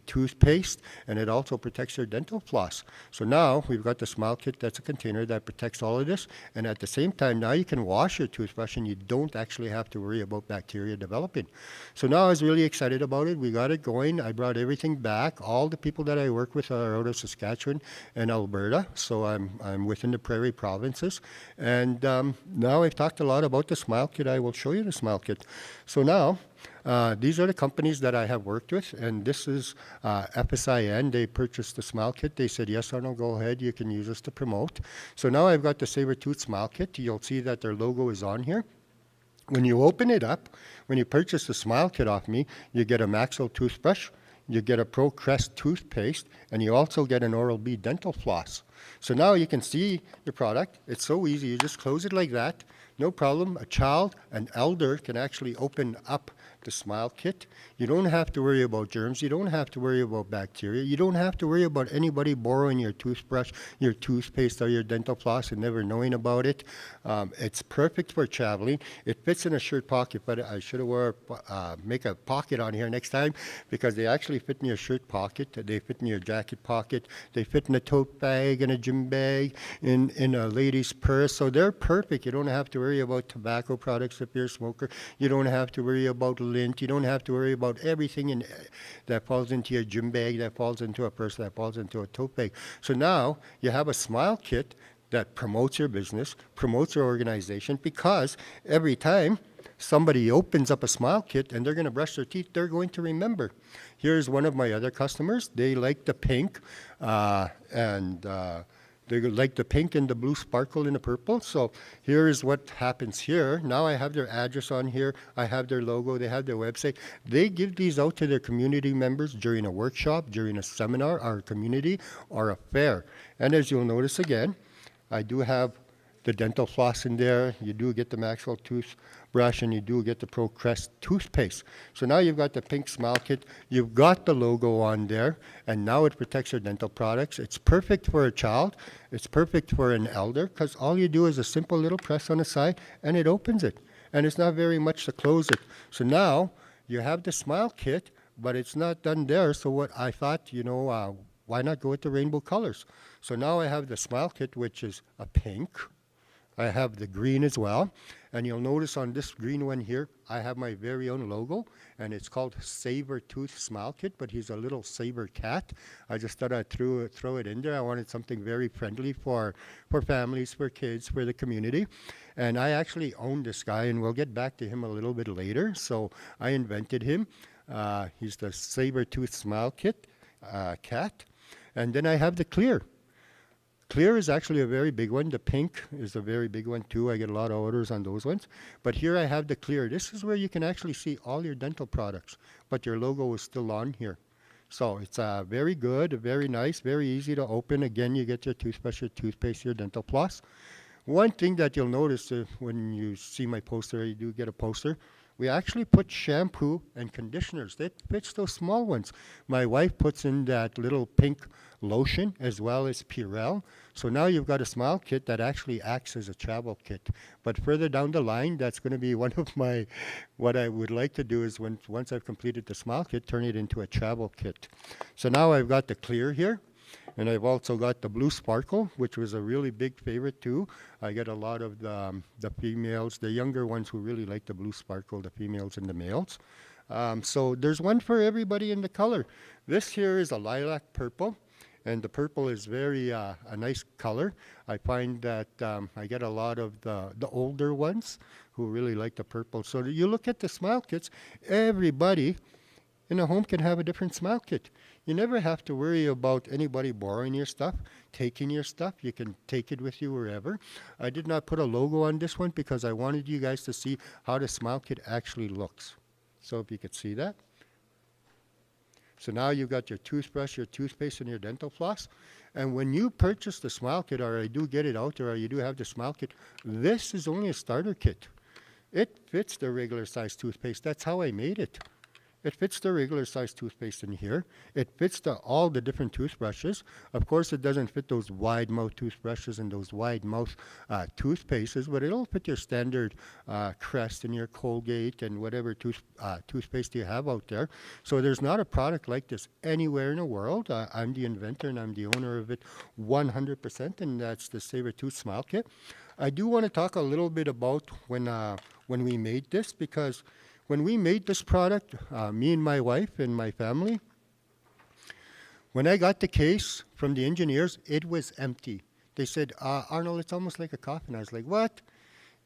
toothpaste, and it also protects your dental floss. So now we've got the smile kit that's a container that protects all of this. And at the same time, now you can wash your toothbrush and you don't actually have to worry about bacteria developing. So now I was really excited about it. We got it going. I brought everything back. All the people that I work with are out of Saskatchewan and Alberta. So I'm within the prairie provinces. And now I've talked a lot about the smile kit. I will show you the smile kit. So now, these are the companies that I have worked with, and this is FSIN. They purchased the smile kit. They said, yes, Arnold, go ahead. You can use this to promote. So now I've got the Saber-tooth smile kit. You'll see that their logo is on here. When you open it up, when you purchase the smile kit off me, you get a Maxwell toothbrush, you get a Pro Crest toothpaste, and you also get an Oral-B dental floss. So now you can see the product. It's so easy. You just close it like that. No problem. A child, an elder can actually open up the smile kit. You don't have to worry about germs. You don't have to worry about bacteria. You don't have to worry about anybody borrowing your toothbrush, your toothpaste, or your dental floss and never knowing about it. It's perfect for traveling. It fits in a shirt pocket, but I should have make a pocket on here next time because they actually fit in your shirt pocket. They fit in your jacket pocket. They fit in a tote bag, in a gym bag, in a lady's purse. So they're perfect. You don't have to worry about tobacco products if you're a smoker. You don't have to worry about lint. You don't have to worry about everything that falls into your gym bag, that falls into a purse, that falls into a tote bag. So now you have a smile kit that promotes your business, promotes your organization, because every time somebody opens up a smile kit and they're going to brush their teeth, they're going to remember. Here's one of my other customers. They like the pink they like the pink and the blue sparkle and the purple. So here's what happens here. Now I have their address on here. I have their logo. They have their website. They give these out to their community members during a workshop, during a seminar, or a community, or a fair. And as you'll notice again, I do have the dental floss in there. You do get the Maxwell toothbrush, and you do get the Pro Crest toothpaste. So now you've got the pink smile kit. You've got the logo on there, and now it protects your dental products. It's perfect for a child. It's perfect for an elder, because all you do is a simple little press on the side, and it opens it. And it's not very much to close it. So now you have the smile kit, but it's not done there. So what I thought, why not go with the rainbow colors? So now I have the smile kit, which is a pink. I have the green as well. And you'll notice on this green one here, I have my very own logo, and it's called Saber-tooth Smile Kit, but he's a little saber cat. I just thought I'd throw it in there. I wanted something very friendly for families, for kids, for the community. And I actually own this guy, and we'll get back to him a little bit later. So I invented him. He's the Saber-tooth Smile Kit cat. And then I have the clear. Clear is actually a very big one. The pink is a very big one too. I get a lot of orders on those ones. But here I have the clear. This is where you can actually see all your dental products, but your logo is still on here. So it's very good, very nice, very easy to open. Again, you get your toothbrush, your toothpaste, your dental floss. One thing that you'll notice when you see my poster, you do get a poster, we actually put shampoo and conditioners. That fits those small ones. My wife puts in that little pink lotion as well as Purell. So now you've got a smile kit that actually acts as a travel kit. But further down the line, that's going to be one of what I would like to do is once I've completed the smile kit, turn it into a travel kit. So now I've got the clear here. And I've also got the blue sparkle, which was a really big favorite too. I get a lot of the females, the younger ones who really like the blue sparkle, the females and the males. So there's one for everybody in the color. This here is a lilac purple, and the purple is very a nice color. I find that I get a lot of the older ones who really like the purple. So you look at the smile kits, everybody in a home can have a different smile kit. You never have to worry about anybody borrowing your stuff, taking your stuff. You can take it with you wherever. I did not put a logo on this one because I wanted you guys to see how the smile kit actually looks. So if you could see that. So now you've got your toothbrush, your toothpaste, and your dental floss. And when you purchase the smile kit, or I do get it out there, or you do have the smile kit, this is only a starter kit. It fits the regular size toothpaste. That's how I made it. It fits the regular size toothpaste in here. It fits all the different toothbrushes. Of course, it doesn't fit those wide mouth toothbrushes and those wide mouth toothpastes, but it'll fit your standard Crest and your Colgate and whatever toothpaste you have out there. So there's not a product like this anywhere in the world. I'm the inventor and I'm the owner of it 100%, and that's the Saber-tooth Smile Kit. I do want to talk a little bit about when we made this, because when we made this product, me and my wife and my family, when I got the case from the engineers, it was empty. They said, Arnold, it's almost like a coffin. I was like, what?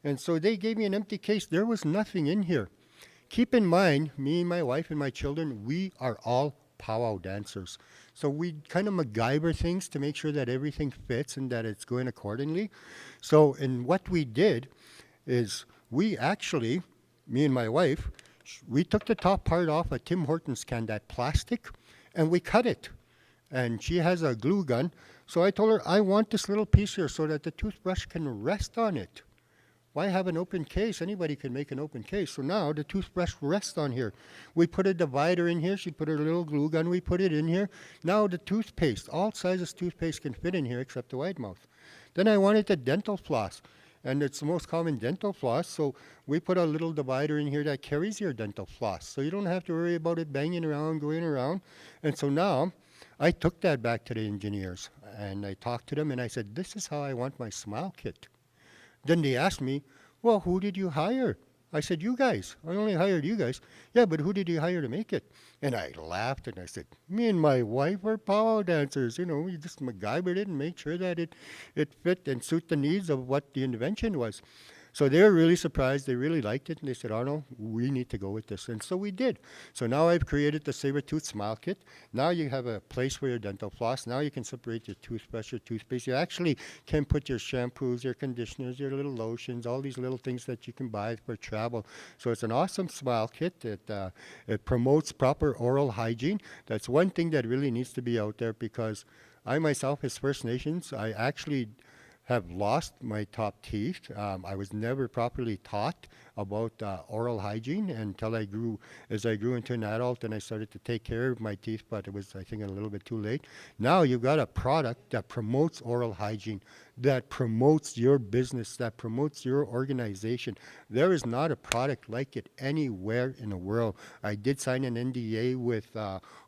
And so they gave me an empty case. There was nothing in here. Keep in mind, me and my wife and my children, we are all powwow dancers. So we kind of MacGyver things to make sure that everything fits and that it's going accordingly. So, and what we did is we actually, me and my wife, we took the top part off a Tim Hortons can, that plastic, and we cut it. And she has a glue gun. So I told her, I want this little piece here so that the toothbrush can rest on it. Why have an open case? Anybody can make an open case. So now the toothbrush rests on here. We put a divider in here. She put her little glue gun. We put it in here. Now the toothpaste, all sizes toothpaste can fit in here except the wide mouth. Then I wanted the dental floss. And it's the most common dental floss, so we put a little divider in here that carries your dental floss. So you don't have to worry about it banging around, going around. And so now I took that back to the engineers, and I talked to them, and I said, this is how I want my smile kit. Then they asked me, well, who did you hire? I said, you guys. I only hired you guys. Yeah, but who did you hire to make it? And I laughed and I said, me and my wife are powwow dancers. You know, we just MacGyvered it and made sure that it fit and suit the needs of what the invention was. So they were really surprised. They really liked it. And they said, Arnold, we need to go with this. And so we did. So now I've created the Saber-tooth Smile Kit. Now you have a place for your dental floss. Now you can separate your toothbrush, your toothpaste. You actually can put your shampoos, your conditioners, your little lotions, all these little things that you can buy for travel. So it's an awesome smile kit. It promotes proper oral hygiene. That's one thing that really needs to be out there, because I myself, as First Nations, I actually have lost my top teeth. I was never properly taught about oral hygiene until as I grew into an adult, and I started to take care of my teeth, but it was, I think, a little bit too late. Now you've got a product that promotes oral hygiene, that promotes your business, that promotes your organization. There is not a product like it anywhere in the world. I did sign an NDA with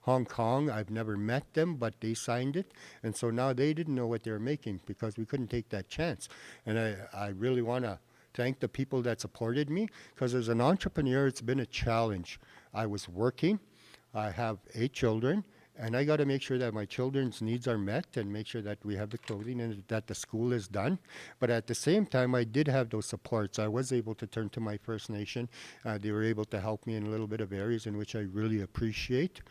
Hong Kong. I've never met them, but they signed it. And so now they didn't know what they were making because we couldn't take that chance. And I really want to thank the people that supported me, because as an entrepreneur, it's been a challenge. I was working. I have 8 children. And I got to make sure that my children's needs are met and make sure that we have the clothing and that the school is done. But at the same time, I did have those supports. I was able to turn to my First Nation. They were able to help me in a little bit of areas in which I really appreciate.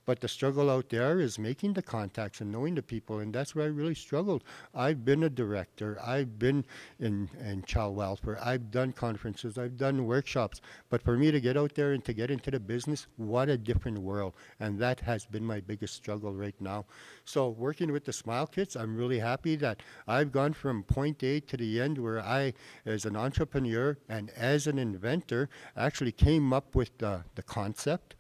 But the struggle out there is making the contacts and knowing the people, and that's where I really struggled. I've been a director. I've been in child welfare. I've done conferences. I've done workshops. But for me to get out there and to get into the business, what a different world. And that has been my biggest struggle right now. So working with the Smile Kits, I'm really happy that I've gone from point A to the end, where I, as an entrepreneur and as an inventor, actually came up with the concept.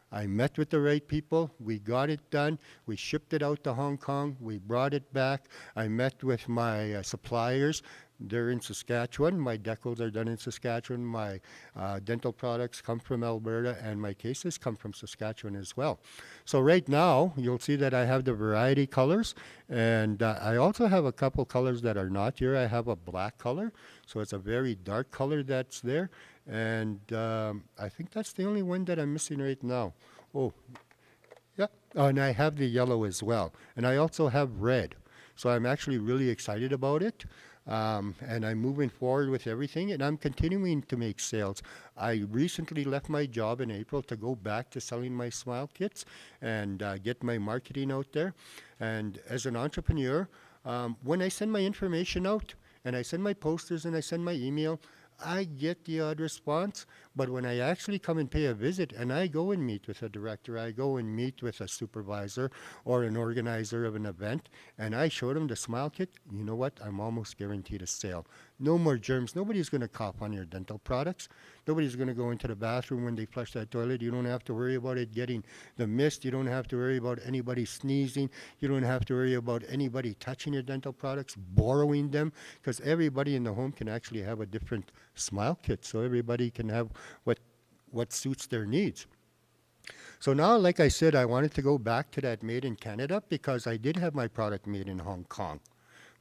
I met with the right people. We got it done. We shipped it out to Hong Kong. We brought it back. I met with my suppliers. They're in Saskatchewan. My decals are done in Saskatchewan. My dental products come from Alberta, and my cases come from Saskatchewan as well. So right now, you'll see that I have the variety colors, and I also have a couple colors that are not here. I have a black color, so it's a very dark color that's there. And I think that's the only one that I'm missing right now. Oh, yeah. Oh, and I have the yellow as well. And I also have red. So I'm actually really excited about it. And I'm moving forward with everything, and I'm continuing to make sales. I recently left my job in April to go back to selling my smile kits and get my marketing out there. And as an entrepreneur, when I send my information out, and I send my posters and I send my email, I get the odd response, but when I actually come and pay a visit and I go and meet with a director, I go and meet with a supervisor or an organizer of an event, and I show them the smile kit, you know what? I'm almost guaranteed a sale. No more germs. Nobody's going to cough on your dental products. Nobody's going to go into the bathroom when they flush that toilet. You don't have to worry about it getting the mist. You don't have to worry about anybody sneezing. You don't have to worry about anybody touching your dental products, borrowing them, because everybody in the home can actually have a different smile kit, so everybody can have what suits their needs. So now, like I said, I wanted to go back to that made in Canada because I did have my product made in Hong Kong.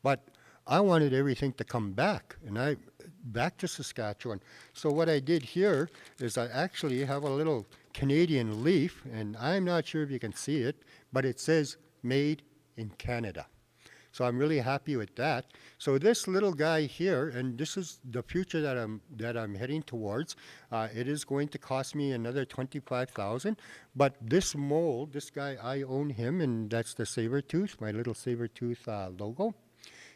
But I wanted everything to come back, and back to Saskatchewan. So what I did here is I actually have a little Canadian leaf, and I'm not sure if you can see it, but it says made in Canada. So I'm really happy with that. So this little guy here, and this is the future that I'm heading towards. It is going to cost me another $25,000. But this mold, this guy, I own him, and that's the Saber-tooth, my little Saber-tooth logo.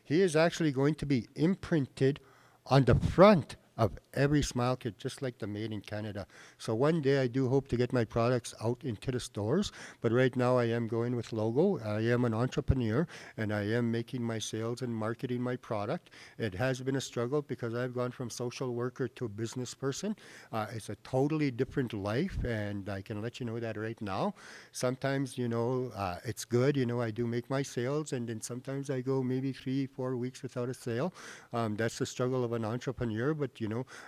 He is actually going to be imprinted on the front of every smile kit, just like the made in Canada. So one day I do hope to get my products out into the stores, but right now I am going with logo. I am an entrepreneur, and I am making my sales and marketing my product. It has been a struggle because I've gone from social worker to a business person. It's a totally different life, and I can let you know that right now. Sometimes, it's good, I do make my sales, and then sometimes I go maybe 3-4 weeks without a sale. That's the struggle of an entrepreneur, but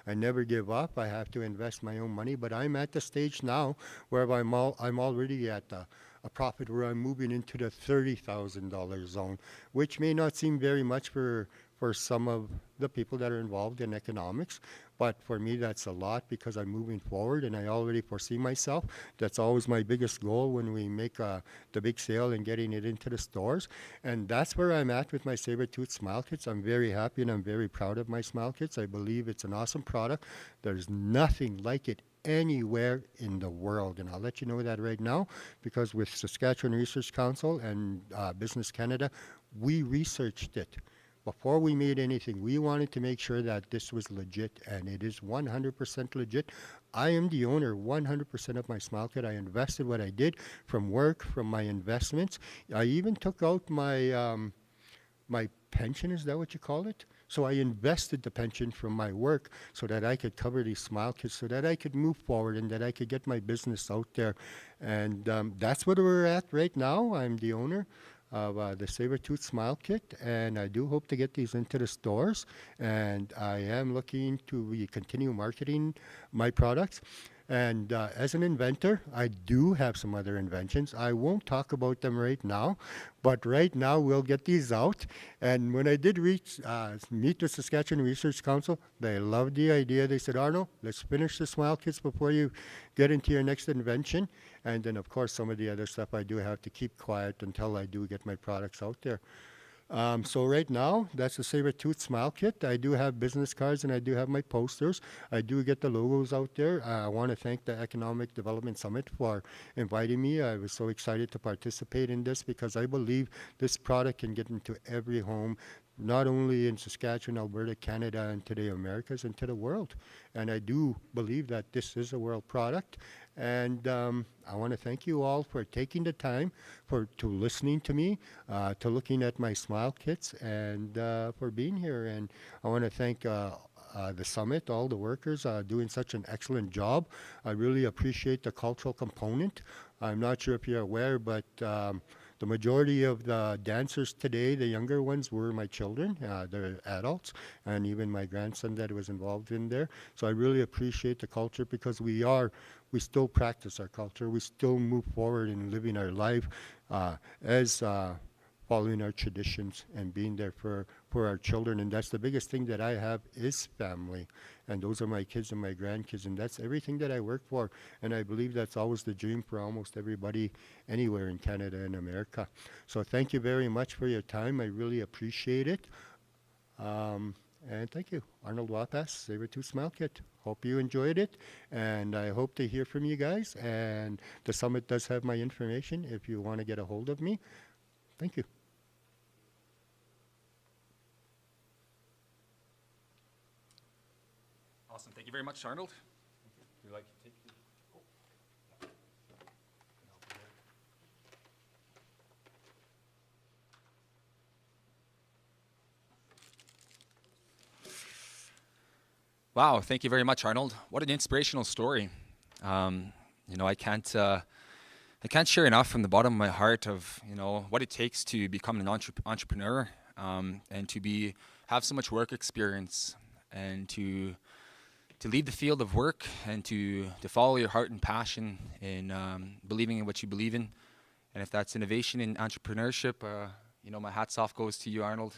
I never give up. I have to invest my own money, but I'm at the stage now where I'm already at a profit where I'm moving into the $30,000 zone, which may not seem very much for some of the people that are involved in economics. But for me, that's a lot because I'm moving forward and I already foresee myself. That's always my biggest goal when we make the big sale and getting it into the stores. And that's where I'm at with my Saber-tooth smile kits. I'm very happy and I'm very proud of my smile kits. I believe it's an awesome product. There's nothing like it anywhere in the world. And I'll let you know that right now because with Saskatchewan Research Council and Business Canada, we researched it. Before we made anything, we wanted to make sure that this was legit, and it is 100% legit. I am the owner 100% of my smile kit. I invested what I did from work, from my investments. I even took out my my pension, is that what you call it? So I invested the pension from my work so that I could cover these smile kits, so that I could move forward and that I could get my business out there. And that's where we're at right now. I'm the owner of the Saber-tooth smile kit, and I do hope to get these into the stores, and I am looking to continue marketing my products. And as an inventor, I do have some other inventions. I won't talk about them right now, but right now we'll get these out. And when I did meet the Saskatchewan Research Council, they loved the idea. They said, Arnold, let's finish the smile kits before you get into your next invention. And then, of course, some of the other stuff I do have to keep quiet until I do get my products out there. So right now, that's the Saber-tooth smile kit. I do have business cards and I do have my posters. I do get the logos out there. I want to thank the Economic Development Summit for inviting me. I was so excited to participate in this because I believe this product can get into every home, not only in Saskatchewan, Alberta, Canada, and to the Americas and to the world. And I do believe that this is a world product. And I want to thank you all for taking the time to listening to me, to looking at my smile kits, and for being here. And I want to thank the summit, all the workers doing such an excellent job. I really appreciate the cultural component. I'm not sure if you're aware, but the majority of the dancers today, the younger ones, were my children. They're adults, and even my grandson that was involved in there. So I really appreciate the culture because we still practice our culture. We still move forward in living our life as following our traditions and being there for our children. And that's the biggest thing that I have is family. And those are my kids and my grandkids, and that's everything that I work for. And I believe that's always the dream for almost everybody anywhere in Canada and America. So thank you very much for your time. I really appreciate it. And thank you. Arnold Wapas, Saber-tooth Smile Kit. Hope you enjoyed it, and I hope to hear from you guys. And the summit does have my information if you want to get a hold of me. Thank you. Awesome. Thank you very much, Arnold. Would you like to take Wow, thank you very much, Arnold. What an inspirational story. I can't share enough from the bottom of my heart of what it takes to become an entrepreneur, and to have so much work experience, and to leave the field of work, and to follow your heart and passion in believing in what you believe in. And if that's innovation in entrepreneurship, my hats off goes to you, Arnold.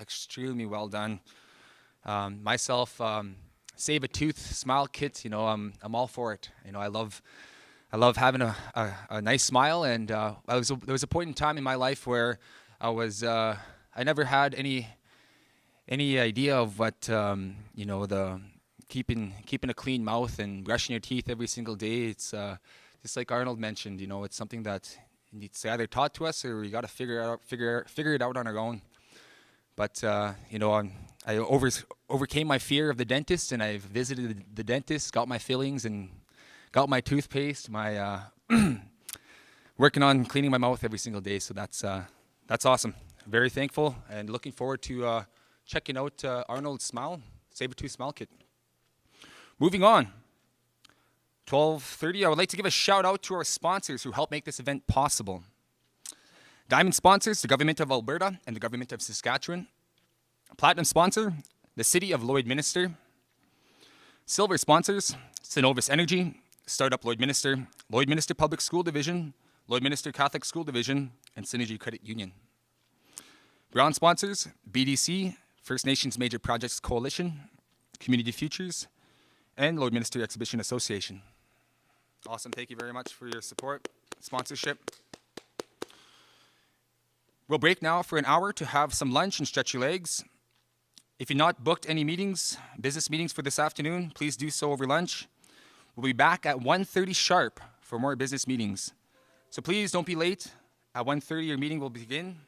Extremely well done. Myself, Saber-tooth Smile Kit, I'm all for it. I love having a nice smile, and there was a point in time in my life where I never had any idea of what the keeping a clean mouth and brushing your teeth every single day. It's just like Arnold mentioned. It's something that needs either taught to us, or we got to figure it out on our own. But I overcame my fear of the dentist, and I've visited the dentist, got my fillings, and got my toothpaste. My working on cleaning my mouth every single day. So that's awesome. Very thankful, and looking forward to checking out Arnold's Saber-tooth Smile Kit. Moving on. 12:30. I would like to give a shout out to our sponsors who help make this event possible. Diamond sponsors, the Government of Alberta and the Government of Saskatchewan. Platinum sponsor, the City of Lloydminster. Silver sponsors, Synovus Energy, Startup Lloydminster, Lloydminster Public School Division, Lloydminster Catholic School Division, and Synergy Credit Union. Bronze sponsors, BDC, First Nations Major Projects Coalition, Community Futures, and Lloydminster Exhibition Association. Awesome. Thank you very much for your support, sponsorship. We'll break now for an hour to have some lunch and stretch your legs. If you've not booked any business meetings for this afternoon, please do so over lunch. We'll be back at 1:30 sharp for more business meetings. So please don't be late. At 1:30, your meeting will begin.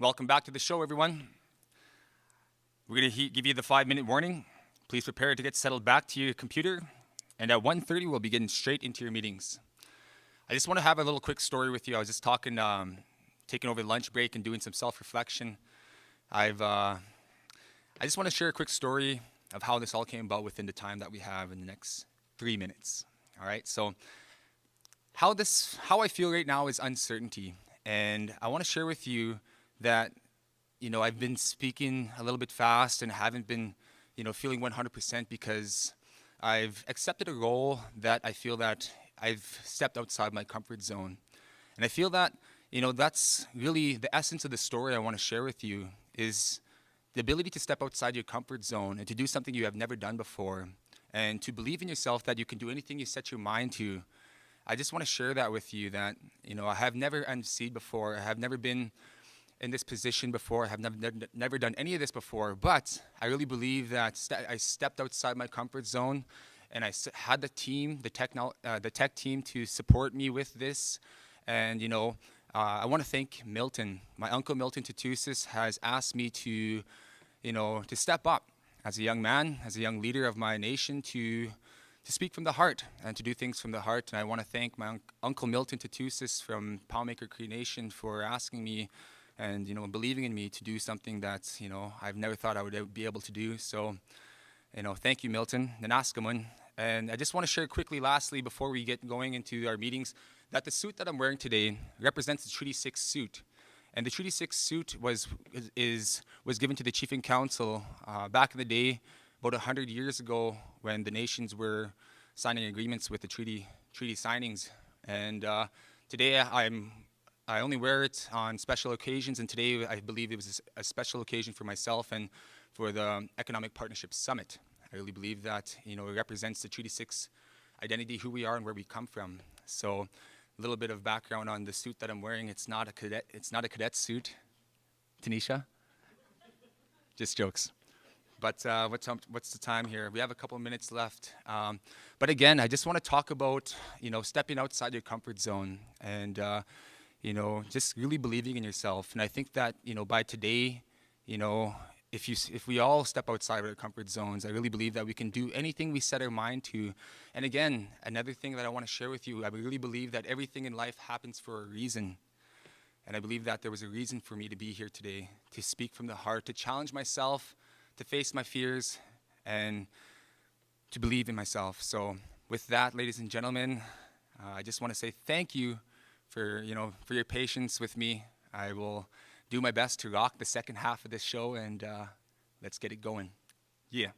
Welcome back to the show, everyone. We're going to give you the 5-minute warning. Please prepare to get settled back to your computer. And at 1:30, we'll be getting straight into your meetings. I just want to have a little quick story with you. I was just talking, taking over the lunch break and doing some self-reflection. I just want to share a quick story of how this all came about within the time that we have in the next 3 minutes. All right, so how I feel right now is uncertainty. And I want to share with you that, I've been speaking a little bit fast and haven't been, feeling 100% because I've accepted a role that I feel that I've stepped outside my comfort zone. And I feel that, that's really the essence of the story I want to share with you is the ability to step outside your comfort zone and to do something you have never done before and to believe in yourself that you can do anything you set your mind to. I just want to share that with you that, I have never emceed before. I have never been in this position before. I have never done any of this before, but I really believe that I stepped outside my comfort zone and I had the team, the tech team to support me with this. And, I want to thank Milton. My uncle Milton Tatusis has asked me to step up as a young man, as a young leader of my nation, to speak from the heart and to do things from the heart. And I want to thank my uncle Milton Tatusis from Palmaker Cree Nation for asking me and believing in me to do something that I've never thought I would be able to do. So thank you, Milton, Nanaskamun. And I just want to share quickly, lastly, before we get going into our meetings, that the suit that I'm wearing today represents the Treaty 6 suit. And the Treaty 6 suit was given to the Chiefing Council back in the day, about 100 years ago, when the nations were signing agreements with the treaty signings. And today I only wear it on special occasions, and today I believe it was a special occasion for myself and for the Economic Partnership Summit. I really believe that it represents the Treaty 6 identity, who we are and where we come from. So a little bit of background on the suit that I'm wearing. It's not a cadet suit. Tanisha? Just jokes. But what's the time here? We have a couple of minutes left. But again, I just want to talk about stepping outside your comfort zone and just really believing in yourself. And I think that by today, if we all step outside our comfort zones, I really believe that we can do anything we set our mind to. And again, another thing that I want to share with you, I really believe that everything in life happens for a reason. And I believe that there was a reason for me to be here today, to speak from the heart, to challenge myself, to face my fears, and to believe in myself. So with that, ladies and gentlemen, I just want to say thank you for your patience with me. I will do my best to rock the second half of this show, and let's get it going. Yeah.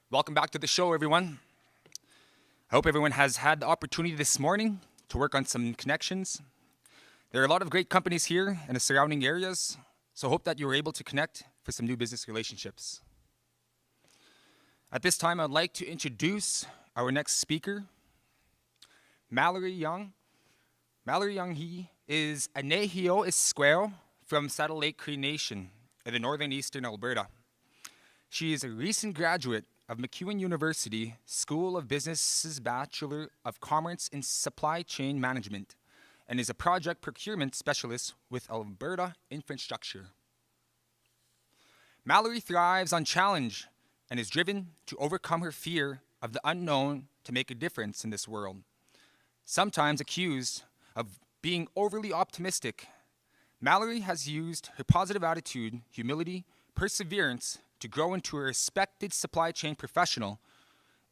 Welcome back to the show, everyone. I hope everyone has had the opportunity this morning to work on some connections. There are a lot of great companies here in the surrounding areas, so I hope that you were able to connect for some new business relationships. At this time, I'd like to introduce our next speaker, Mallory Young. Mallory Young, he is a Nehio Isquero from Saddle Lake Cree Nation in the northern eastern Alberta. She is a recent graduate of MacEwan University School of Business's Bachelor of Commerce in Supply Chain Management and is a project procurement specialist with Alberta Infrastructure. Mallory thrives on challenge and is driven to overcome her fear of the unknown to make a difference in this world. Sometimes accused of being overly optimistic, Mallory has used her positive attitude, humility, perseverance to grow into a respected supply chain professional,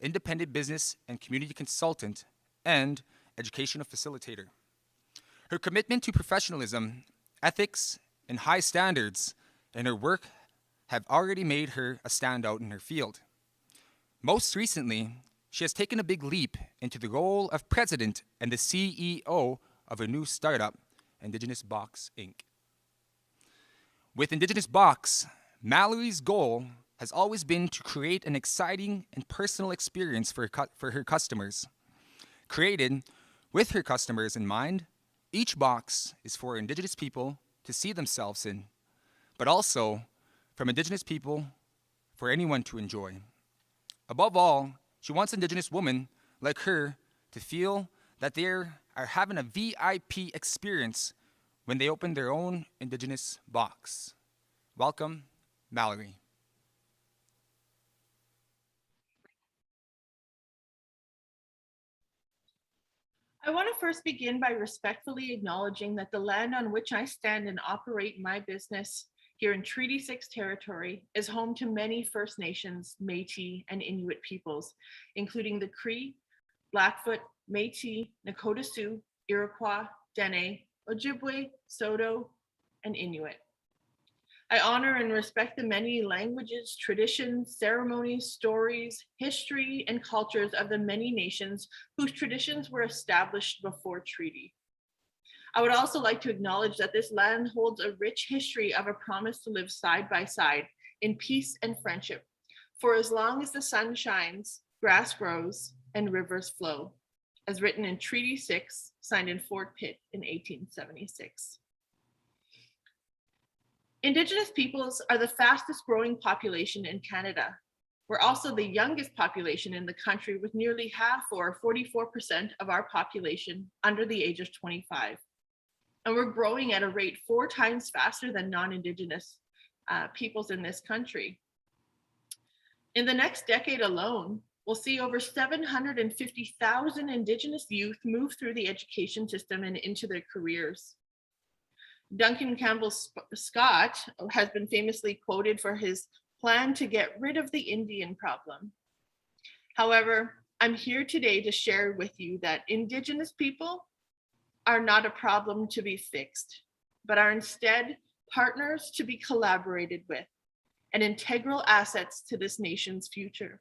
independent business and community consultant, and educational facilitator. Her commitment to professionalism, ethics, and high standards in her work have already made her a standout in her field. Most recently, she has taken a big leap into the role of president and the CEO of a new startup, Indigenous Box, Inc. With Indigenous Box, Mallory's goal has always been to create an exciting and personal experience for her customers. Created with her customers in mind, each box is for Indigenous people to see themselves in, but also from Indigenous people for anyone to enjoy. Above all, she wants Indigenous women like her to feel that they are having a VIP experience when they open their own Indigenous box. Welcome, Mallory. I want to first begin by respectfully acknowledging that the land on which I stand and operate my business here in Treaty 6 territory is home to many First Nations, Métis, and Inuit peoples, including the Cree, Blackfoot, Métis, Nakota Sioux, Iroquois, Dene, Ojibwe, Saulteaux, and Inuit. I honor and respect the many languages, traditions, ceremonies, stories, history, and cultures of the many nations whose traditions were established before treaty. I would also like to acknowledge that this land holds a rich history of a promise to live side by side in peace and friendship. For as long as the sun shines, grass grows, and rivers flow, as written in Treaty 6, signed in Fort Pitt in 1876. Indigenous peoples are the fastest growing population in Canada. We're also the youngest population in the country, with nearly half, or 44% of our population under the age of 25. And we're growing at a rate 4 times faster than non-Indigenous peoples in this country. In the next decade alone, we'll see over 750,000 Indigenous youth move through the education system and into their careers. Duncan Campbell Scott has been famously quoted for his plan to get rid of the Indian problem. However, I'm here today to share with you that Indigenous people are not a problem to be fixed, but are instead partners to be collaborated with and integral assets to this nation's future.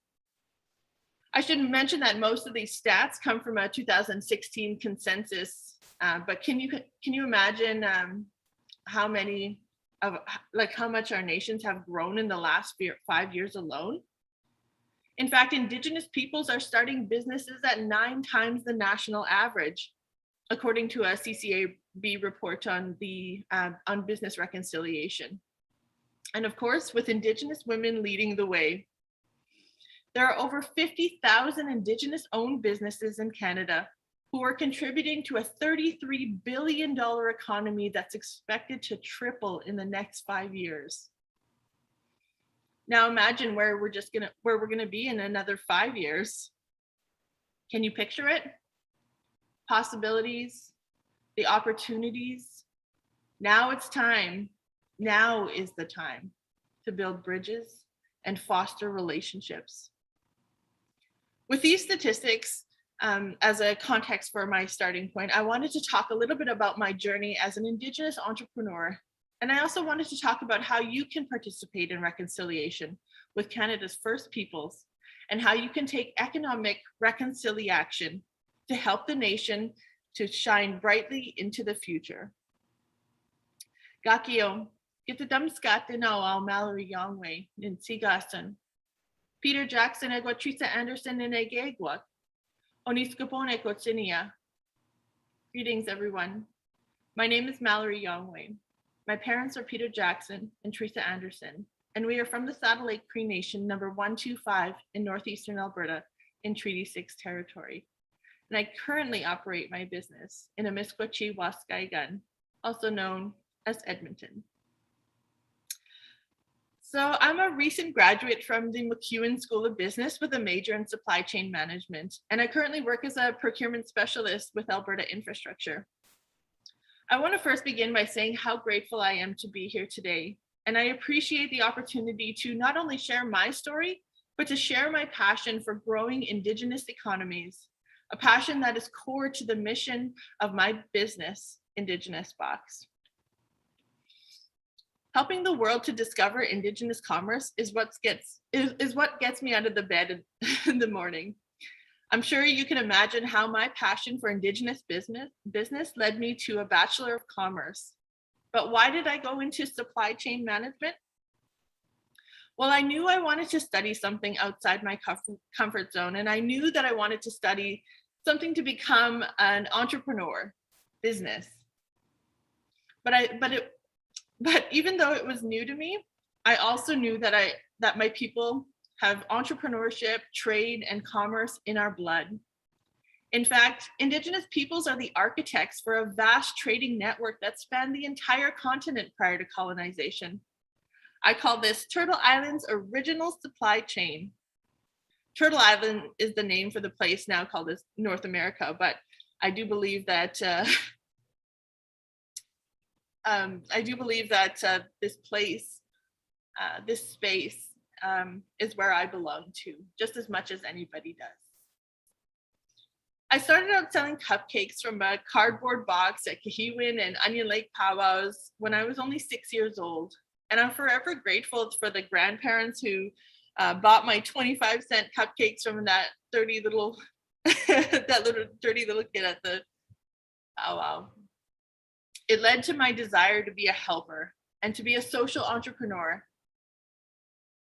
I should mention that most of these stats come from a 2016 consensus, but can you imagine how much our nations have grown in the last 5 years alone? In fact, Indigenous peoples are starting businesses at 9 times the national average, according to a CCAB report on business reconciliation. And of course, with Indigenous women leading the way. There are over 50,000 Indigenous-owned businesses in Canada who are contributing to a $33 billion economy that's expected to triple in the next 5 years. Now imagine where we're gonna be in another 5 years. Can you picture it? Possibilities, the opportunities. Now it's time. Now is the time to build bridges and foster relationships. With these statistics as a context for my starting point, I wanted to talk a little bit about my journey as an Indigenous entrepreneur. And I also wanted to talk about how you can participate in reconciliation with Canada's First Peoples and how you can take economic reconciliation to help the nation to shine brightly into the future. Gakio, Gitadamskate Noao Mallory Yongway, Ninsigaston. Peter Jackson Eguatrisa Anderson in Egegwat. Oniskapone Kotsinia. Greetings, everyone. My name is Mallory Yongway. My parents are Peter Jackson and Teresa Anderson, and we are from the Saddle Lake Cree Nation number 125 in northeastern Alberta in Treaty 6 territory. And I currently operate my business in Amiskwachi Waskaigun, also known as Edmonton. So I'm a recent graduate from the MacEwan School of Business with a major in supply chain management, and I currently work as a procurement specialist with Alberta Infrastructure. I want to first begin by saying how grateful I am to be here today, and I appreciate the opportunity to not only share my story, but to share my passion for growing Indigenous economies, a passion that is core to the mission of my business, Indigenous Box. Helping the world to discover Indigenous commerce is what gets me out of the bed in the morning. I'm sure you can imagine how my passion for Indigenous business led me to a Bachelor of Commerce. But why did I go into supply chain management? Well, I knew I wanted to study something outside my comfort zone, and I knew that I wanted to study something to become an entrepreneur, business. But even though it was new to me, I also knew that my people have entrepreneurship, trade, and commerce in our blood. In fact, Indigenous peoples are the architects for a vast trading network that spanned the entire continent prior to colonization. I call this Turtle Island's original supply chain. Turtle Island is the name for the place now called as North America, but I do believe that this place, this space, is where I belong to, just as much as anybody does. I started out selling cupcakes from a cardboard box at Kahiwin and Onion Lake powwows when I was only 6 years old. And I'm forever grateful for the grandparents who bought my 25-cent cupcakes from that dirty little kid at the powwow. It led to my desire to be a helper and to be a social entrepreneur.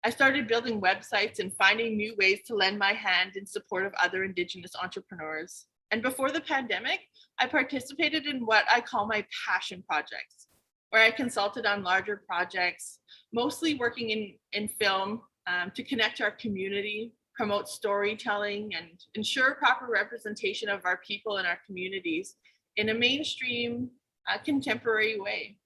I started building websites and finding new ways to lend my hand in support of other Indigenous entrepreneurs. And before the pandemic, I participated in what I call my passion projects, where I consulted on larger projects, mostly working in film to connect our community, promote storytelling, and ensure proper representation of our people and our communities in a mainstream, contemporary way.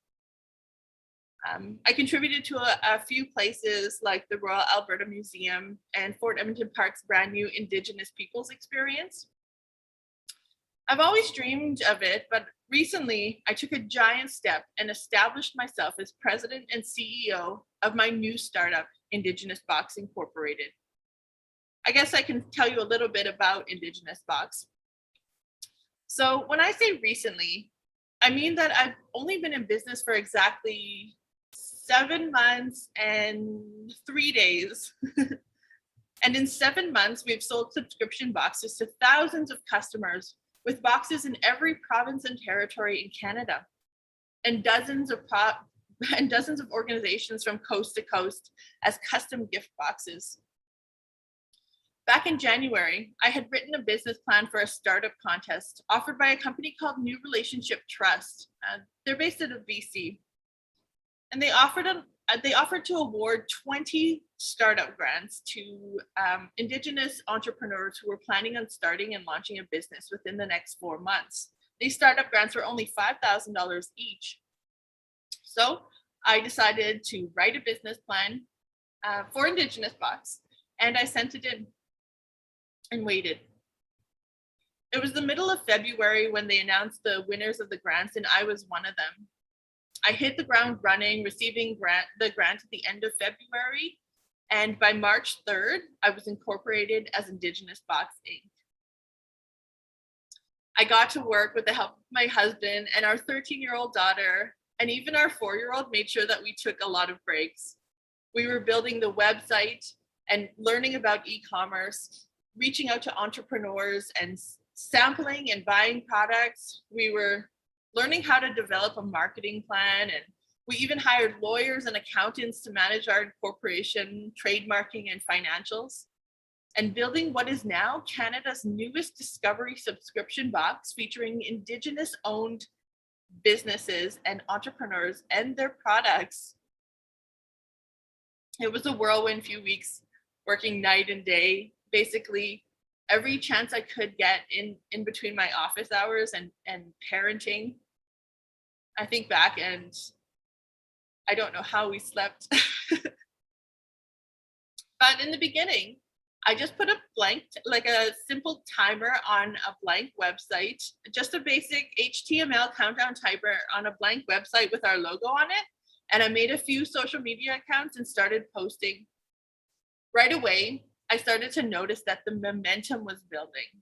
I contributed to a few places like the Royal Alberta Museum and Fort Edmonton Park's brand new Indigenous Peoples experience. I've always dreamed of it, but recently I took a giant step and established myself as president and CEO of my new startup, Indigenous Box Incorporated. I guess I can tell you a little bit about Indigenous Box. So when I say recently, I mean that I've only been in business for exactly 7 months and 3 days. And in 7 months, we've sold subscription boxes to thousands of customers with boxes in every province and territory in Canada, and dozens of organizations from coast to coast as custom gift boxes. Back in January, I had written a business plan for a startup contest offered by a company called New Relationship Trust. They're based out of BC. And they offered to award 20 startup grants to Indigenous entrepreneurs who were planning on starting and launching a business within the next 4 months. These startup grants were only $5,000 each. So I decided to write a business plan for Indigenous Box, and I sent it in and waited. It was the middle of February when they announced the winners of the grants, and I was one of them. I hit the ground running, receiving the grant at the end of February, and by March 3rd, I was incorporated as Indigenous Box Inc. I got to work with the help of my husband and our 13-year-old daughter, and even our 4-year-old made sure that we took a lot of breaks. We were building the website, and learning about e-commerce, reaching out to entrepreneurs and sampling and buying products. We were learning how to develop a marketing plan, and we even hired lawyers and accountants to manage our incorporation, trademarking, and financials, and building what is now Canada's newest Discovery subscription box featuring Indigenous-owned businesses and entrepreneurs and their products. It was a whirlwind few weeks, working night and day, basically every chance I could get in between my office hours and parenting. I think back and I don't know how we slept. But in the beginning, I just put a blank, like a simple timer on a blank website, just a basic HTML countdown timer on a blank website with our logo on it. And I made a few social media accounts and started posting. Right away, I started to notice that the momentum was building.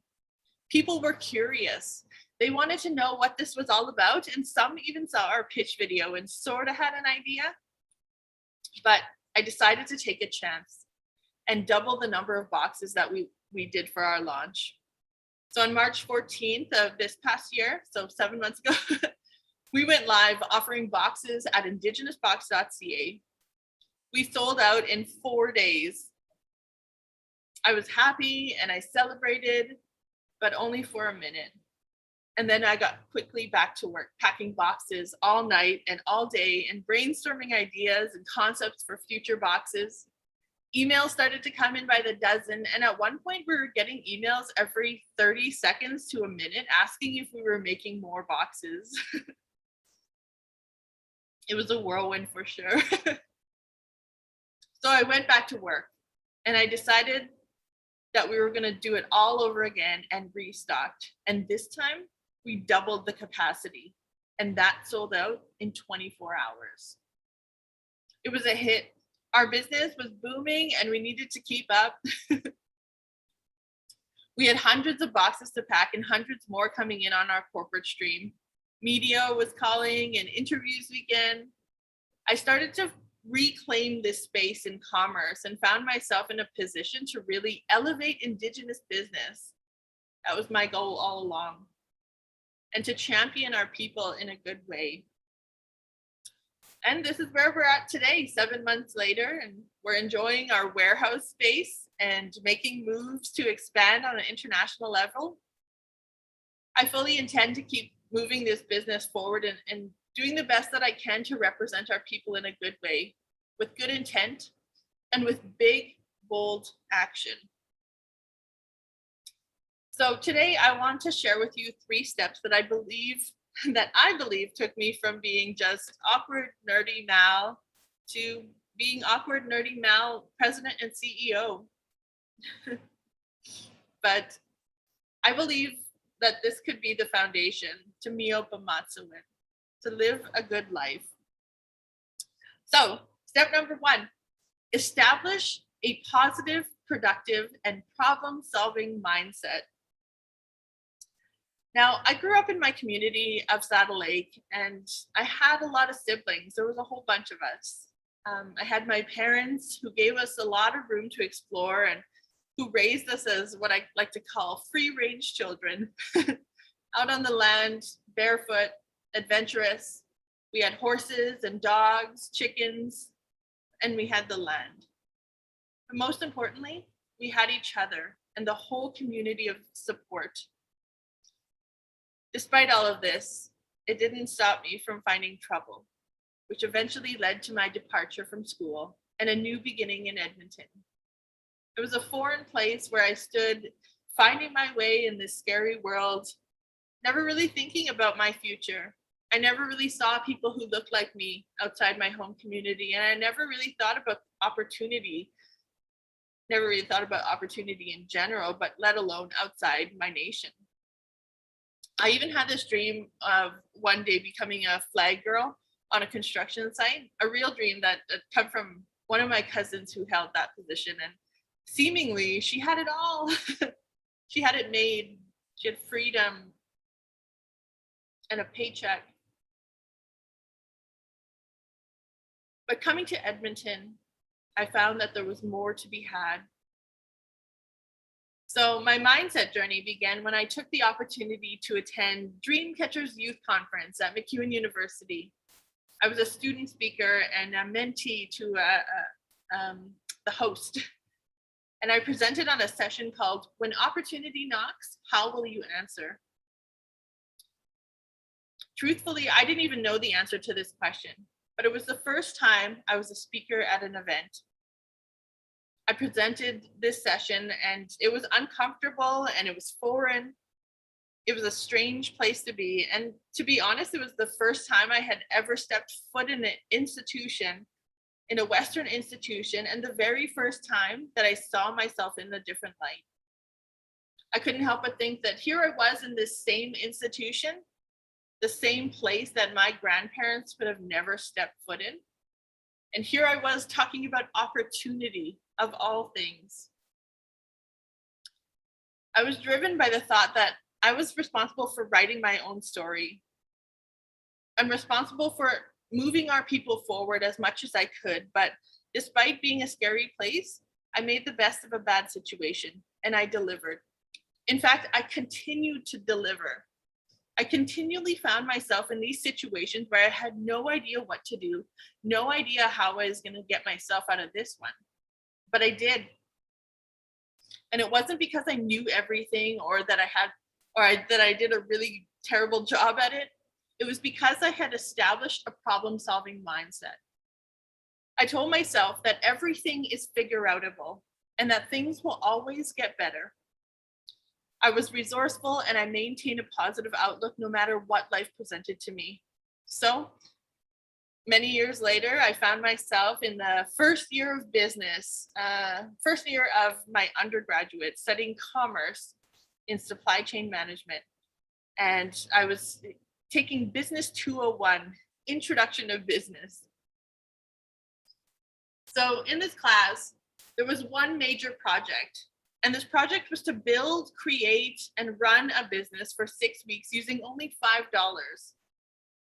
People were curious. They wanted to know what this was all about, and some even saw our pitch video and sort of had an idea. But I decided to take a chance and double the number of boxes that we did for our launch. So on March 14th of this past year, so 7 months ago, we went live offering boxes at indigenousbox.ca. We sold out in 4 days. I was happy and I celebrated, but only for a minute. And then I got quickly back to work, packing boxes all night and all day and brainstorming ideas and concepts for future boxes. Emails started to come in by the dozen. And at one point we were getting emails every 30 seconds to a minute asking if we were making more boxes. It was a whirlwind for sure. So I went back to work and I decided that we were going to do it all over again and restocked. And this time we doubled the capacity, and that sold out in 24 hours. It was a hit. Our business was booming and we needed to keep up. We had hundreds of boxes to pack and hundreds more coming in on our corporate stream. Media was calling and interviews began. I started to reclaim this space in commerce and found myself in a position to really elevate Indigenous business. That was my goal all along, and to champion our people in a good way. And this is where we're at today, 7 months later, and we're enjoying our warehouse space and making moves to expand on an international level. I fully intend to keep moving this business forward and doing the best that I can to represent our people in a good way, with good intent and with big, bold action. So today I want to share with you 3 steps that I believe took me from being just awkward, nerdy Mal to being awkward, nerdy Mal, president and CEO. But I believe that this could be the foundation to Miopa Matsuwin, to live a good life. So step number 1, establish a positive, productive, and problem-solving mindset. Now, I grew up in my community of Saddle Lake, and I had a lot of siblings. There was a whole bunch of us. I had my parents who gave us a lot of room to explore and who raised us as what I like to call free-range children, out on the land, barefoot, adventurous. We had horses and dogs, chickens, and we had the land. But most importantly, we had each other and the whole community of support. Despite all of this, it didn't stop me from finding trouble, which eventually led to my departure from school and a new beginning in Edmonton. It was a foreign place where I stood, finding my way in this scary world, never really thinking about my future. I never really saw people who looked like me outside my home community, and I never really thought about opportunity. Never really thought about opportunity in general, but let alone outside my nation. I even had this dream of one day becoming a flag girl on a construction site, a real dream that come from one of my cousins who held that position. And seemingly she had it all. She had it made. She had freedom and a paycheck. But coming to Edmonton I found that there was more to be had. So my mindset journey began when I took the opportunity to attend Dreamcatchers Youth Conference at MacEwan University. I was a student speaker and a mentee to the host. And I presented on a session called When Opportunity Knocks, How Will You Answer? Truthfully, I didn't even know the answer to this question, but it was the first time I was a speaker at an event. I presented this session and it was uncomfortable and it was foreign. It was a strange place to be. And to be honest, it was the first time I had ever stepped foot in an institution, in a Western institution, and the very first time that I saw myself in a different light. I couldn't help but think that here I was in this same institution, the same place that my grandparents would have never stepped foot in. And here I was talking about opportunity of all things. I was driven by the thought that I was responsible for writing my own story. I'm responsible for moving our people forward as much as I could, but despite being a scary place, I made the best of a bad situation and I delivered. In fact, I continued to deliver. I continually found myself in these situations where I had no idea what to do, no idea how I was going to get myself out of this one, but I did. And it wasn't because I knew everything or that I did a really terrible job at it. It was because I had established a problem-solving mindset. I told myself that everything is figure-outable and that things will always get better. I was resourceful and I maintained a positive outlook no matter what life presented to me. So many years later, I found myself in the first year of business, first year of my undergraduate, studying commerce in supply chain management. And I was taking Business 201, Introduction of Business. So in this class, there was one major project. And this project was to build, create, and run a business for 6 weeks using only $5.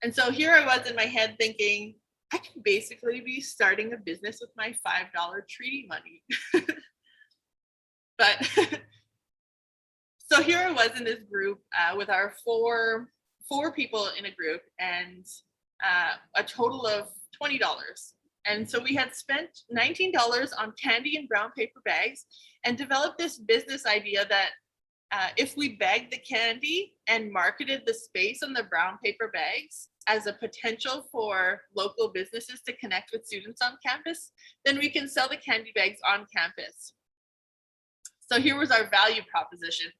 And so here I was in my head thinking, I can basically be starting a business with my $5 treaty money. But so here I was in this group with our four people in a group and a total of $20. And so we had spent $19 on candy and brown paper bags and developed this business idea that if we bagged the candy and marketed the space on the brown paper bags as a potential for local businesses to connect with students on campus, then we can sell the candy bags on campus. So here was our value proposition.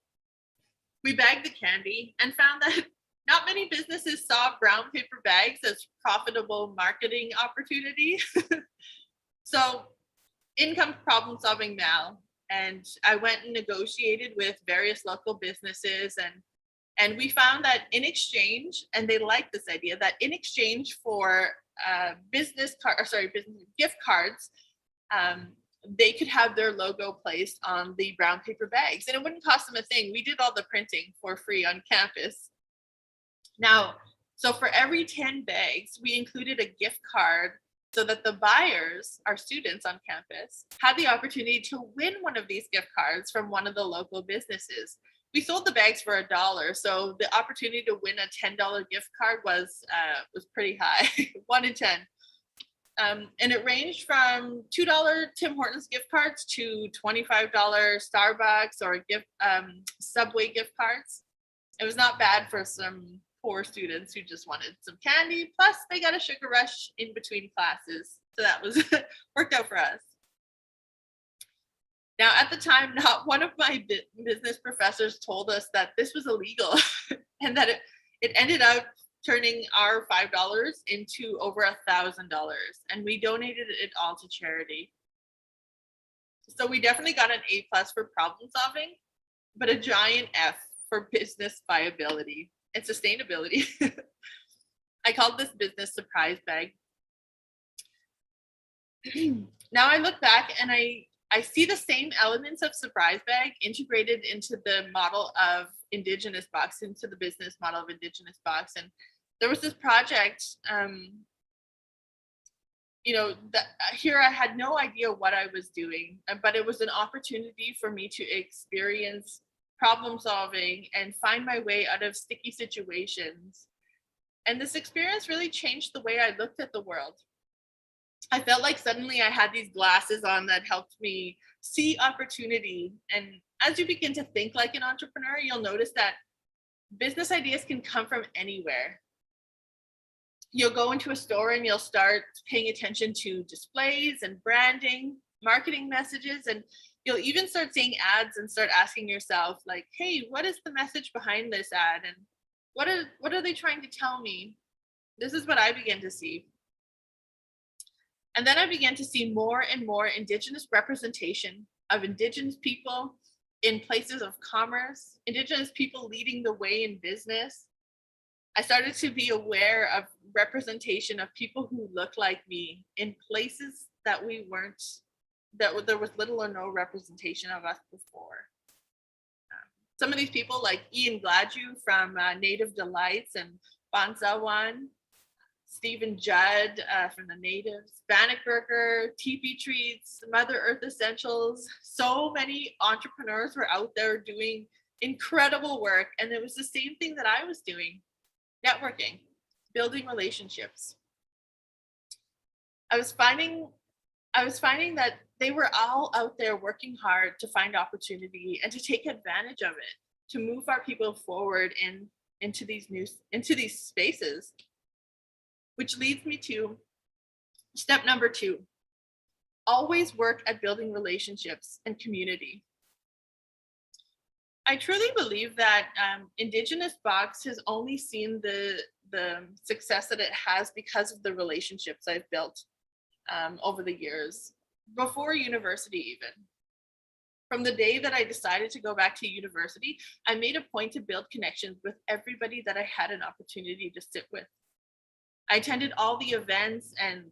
We bagged the candy and found that not many businesses saw brown paper bags as profitable marketing opportunity. So in comes problem solving Mal, and I went and negotiated with various local businesses and we found that in exchange, and they liked this idea, that in exchange for business gift cards, they could have their logo placed on the brown paper bags and it wouldn't cost them a thing. We did all the printing for free on campus. Now, so for every 10 bags, we included a gift card so that the buyers, our students on campus, had the opportunity to win one of these gift cards from one of the local businesses. We sold the bags for $1, so the opportunity to win a $10 gift card was pretty high, 1 in 10. And it ranged from $2 Tim Hortons gift cards to $25 Starbucks or Subway gift cards. It was not bad for some poor students who just wanted some candy. Plus, they got a sugar rush in between classes. So that was worked out for us. Now, at the time, not one of my business professors told us that this was illegal and that it ended up turning our $5 into over $1,000. And we donated it all to charity. So we definitely got an A+ for problem solving, but a giant F for business viability and sustainability. I called this business Surprise Bag. Now I look back and I see the same elements of Surprise Bag integrated into the model of Indigenous Box, into the business model of Indigenous Box. And there was this project here I had no idea what I was doing, but it was an opportunity for me to experience problem solving and find my way out of sticky situations. And this experience really changed the way I looked at the world. I felt like suddenly I had these glasses on that helped me see opportunity. And as you begin to think like an entrepreneur, you'll notice that business ideas can come from anywhere. You'll go into a store and you'll start paying attention to displays and branding, marketing messages, and you'll even start seeing ads and start asking yourself, like, hey, what is the message behind this ad? And what are they trying to tell me? This is what I began to see. And then I began to see more and more Indigenous representation of Indigenous people in places of commerce, Indigenous people leading the way in business. I started to be aware of representation of people who look like me in places that we weren't, that there was little or no representation of us before. Some of these people, like Ian Gladue from Native Delights and Banzawan, Stephen Judd from the Natives, Bannockburger, Teepee Treats, Mother Earth Essentials. So many entrepreneurs were out there doing incredible work. And it was the same thing that I was doing, networking, building relationships. I was finding that they were all out there working hard to find opportunity and to take advantage of it, to move our people forward into these spaces. Which leads me to step number 2. Always work at building relationships and community. I truly believe that Indigenous Box has only seen the success that it has because of the relationships I've built over the years, before university even. From the day that I decided to go back to university, I made a point to build connections with everybody that I had an opportunity to sit with. I attended all the events and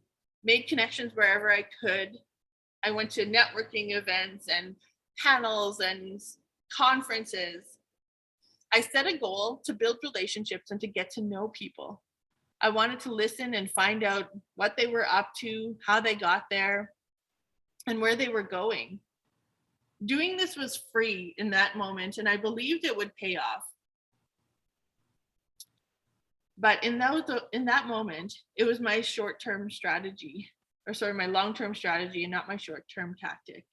made connections wherever I could. I went to networking events and panels and conferences. I set a goal to build relationships and to get to know people. I wanted to listen and find out what they were up to, how they got there, and where they were going. Doing this was free in that moment, and I believed it would pay off. But in that moment, it was my short-term strategy, my long-term strategy, and not my short-term tactic.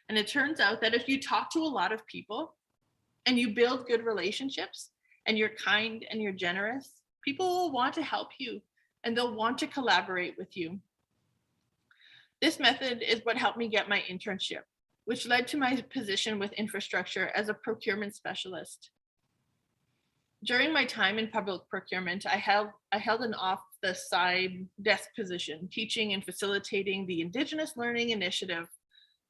And it turns out that if you talk to a lot of people and you build good relationships and you're kind and you're generous, people will want to help you and they'll want to collaborate with you. This method is what helped me get my internship, which led to my position with infrastructure as a procurement specialist. During my time in public procurement, I held an off-the-side desk position, teaching and facilitating the Indigenous Learning Initiative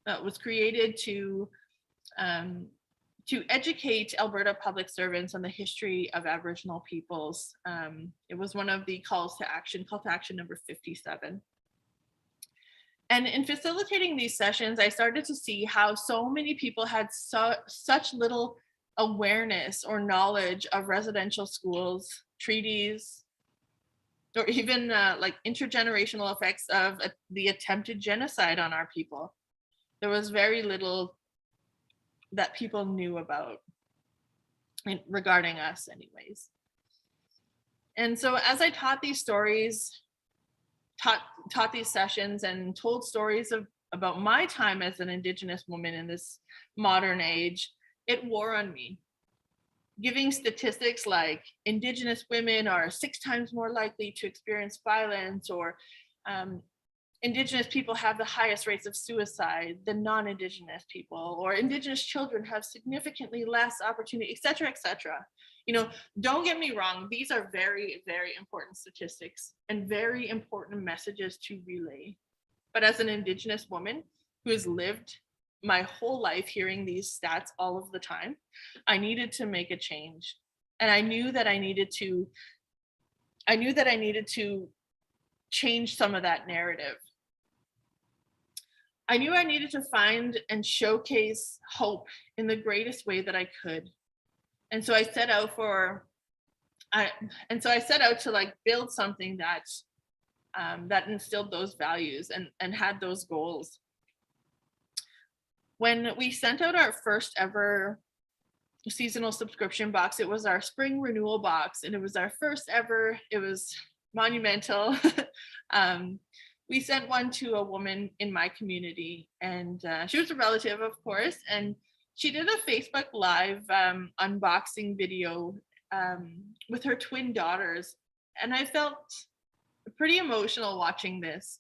that was created to educate Alberta public servants on the history of Aboriginal peoples. It was one of the calls to action, call to action number 57. And in facilitating these sessions, I started to see how so many people had such little awareness or knowledge of residential schools, treaties, or even like intergenerational effects of the attempted genocide on our people. There was very little that people knew about regarding us anyways. And so as I taught these stories, taught these sessions and told stories about my time as an Indigenous woman in this modern age, it wore on me. Giving statistics like Indigenous women are 6 times more likely to experience violence, or Indigenous people have the highest rates of suicide than non-Indigenous people, or Indigenous children have significantly less opportunity, et cetera, et cetera. You know, don't get me wrong, these are very, very important statistics and very important messages to relay. But as an Indigenous woman who has lived my whole life hearing these stats all of the time, I needed to make a change. And I knew that I needed to change some of that narrative. I knew I needed to find and showcase hope in the greatest way that I could. And so I set out to like build something that that instilled those values and had those goals. When we sent out our first ever seasonal subscription box, it was our spring renewal box, and it was our first ever. It was monumental. We sent one to a woman in my community, and she was a relative, of course, and she did a Facebook Live unboxing video with her twin daughters, and I felt pretty emotional watching this.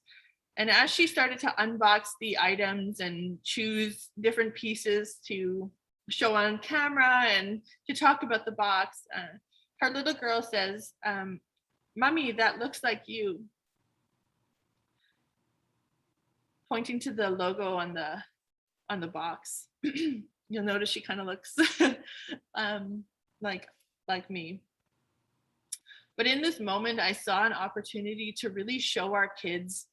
And as she started to unbox the items and choose different pieces to show on camera and to talk about the box, her little girl says, "Mommy, that looks like you," pointing to the logo on the box. You'll notice she kind of looks like me. But in this moment, I saw an opportunity to really show our kids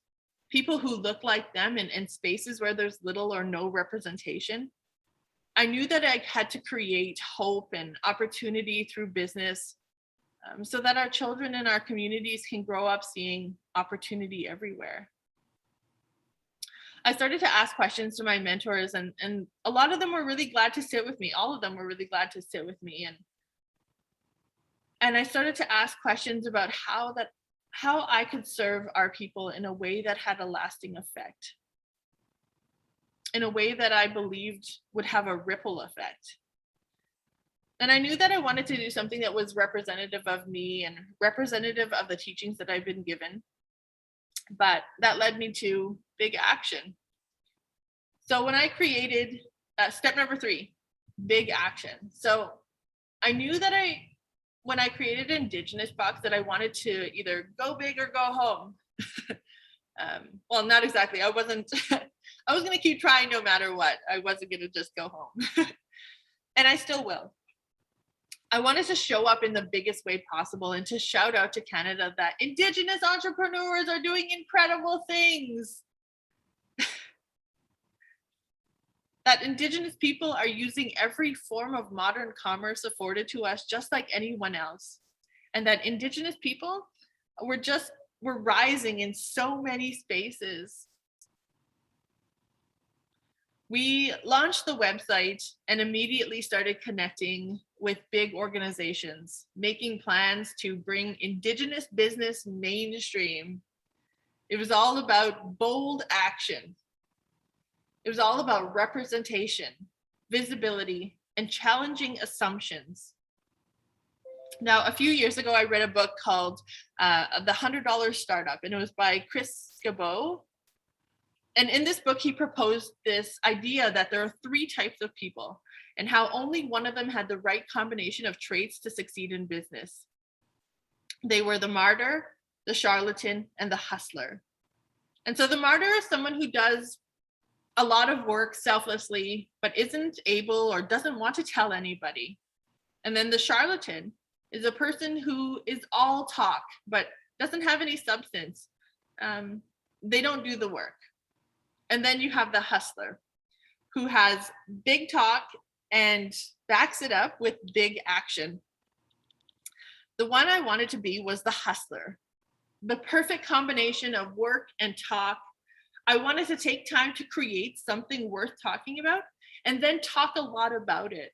people who look like them in spaces where there's little or no representation. I knew that I had to create hope and opportunity through business so that our children and our communities can grow up seeing opportunity everywhere. I started to ask questions to my mentors, and a lot of them were really glad to sit with me. All of them were really glad to sit with me. And I started to ask questions about how I could serve our people in a way that had a lasting effect, in a way that I believed would have a ripple effect. And I knew that I wanted to do something that was representative of me and representative of the teachings that I've been given. But that led me to big action. So when I created step number 3, big action. So I knew that when I created Indigenous Box, that I wanted to either go big or go home. Well, not exactly. I was going to keep trying no matter what. I wasn't going to just go home. And I still will. I wanted to show up in the biggest way possible and to shout out to Canada that Indigenous entrepreneurs are doing incredible things. That Indigenous people are using every form of modern commerce afforded to us just like anyone else. And that Indigenous people we're rising in so many spaces. We launched the website and immediately started connecting with big organizations, making plans to bring Indigenous business mainstream. It was all about bold action. It was all about representation, visibility, and challenging assumptions. Now, a few years ago, I read a book called The $100 Startup, and it was by Chris Scabo. And in this book, he proposed this idea that there are 3 types of people and how only one of them had the right combination of traits to succeed in business. They were the martyr, the charlatan, and the hustler. And so the martyr is someone who does a lot of work selflessly, but isn't able or doesn't want to tell anybody. And then the charlatan is a person who is all talk, but doesn't have any substance. They don't do the work. And then you have the hustler, who has big talk and backs it up with big action. The one I wanted to be was the hustler, the perfect combination of work and talk. I wanted to take time to create something worth talking about and then talk a lot about it.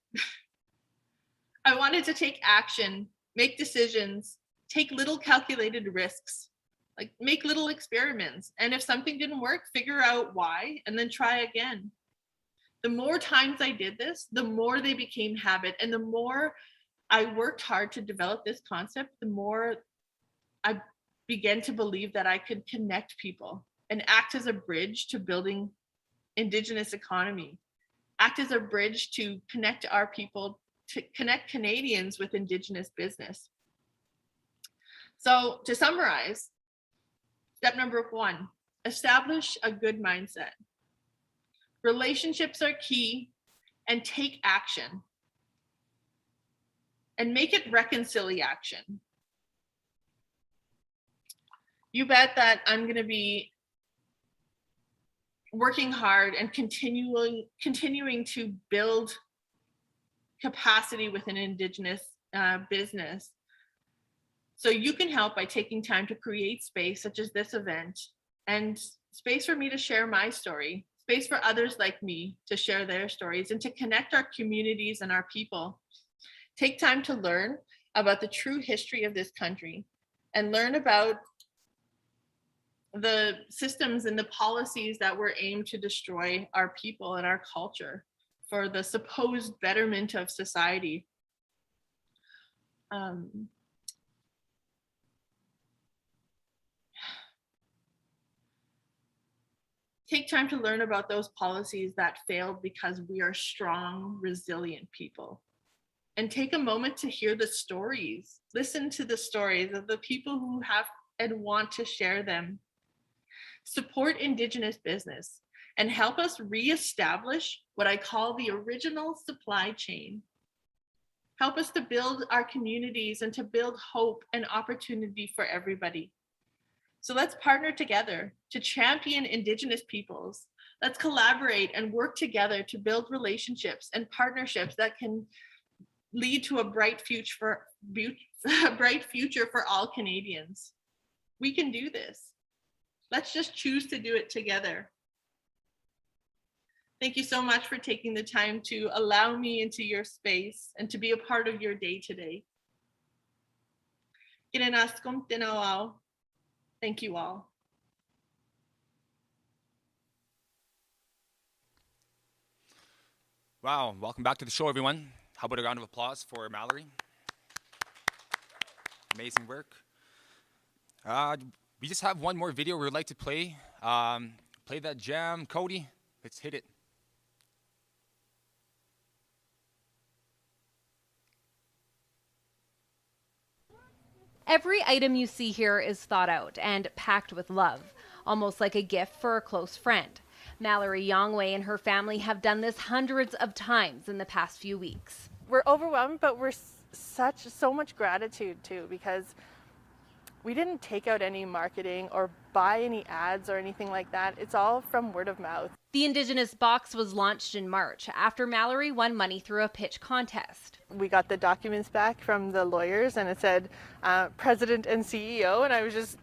I wanted to take action, make decisions, take little calculated risks, like make little experiments. And if something didn't work, figure out why and then try again. The more times I did this, the more they became habit. And the more I worked hard to develop this concept, the more I began to believe that I could connect people and act as a bridge to building Indigenous economy, act as a bridge to connect our people, to connect Canadians with Indigenous business. So to summarize, step number 1, establish a good mindset. Relationships are key, and take action. And make it reconciliation. You bet that I'm going to be working hard and continuing to build capacity within Indigenous business. So you can help by taking time to create space such as this event, and space for me to share my story, space for others like me to share their stories, and to connect our communities and our people. Take time to learn about the true history of this country and learn about the systems and the policies that were aimed to destroy our people and our culture for the supposed betterment of society. Take time to learn about those policies that failed because we are strong, resilient people. And take a moment to hear the stories. Listen to the stories of the people who have and want to share them. Support Indigenous business and help us reestablish what I call the original supply chain. Help us to build our communities and to build hope and opportunity for everybody. So let's partner together to champion Indigenous peoples. Let's collaborate and work together to build relationships and partnerships that can lead to a bright future for all Canadians. We can do this. Let's just choose to do it together. Thank you so much for taking the time to allow me into your space and to be a part of your day today. Thank you all. Wow, welcome back to the show, everyone. How about a round of applause for Mallory? Amazing work. We just have one more video we would like to play. Play that jam. Cody, let's hit it. Every item you see here is thought out and packed with love, almost like a gift for a close friend. Mallory Yongwei and her family have done this hundreds of times in the past few weeks. We're overwhelmed, but we're so much gratitude too, because we didn't take out any marketing or buy any ads or anything like that. It's all from word of mouth. The Indigenous Box was launched in March after Mallory won money through a pitch contest. We got the documents back from the lawyers and it said President and CEO, and I was just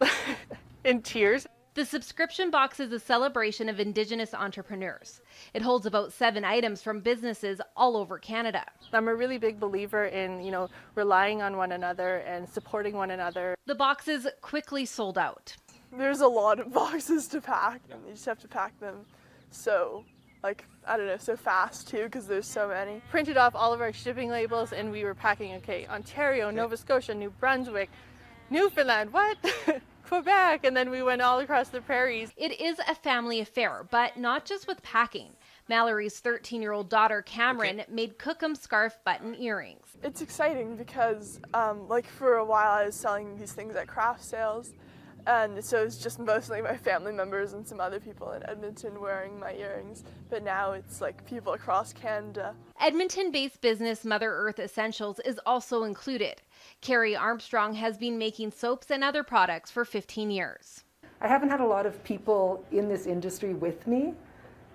in tears. The subscription box is a celebration of Indigenous entrepreneurs. It holds about 7 items from businesses all over Canada. I'm a really big believer in, relying on one another and supporting one another. The boxes quickly sold out. There's a lot of boxes to pack. You just have to pack them so fast too, because there's so many. Printed off all of our shipping labels and we were packing, Ontario, Nova Scotia, New Brunswick, Newfoundland, what? Quebec, and then we went all across the prairies. It is a family affair, but not just with packing. Mallory's 13-year-old daughter, Cameron, made Cookham scarf button earrings. It's exciting because, for a while I was selling these things at craft sales, and so it's just mostly my family members and some other people in Edmonton wearing my earrings, but now it's people across Canada. Edmonton-based business Mother Earth Essentials is also included. Carrie Armstrong has been making soaps and other products for 15 years. I haven't had a lot of people in this industry with me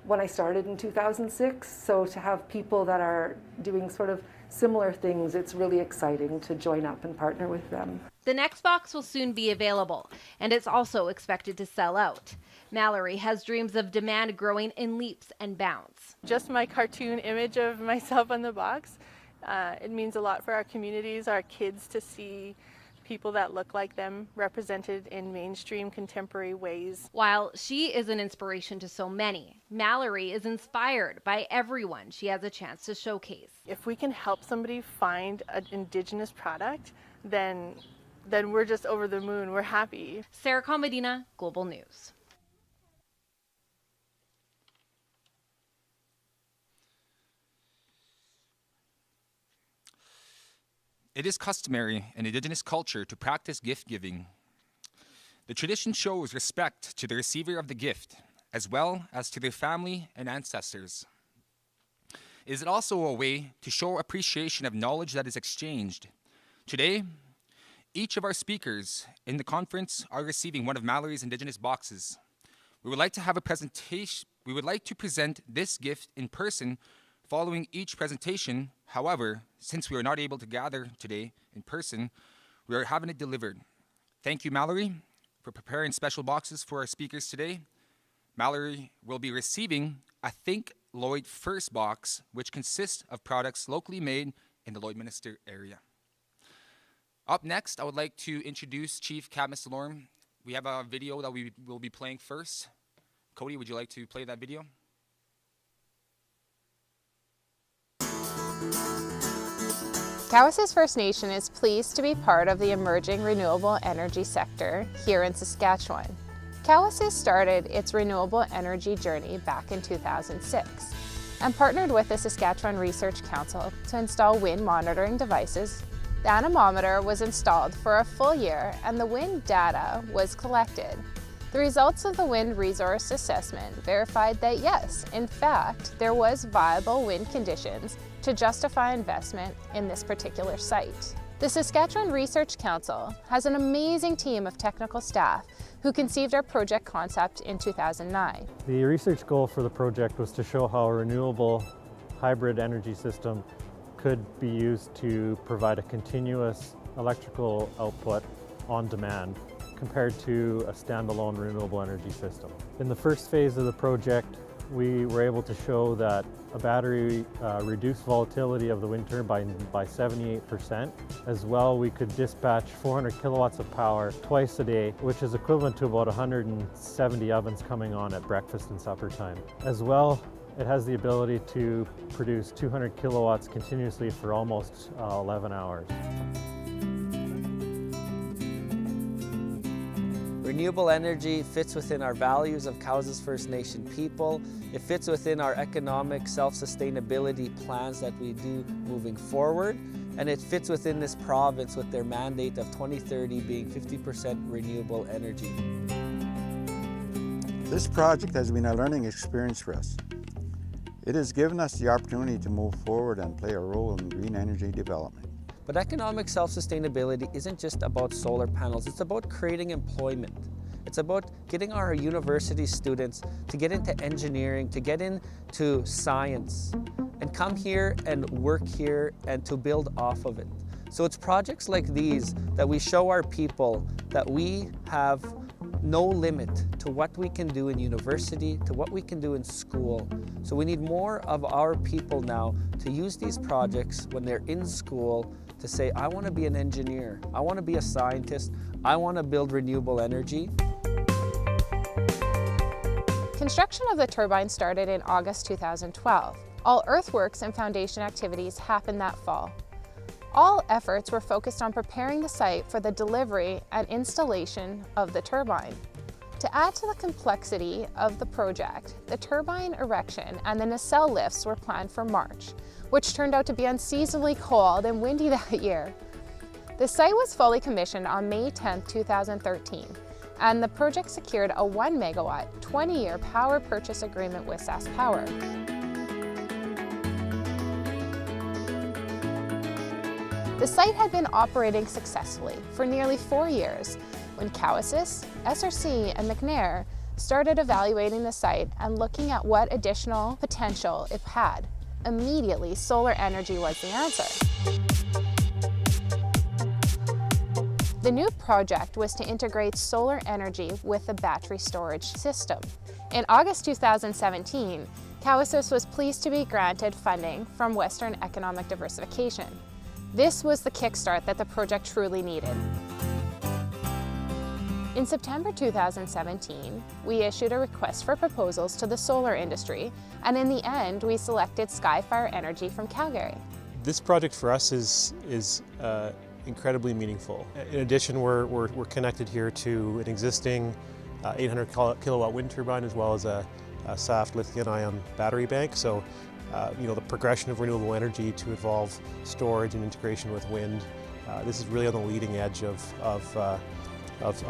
when I started in 2006, so to have people that are doing sort of similar things, it's really exciting to join up and partner with them. The next box will soon be available, and it's also expected to sell out. Mallory has dreams of demand growing in leaps and bounds. Just my cartoon image of myself on the box, it means a lot for our communities, our kids, to see people that look like them represented in mainstream contemporary ways. While she is an inspiration to so many, Mallory is inspired by everyone she has a chance to showcase. If we can help somebody find an Indigenous product, then we're just over the moon. We're happy. Sarah Comedina, Global News. It is customary in Indigenous culture to practice gift giving. The tradition shows respect to the receiver of the gift, as well as to their family and ancestors. It is also a way to show appreciation of knowledge that is exchanged. Today, each of our speakers in the conference are receiving one of Mallory's Indigenous boxes. We would like to have a presentation. We would like to present this gift in person following each presentation. However, since we are not able to gather today in person, We are having it delivered. Thank you, Mallory, for preparing special boxes for our speakers today. Mallory will be receiving a Think Lloyd First box, which consists of products locally made in the Lloydminster area. Up next, I would like to introduce Chief Cadmus Delorme. We have a video that we will be playing first. Cody, would you like to play that video? Cowessess First Nation is pleased to be part of the emerging renewable energy sector here in Saskatchewan. Cowessess started its renewable energy journey back in 2006 and partnered with the Saskatchewan Research Council to install wind monitoring devices. The anemometer was installed for a full year and the wind data was collected. The results of the wind resource assessment verified that yes, in fact, there was viable wind conditions to justify investment in this particular site. The Saskatchewan Research Council has an amazing team of technical staff who conceived our project concept in 2009. The research goal for the project was to show how a renewable hybrid energy system could be used to provide a continuous electrical output on demand compared to a standalone renewable energy system. In the first phase of the project, we were able to show that a battery reduced volatility of the wind turbine by 78%. As well, we could dispatch 400 kilowatts of power twice a day, which is equivalent to about 170 ovens coming on at breakfast and supper time. As well, it has the ability to produce 200 kilowatts continuously for almost 11 hours. Renewable energy fits within our values of Cowessess First Nation people. It fits within our economic self-sustainability plans that we do moving forward. And it fits within this province with their mandate of 2030 being 50% renewable energy. This project has been a learning experience for us. It has given us the opportunity to move forward and play a role in green energy development. But economic self-sustainability isn't just about solar panels, it's about creating employment. It's about getting our university students to get into engineering, to get into science, and come here and work here and to build off of it. So it's projects like these that we show our people that we have no limit to what we can do in university, to what we can do in school. So we need more of our people now to use these projects when they're in school to say, I want to be an engineer, I want to be a scientist, I want to build renewable energy. Construction of the turbine started in August 2012. All earthworks and foundation activities happened that fall. All efforts were focused on preparing the site for the delivery and installation of the turbine. To add to the complexity of the project, the turbine erection and the nacelle lifts were planned for March, which turned out to be unseasonably cold and windy that year. The site was fully commissioned on May 10, 2013, and the project secured a 1 megawatt, 20-year power purchase agreement with SaskPower. The site had been operating successfully for nearly 4 years when Cowessess, SRC, and McNair started evaluating the site and looking at what additional potential it had. Immediately, solar energy was the answer. The new project was to integrate solar energy with the battery storage system. In August 2017, Cowessess was pleased to be granted funding from Western Economic Diversification. This was the kickstart that the project truly needed. In September 2017, we issued a request for proposals to the solar industry, and in the end, we selected Skyfire Energy from Calgary. This project for us is incredibly meaningful. In addition, we're connected here to an existing 800 kilowatt wind turbine as well as a SAF lithium-ion battery bank. So, the progression of renewable energy to involve storage and integration with wind, this is really on the leading edge of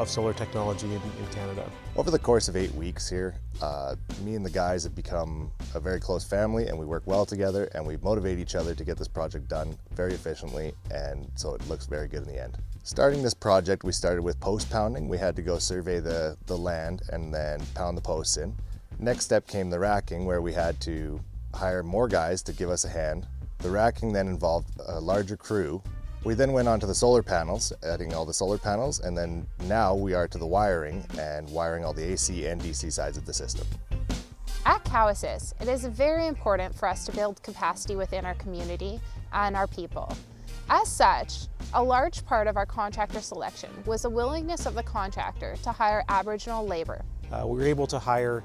solar technology in Canada. Over the course of 8 weeks here, me and the guys have become a very close family, and we work well together, and we motivate each other to get this project done very efficiently, and so it looks very good in the end. Starting this project, we started with post pounding. We had to go survey the land and then pound the posts in. Next step came the racking, where we had to hire more guys to give us a hand. The racking then involved a larger crew, We then went on to the solar panels, adding all the solar panels, and then now we are to the wiring and wiring all the AC and DC sides of the system. At Cowasys, it is very important for us to build capacity within our community and our people. As such, a large part of our contractor selection was the willingness of the contractor to hire Aboriginal labor. We were able to hire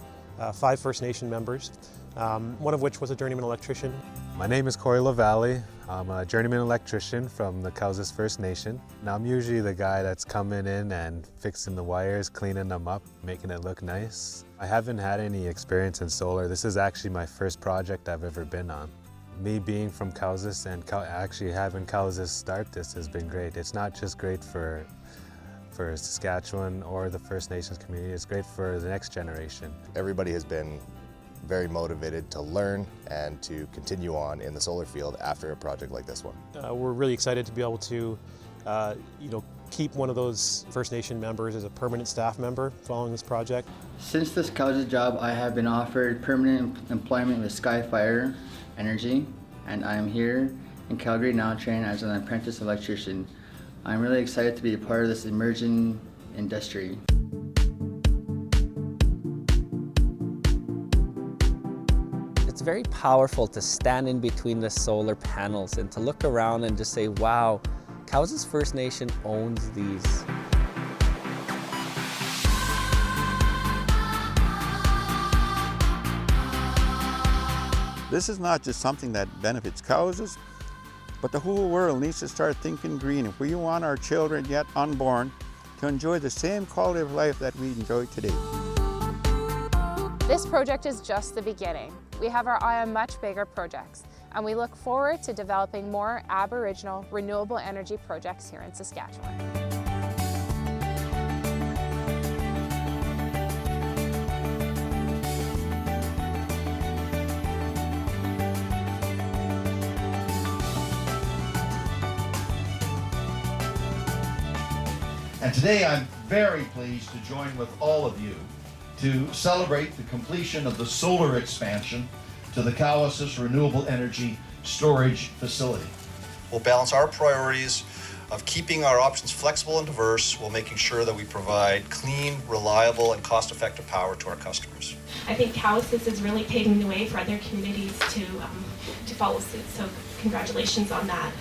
5 First Nation members, one of which was a journeyman electrician. My name is Corey LaValle. I'm a journeyman electrician from the Cowasys First Nation. Now I'm usually the guy that's coming in and fixing the wires, cleaning them up, making it look nice. I haven't had any experience in solar. This is actually my first project I've ever been on. Me being from Cowasys and actually having Cowasys start this has been great. It's not just great for Saskatchewan or the First Nations community, it's great for the next generation. Everybody has been very motivated to learn and to continue on in the solar field after a project like this one. We're really excited to be able to keep one of those First Nation members as a permanent staff member following this project. Since this Cowasys job, I have been offered permanent employment with Skyfire Energy, and I'm here in Calgary now training as an apprentice electrician. I'm really excited to be a part of this emerging industry. It's very powerful to stand in between the solar panels and to look around and just say, wow, Cowasys First Nation owns these. This is not just something that benefits Cowasys, but the whole world needs to start thinking green if we want our children yet unborn to enjoy the same quality of life that we enjoy today. This project is just the beginning. We have our eye on much bigger projects, and we look forward to developing more Aboriginal renewable energy projects here in Saskatchewan. And today I'm very pleased to join with all of you to celebrate the completion of the solar expansion to the Cowasys Renewable Energy Storage Facility. We'll balance our priorities of keeping our options flexible and diverse while making sure that we provide clean, reliable, and cost-effective power to our customers. I think Cowasys is really paving the way for other communities to follow suit, so congratulations on that.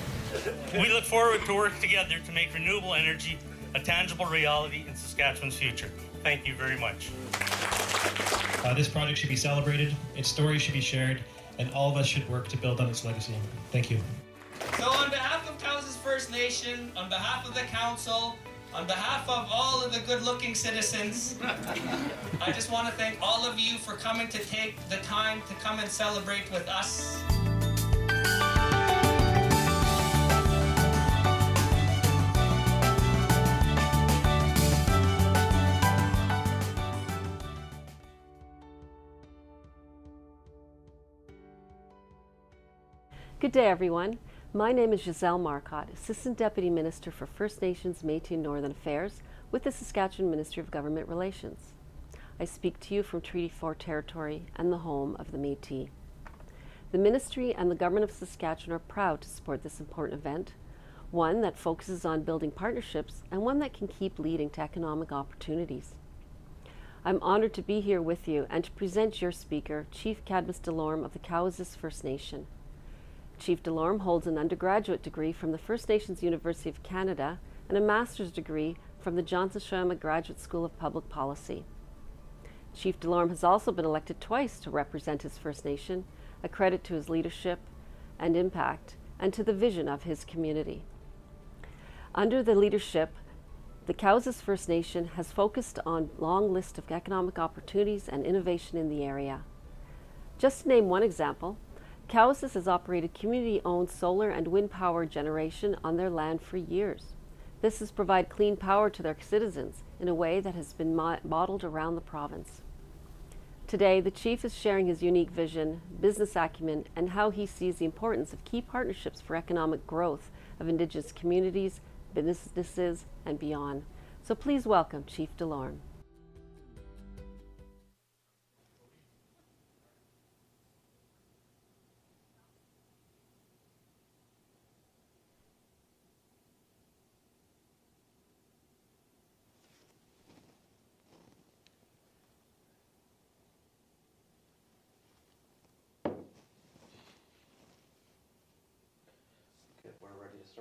We look forward to working together to make renewable energy a tangible reality in Saskatchewan's future. Thank you very much. This project should be celebrated, its story should be shared, and all of us should work to build on its legacy. Thank you. So on behalf of Cowasys First Nation, on behalf of the council, on behalf of all of the good-looking citizens, I just want to thank all of you for coming to take the time to come and celebrate with us. Good day, everyone. My name is Giselle Marcotte, Assistant Deputy Minister for First Nations, Métis and Northern Affairs with the Saskatchewan Ministry of Government Relations. I speak to you from Treaty 4 territory and the home of the Métis. The Ministry and the Government of Saskatchewan are proud to support this important event, one that focuses on building partnerships and one that can keep leading to economic opportunities. I'm honored to be here with you and to present your speaker, Chief Cadmus Delorme of the Cowasys First Nation. Chief Delorme holds an undergraduate degree from the First Nations University of Canada and a master's degree from the Johnson Shoyama Graduate School of Public Policy. Chief Delorme has also been elected twice to represent his First Nation, a credit to his leadership and impact and to the vision of his community. Under the leadership, the Cowasys First Nation has focused on a long list of economic opportunities and innovation in the area. Just to name one example, Cowasys has operated community-owned solar and wind power generation on their land for years. This has provided clean power to their citizens in a way that has been modeled around the province. Today, the Chief is sharing his unique vision, business acumen, and how he sees the importance of key partnerships for economic growth of Indigenous communities, businesses, and beyond. So please welcome Chief Delorme.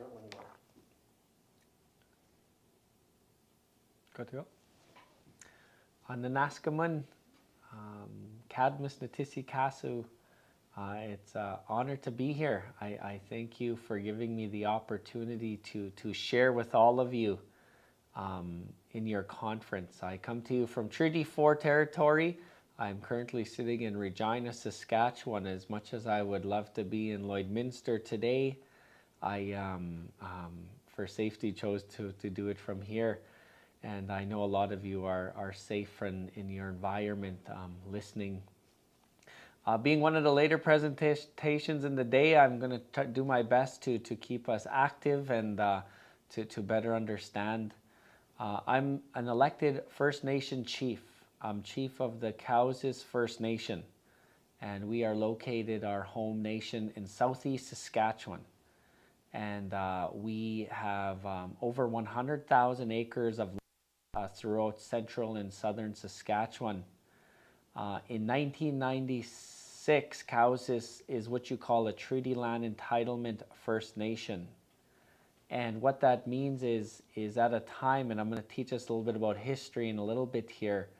start when you are. Good to go. Nanaskamun, Cadmus Natisi Kasu, it's an honor to be here. I thank you for giving me the opportunity to share with all of you in your conference. I come to you from Treaty 4 territory. I'm currently sitting in Regina, Saskatchewan. As much as I would love to be in Lloydminster today, I, for safety, chose to do it from here. And I know a lot of you are safe in your environment listening. Being one of the later presentations in the day, I'm going to do my best to keep us active and to better understand. I'm an elected First Nation chief. I'm chief of the Cowes First Nation, and we are located, our home nation, in southeast Saskatchewan. And we have over 100,000 acres of throughout central and southern Saskatchewan. In 1996, Cowes is what you call a Treaty Land Entitlement First Nation. And what that means is at a time, and I'm going to teach us a little bit about history in a little bit here,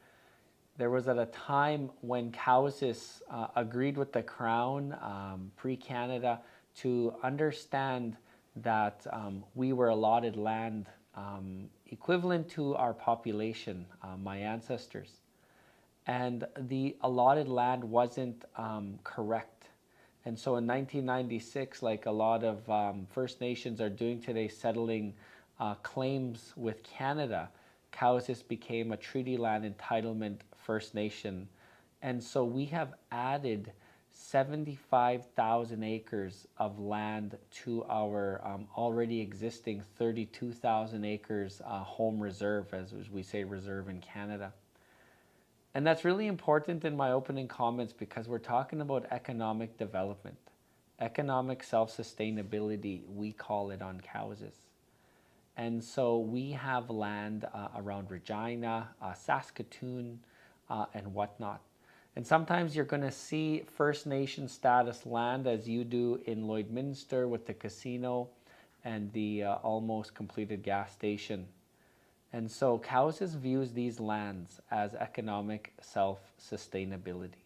there was at a time when Cowes agreed with the Crown, pre-Canada, to understand that we were allotted land equivalent to our population, my ancestors. And the allotted land wasn't correct. And so in 1996, like a lot of First Nations are doing today, settling claims with Canada, Cowes became a Treaty Land Entitlement First Nation. And so we have added 75,000 acres of land to our already existing 32,000 acres home reserve, as we say reserve in Canada. And that's really important in my opening comments because we're talking about economic development, economic self-sustainability, we call it on Cowes. And so we have land around Regina, Saskatoon, and whatnot. And sometimes you're going to see First Nation status land as you do in Lloydminster with the casino and the almost completed gas station. And so Cowes views these lands as economic self-sustainability.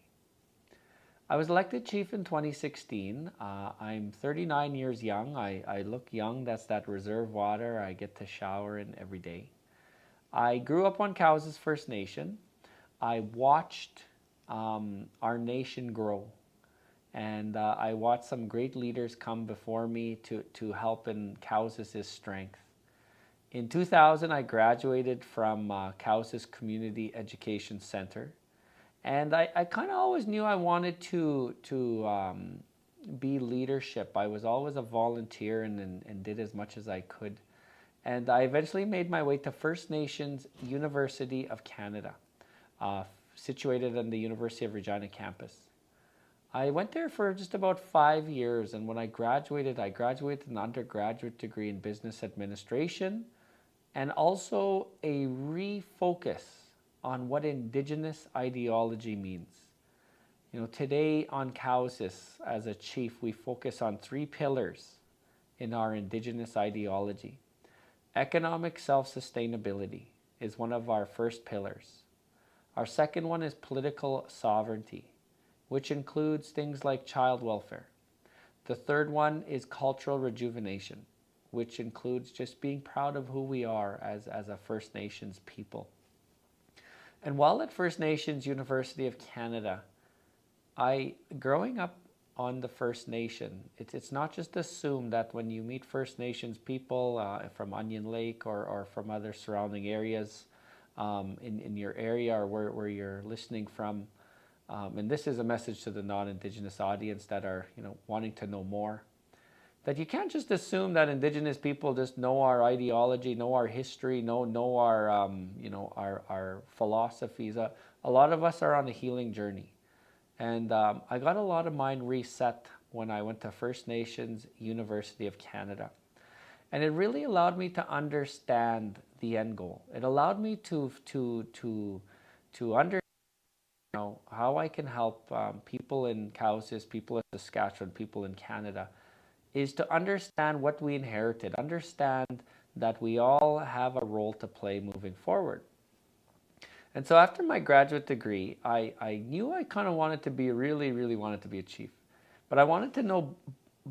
I was elected chief in 2016. I'm 39 years young. I look young. That's that reserve water I get to shower in every day. I grew up on Cowes First Nation. I watched our nation grow. And I watched some great leaders come before me to help in Cowes' strength. In 2000, I graduated from Cowes Community Education Center. And I kind of always knew I wanted to be leadership. I was always a volunteer and did as much as I could. And I eventually made my way to First Nations University of Canada, situated on the University of Regina campus. I went there for just about 5 years, and when I graduated an undergraduate degree in business administration and also a refocus on what Indigenous ideology means. You know, today on Cowes, as a chief, we focus on 3 pillars in our Indigenous ideology. Economic self-sustainability is one of our first pillars. Our second one is political sovereignty, which includes things like child welfare. The third one is cultural rejuvenation, which includes just being proud of who we are as a First Nations people. And while at First Nations University of Canada, growing up on the First Nation, it's not just assumed that when you meet First Nations people from Onion Lake or from other surrounding areas in your area or where you're listening from, and this is a message to the non-Indigenous audience that are wanting to know more, that you can't just assume that Indigenous people just know our ideology, know our history, know our our philosophies. A lot of us are on a healing journey. And I got a lot of mine reset when I went to First Nations University of Canada. And it really allowed me to understand the end goal. It allowed me to understand how I can help people in Cowes, people in Saskatchewan, people in Canada is to understand what we inherited, understand that we all have a role to play moving forward. And so after my graduate degree, I knew I kind of wanted to be, really wanted to be a chief. But I wanted to know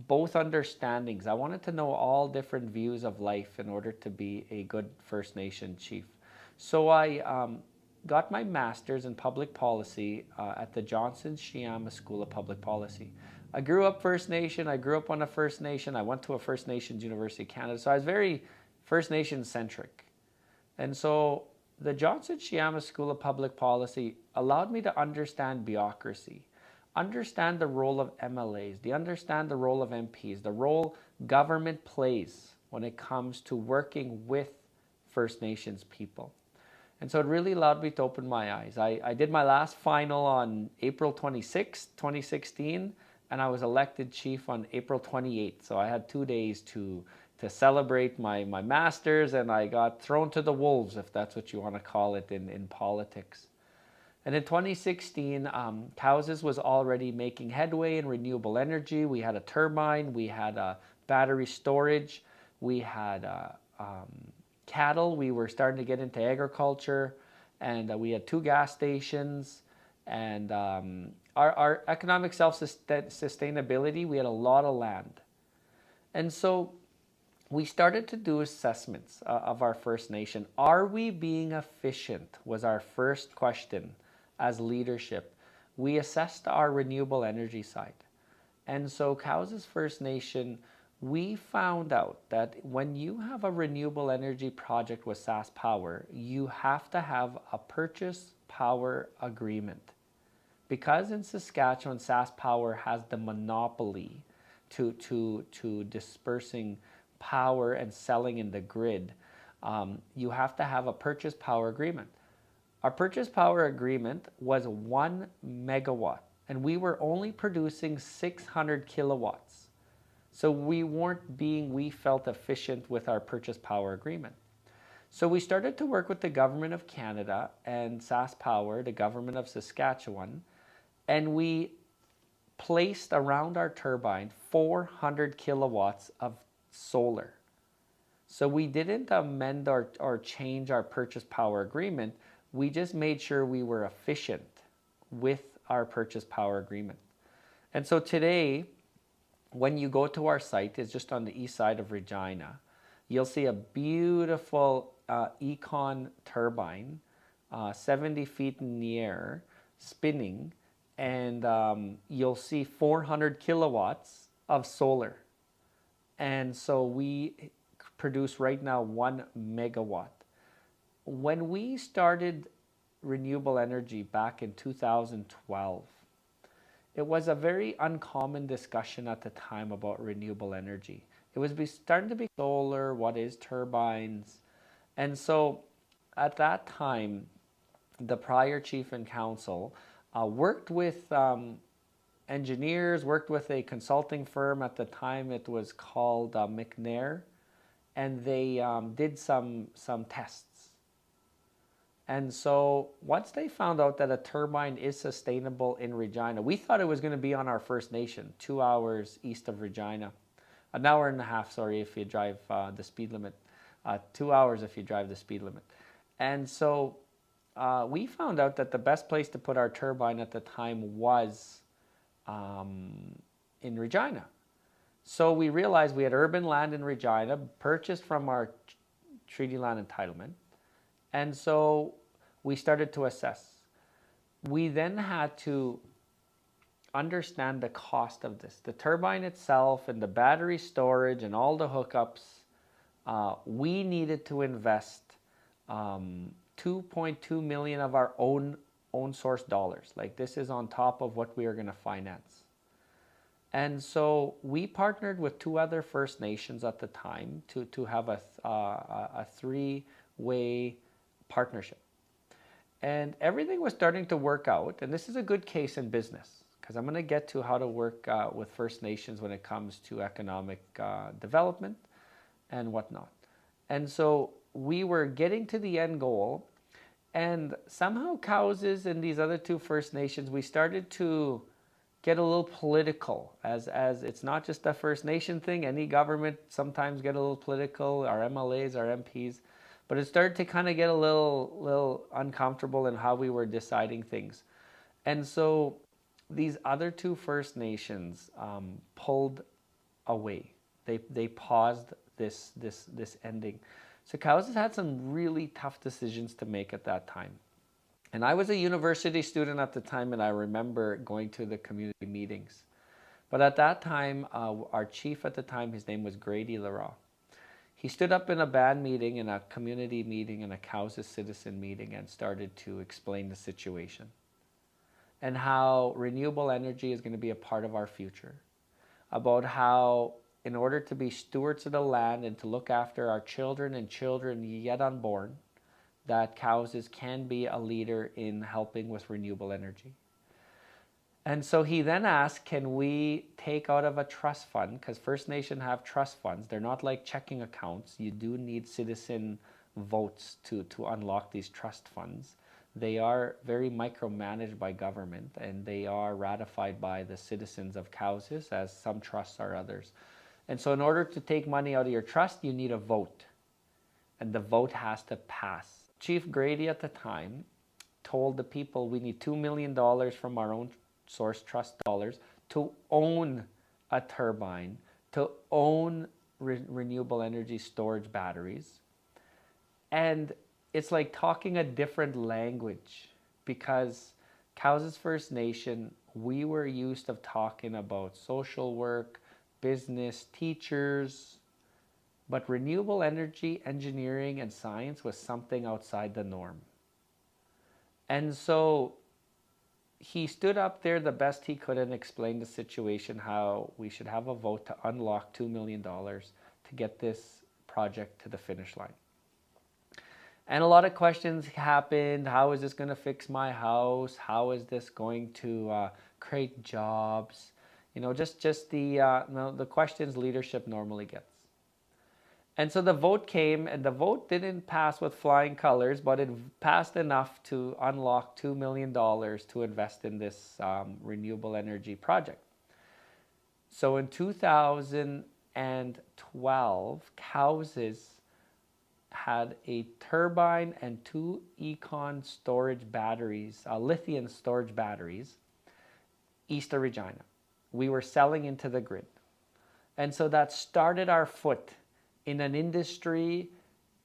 both understandings. I wanted to know all different views of life in order to be a good First Nation chief. So I got my master's in public policy at the Johnson Shiama School of Public Policy. I grew up First Nation. I grew up on a First Nation. I went to a First Nations University of Canada. So I was very First Nation centric. And so the Johnson Shiama School of Public Policy allowed me to understand bureaucracy, understand the role of MLAs, understand the role of MPs, the role government plays when it comes to working with First Nations people. And so it really allowed me to open my eyes. I did my last final on April 26, 2016, and I was elected chief on April 28th. So I had 2 days to celebrate my master's, and I got thrown to the wolves, if that's what you want to call it in politics. And in 2016, Cowses was already making headway in renewable energy. We had a turbine, we had a battery storage, we had cattle. We were starting to get into agriculture, and we had 2 gas stations. And our economic self-sustainability, we had a lot of land. And so we started to do assessments of our First Nation. Are we being efficient was our first question as leadership. We assessed our renewable energy side. And so Cowses First Nation, we found out that when you have a renewable energy project with SaskPower, you have to have a purchase power agreement. Because in Saskatchewan, SaskPower has the monopoly to dispersing power and selling in the grid, you have to have a purchase power agreement. Our purchase power agreement was 1 megawatt, and we were only producing 600 kilowatts. So we weren't being, we felt, efficient with our purchase power agreement. So we started to work with the Government of Canada and SaskPower, the Government of Saskatchewan, and we placed around our turbine 400 kilowatts of solar. So we didn't amend or change our purchase power agreement. We just made sure we were efficient with our purchase power agreement. And so today, when you go to our site, it's just on the east side of Regina, you'll see a beautiful Econ turbine, 70 feet in the air, spinning, and you'll see 400 kilowatts of solar. And so we produce right now 1 megawatt. When we started renewable energy back in 2012, it was a very uncommon discussion at the time about renewable energy. It was starting to be solar, what is turbines? And so at that time, the prior chief and council worked with engineers, worked with a consulting firm. At the time it was called McNair, and they did some tests. And so once they found out that a turbine is sustainable in Regina, we thought it was going to be on our First Nation, 2 hours east of Regina. An hour and a half, sorry, if you drive the speed limit. 2 hours if you drive the speed limit. And so we found out that the best place to put our turbine at the time was in Regina. So we realized we had urban land in Regina, purchased from our treaty land entitlement. And so we started to assess. We then had to understand the cost of this. The turbine itself and the battery storage and all the hookups, we needed to invest 2.2 million of our own source dollars. Like, this is on top of what we are going to finance. And so we partnered with 2 other First Nations at the time to have a 3-way partnership. And everything was starting to work out. And this is a good case in business, because I'm going to get to how to work with First Nations when it comes to economic development and whatnot. And so we were getting to the end goal, and somehow Cowses and these other 2 First Nations, we started to get a little political, as it's not just a First Nation thing. Any government sometimes get a little political, our MLAs, our MPs, but it started to kind of get a little uncomfortable in how we were deciding things. And so these other two First Nations pulled away. They paused this ending. So Cows has had some really tough decisions to make at that time. And I was a university student at the time, and I remember going to the community meetings. But at that time, our chief at the time, his name was Grady Leroy. He stood up in a band meeting, in a community meeting, in a Cows citizen meeting, and started to explain the situation and how renewable energy is going to be a part of our future. About how, in order to be stewards of the land and to look after our children and children yet unborn, that Cows can be a leader in helping with renewable energy. And so he then asked, can we take out of a trust fund, because First Nation have trust funds. They're not like checking accounts. You do need citizen votes to unlock these trust funds. They are very micromanaged by government, and they are ratified by the citizens of Cows, as some trusts are others. And so in order to take money out of your trust, you need a vote. And the vote has to pass. Chief Grady at the time told the people we need $2 million from our own source trust dollars to own a turbine, to own renewable energy storage batteries. And it's like talking a different language, because Cows First Nation, we were used to talking about social work, business, teachers, but renewable energy, engineering, and science was something outside the norm. And so he stood up there the best he could and explained the situation, how we should have a vote to unlock $2 million to get this project to the finish line. And a lot of questions happened. How is this going to fix my house? How is this going to create jobs? You know, just the questions leadership normally gets. And so the vote came, and the vote didn't pass with flying colors, but it passed enough to unlock $2 million to invest in this renewable energy project. So in 2012, Cows had a turbine and 2 Econ storage batteries, lithium storage batteries, east of Regina. We were selling into the grid. And so that started our foot in an industry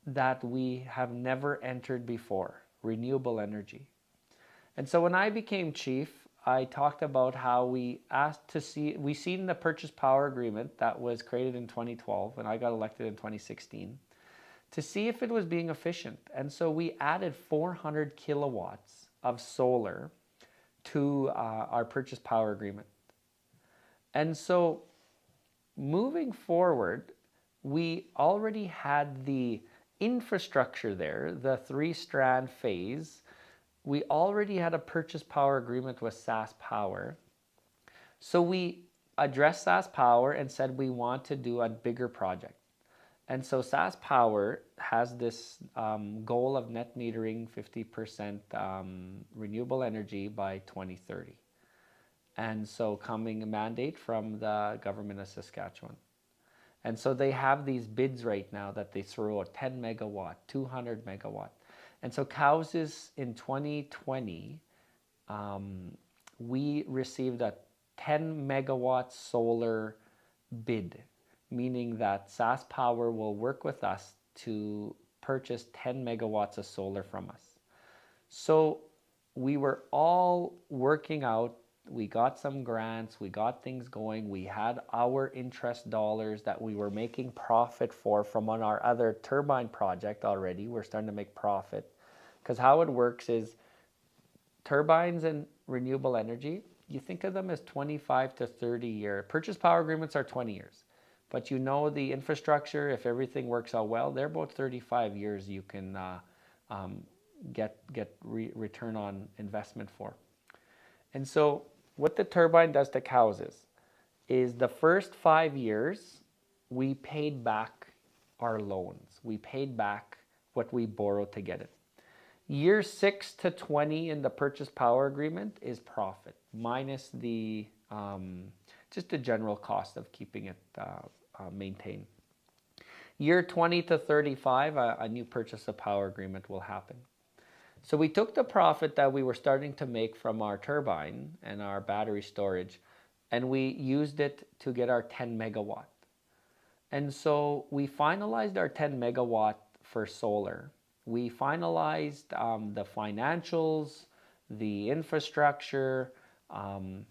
that we have never entered before, renewable energy. And so when I became chief, I talked about how we seen the purchase power agreement that was created in 2012, and I got elected in 2016, to see if it was being efficient. And so we added 400 kilowatts of solar to our purchase power agreement. And so moving forward, we already had the infrastructure there, the 3-strand phase. We already had a purchase power agreement with SAS Power. So we addressed SAS Power and said we want to do a bigger project. And so SAS Power has this goal of net metering 50% renewable energy by 2030. And so coming a mandate from the government of Saskatchewan. And so they have these bids right now that they throw at 10 megawatt, 200 megawatt. And so Cows in 2020, we received a 10 megawatt solar bid, meaning that SAS Power will work with us to purchase 10 megawatts of solar from us. So we were all working out. We got some grants, we got things going, we had our interest dollars that we were making profit from on our other turbine project already. We're starting to make profit. Because how it works is turbines and renewable energy, you think of them as 25 to 30 year. Purchase power agreements are 20 years. But you know the infrastructure, if everything works out well, they're about 35 years you can get return on investment for. And so what the turbine does to Cows is the first 5 years, we paid back our loans. We paid back what we borrowed to get it. Year 6 to 20 in the purchase power agreement is profit, minus the just the general cost of keeping it maintained. Year 20 to 35, a new purchase of power agreement will happen. So we took the profit that we were starting to make from our turbine and our battery storage, and we used it to get our 10 megawatt. And so we finalized our 10 megawatt for solar. We finalized the financials, the infrastructure, and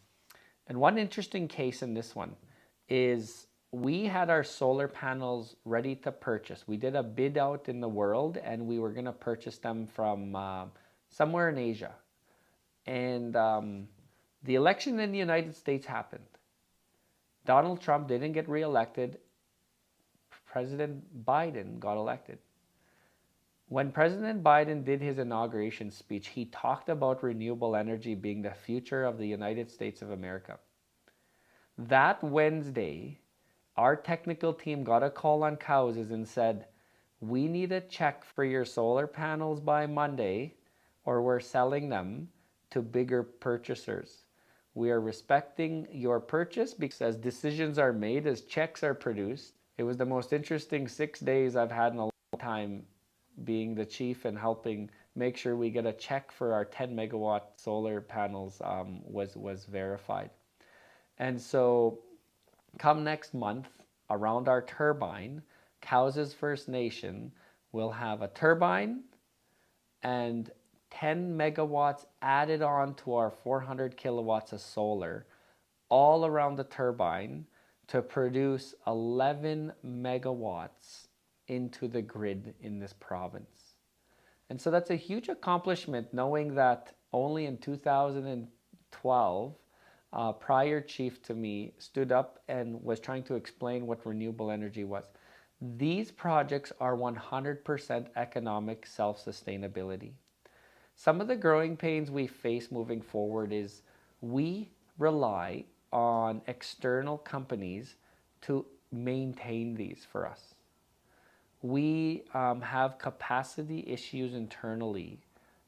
one interesting case in this one is we had our solar panels ready to purchase. We did a bid out in the world, and we were going to purchase them from somewhere in Asia. And the election in the United States happened. Donald Trump didn't get reelected. President Biden got elected. When President Biden did his inauguration speech, he talked about renewable energy being the future of the United States of America. That Wednesday, our technical team got a call on Cowses and said, we need a check for your solar panels by Monday, or we're selling them to bigger purchasers. We are respecting your purchase because as decisions are made, as checks are produced. It was the most interesting 6 days I've had in a long time being the chief and helping make sure we get a check for our 10 megawatt solar panels was verified. And so come next month, around our turbine, Cowses First Nation will have a turbine and 10 megawatts added on to our 400 kilowatts of solar all around the turbine to produce 11 megawatts into the grid in this province. And so that's a huge accomplishment, knowing that only in 2012, prior chief to me stood up and was trying to explain what renewable energy was. These projects are 100% economic self-sustainability. Some of the growing pains we face moving forward is we rely on external companies to maintain these for us. We have capacity issues internally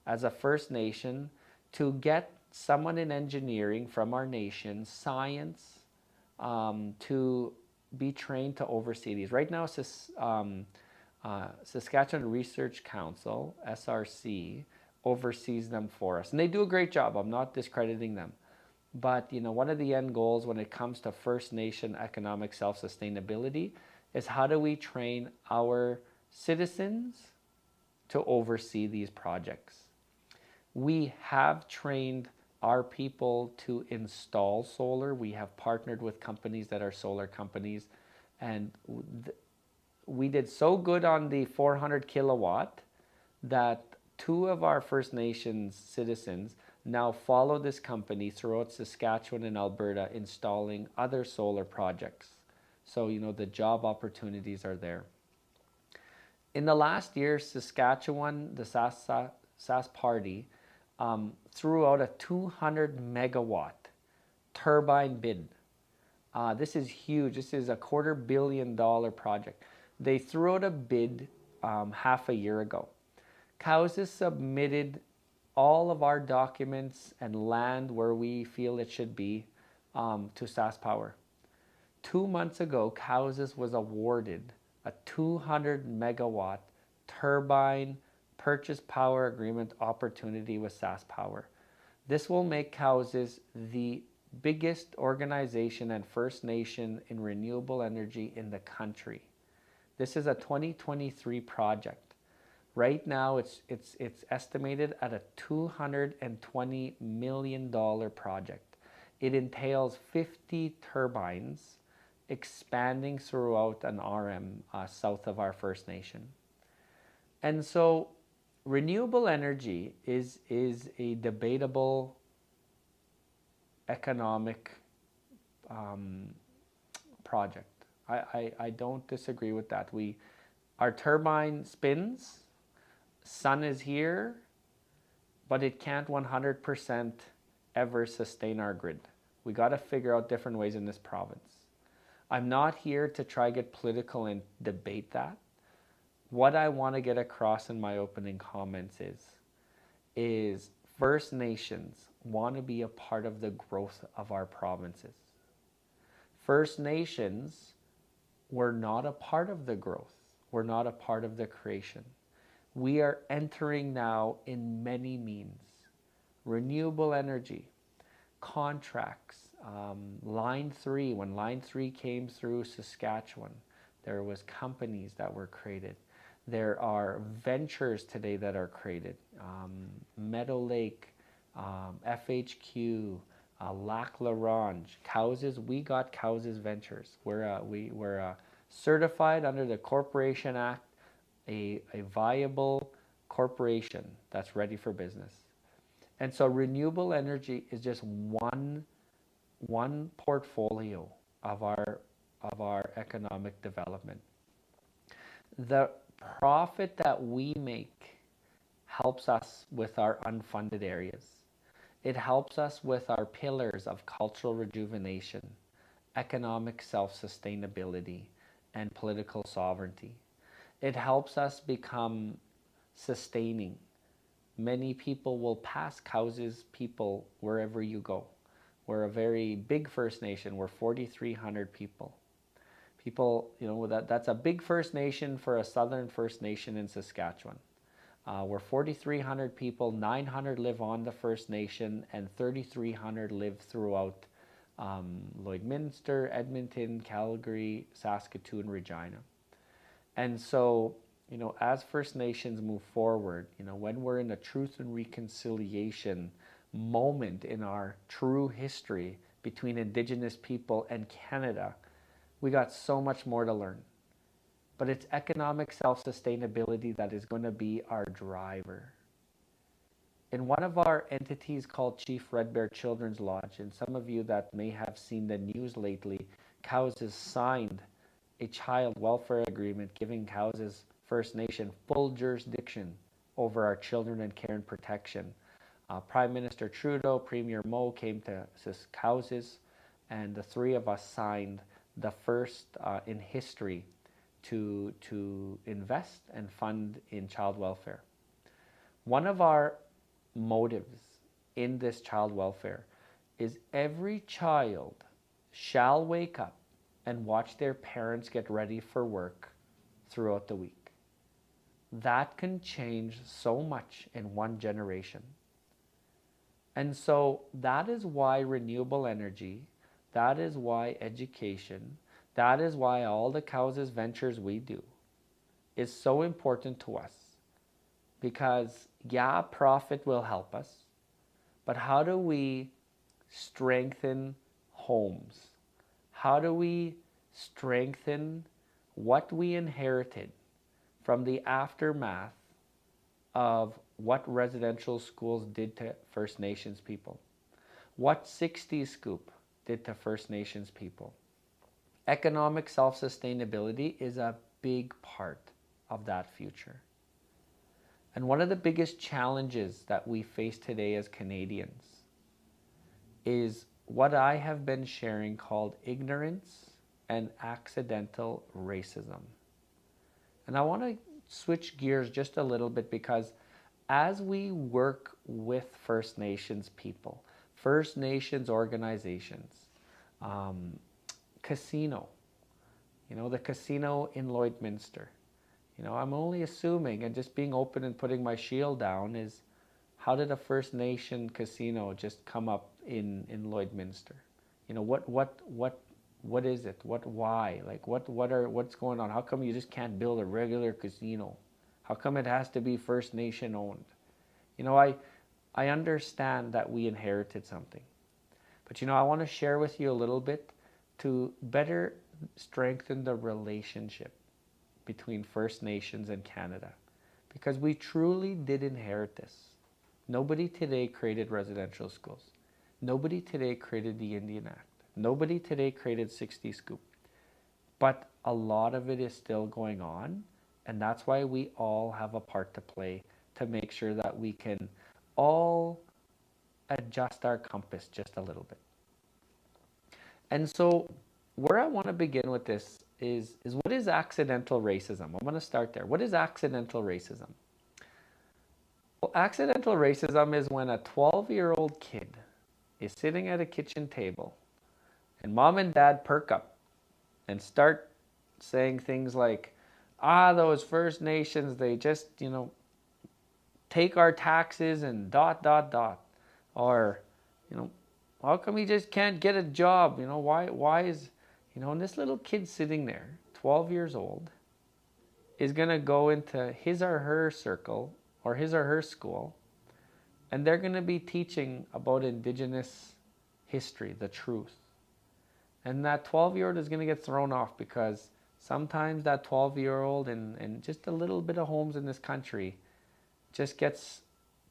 as a First Nation to get someone in engineering from our nation, science, to be trained to oversee these. Right now, Saskatchewan Research Council, SRC, oversees them for us. And they do a great job. I'm not discrediting them. But one of the end goals when it comes to First Nation economic self-sustainability is how do we train our citizens to oversee these projects. We have trained our people to install solar. We have partnered with companies that are solar companies, and we did so good on the 400 kilowatt that 2 of our First Nations citizens now follow this company throughout Saskatchewan and Alberta installing other solar projects. So, the job opportunities are there. In the last year, Saskatchewan, the Sask Party, threw out a 200 megawatt turbine bid. This is huge. This is a $250 million project. They threw out a bid half a year ago. Cowses submitted all of our documents and land where we feel it should be to SaskPower. 2 months ago, Cowses was awarded a 200 megawatt turbine purchase power agreement opportunity with SaskPower. This will make Cowses the biggest organization and First Nation in renewable energy in the country. This is a 2023 project. Right now, it's estimated at a $220 million project. It entails 50 turbines expanding throughout an RM south of our First Nation. And so renewable energy is a debatable economic project. I don't disagree with that. Our turbine spins, sun is here, but it can't 100% ever sustain our grid. We got to figure out different ways in this province. I'm not here to try get political and debate that. What I want to get across in my opening comments is First Nations want to be a part of the growth of our provinces. First Nations were not a part of the growth. We're not a part of the creation. We are entering now in many means. Renewable energy, contracts, Line 3, when Line 3 came through Saskatchewan, there was companies that were created. There are ventures today that are created. Meadow Lake, FHQ, Lac La Ronge, Cowses. We got Cowses Ventures. We're certified under the Corporation Act, a viable corporation that's ready for business. And so renewable energy is just one portfolio of our economic development. The profit that we make helps us with our unfunded areas. It helps us with our pillars of cultural rejuvenation, economic self-sustainability, and political sovereignty. It helps us become sustaining. Many people will pass Cowses people wherever you go. We're a very big First Nation. We're 4,300 people. People, that's a big First Nation for a Southern First Nation in Saskatchewan. We're 4,300 people, 900 live on the First Nation, and 3,300 live throughout Lloydminster, Edmonton, Calgary, Saskatoon, Regina. And so, as First Nations move forward, when we're in a truth and reconciliation moment in our true history between Indigenous people and Canada, we got so much more to learn. But it's economic self-sustainability that is going to be our driver. In one of our entities called Chief Red Bear Children's Lodge, and some of you that may have seen the news lately, Cowses signed a child welfare agreement giving Cowses First Nation full jurisdiction over our children and care and protection. Prime Minister Trudeau, Premier Mo came to Cowses, and the three of us signed the first in history to invest and fund in child welfare. One of our motives in this child welfare is every child shall wake up and watch their parents get ready for work throughout the week. That can change so much in one generation. And so that is why renewable energy, that is why education, that is why all the Cowses ventures we do is so important to us. Because, yeah, profit will help us, but how do we strengthen homes? How do we strengthen what we inherited from the aftermath of what residential schools did to First Nations people? What 60s Scoop did to First Nations people? Economic self-sustainability is a big part of that future. And one of the biggest challenges that we face today as Canadians is what I have been sharing called ignorance and accidental racism. And I want to switch gears just a little bit, because as we work with First Nations people, First Nations organizations, casino, the casino in Lloydminster, I'm only assuming, and just being open and putting my shield down, is how did a First Nation casino just come up in Lloydminster? What is it? Why? Like what's going on? How come you just can't build a regular casino? How come it has to be First Nation owned? I understand that we inherited something. But I want to share with you a little bit to better strengthen the relationship between First Nations and Canada, because we truly did inherit this. Nobody today created residential schools. Nobody today created the Indian Act. Nobody today created 60 Scoop. But a lot of it is still going on, and that's why we all have a part to play to make sure that we can all adjust our compass just a little bit. And so where I want to begin with this is what is accidental racism? I'm going to start there. What is accidental racism? Well, accidental racism is when a 12-year-old kid is sitting at a kitchen table and mom and dad perk up and start saying things like, those First Nations, they just, take our taxes and ... Or, how come he just can't get a job? Why is, and this little kid sitting there, 12 years old, is going to go into his or her circle or his or her school, and they're going to be teaching about Indigenous history, the truth. And that 12-year-old is going to get thrown off because sometimes that 12-year-old and just a little bit of homes in this country just gets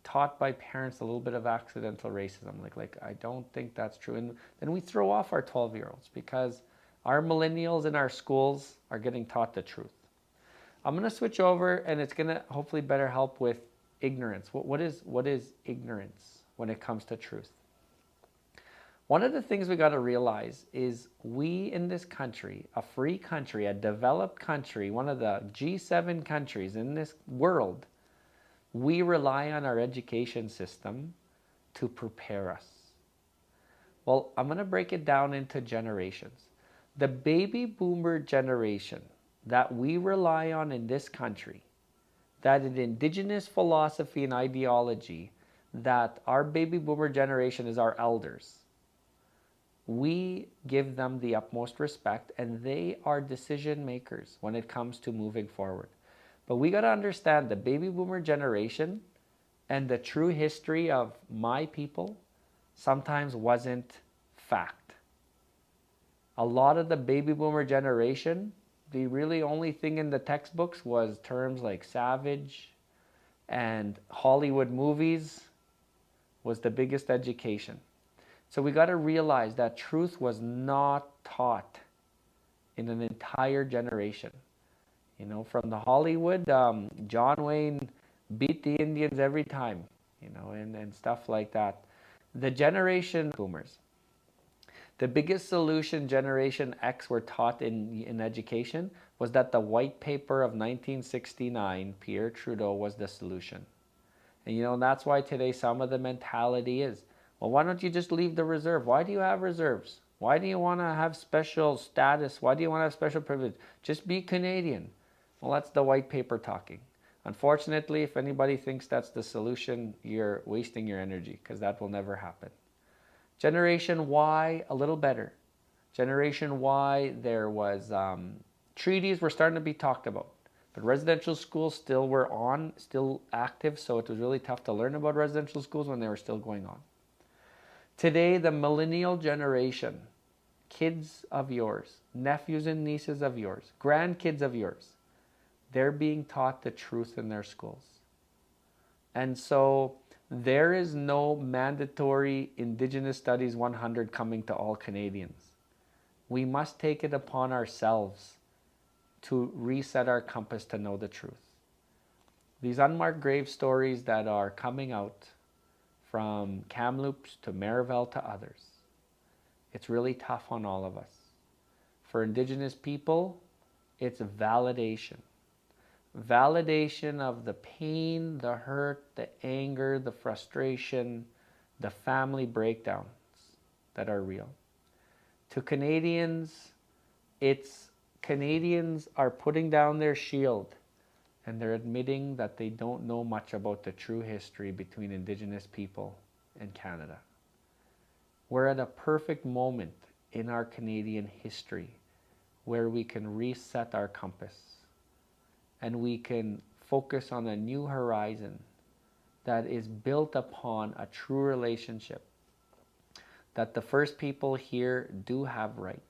taught by parents a little bit of accidental racism. Like I don't think that's true. And then we throw off our 12-year-olds because our millennials in our schools are getting taught the truth. I'm going to switch over, and it's going to hopefully better help with ignorance. What is ignorance when it comes to truth? One of the things we got to realize is we in this country, a free country, a developed country, one of the G7 countries in this world, we rely on our education system to prepare us. Well, I'm going to break it down into generations. The baby boomer generation that we rely on in this country, that an Indigenous philosophy and ideology, that our baby boomer generation is our elders, we give them the utmost respect, and they are decision makers when it comes to moving forward. But we got to understand the baby boomer generation and the true history of my people sometimes wasn't fact. A lot of the baby boomer generation, the really only thing in the textbooks was terms like savage, and Hollywood movies was the biggest education. So we got to realize that truth was not taught in an entire generation. From the Hollywood, John Wayne beat the Indians every time, and stuff like that. The generation boomers, the biggest solution Generation X were taught in education was that the white paper of 1969, Pierre Trudeau, was the solution. And that's why today some of the mentality is, well, why don't you just leave the reserve? Why do you have reserves? Why do you want to have special status? Why do you want to have special privilege? Just be Canadian. Well, that's the white paper talking. Unfortunately, if anybody thinks that's the solution, you're wasting your energy, because that will never happen. Generation Y, a little better. Generation Y, there was treaties were starting to be talked about. But residential schools still active, so it was really tough to learn about residential schools when they were still going on. Today, the millennial generation, kids of yours, nephews and nieces of yours, grandkids of yours, they're being taught the truth in their schools. And so there is no mandatory Indigenous Studies 100 coming to all Canadians. We must take it upon ourselves to reset our compass to know the truth. These unmarked grave stories that are coming out from Kamloops to Mayoral to others, it's really tough on all of us. For Indigenous people, it's validation. Validation of the pain, the hurt, the anger, the frustration, the family breakdowns that are real. To Canadians, Canadians are putting down their shield and they're admitting that they don't know much about the true history between Indigenous people and Canada. We're at a perfect moment in our Canadian history where we can reset our compass and we can focus on a new horizon that is built upon a true relationship, that the First People here do have rights.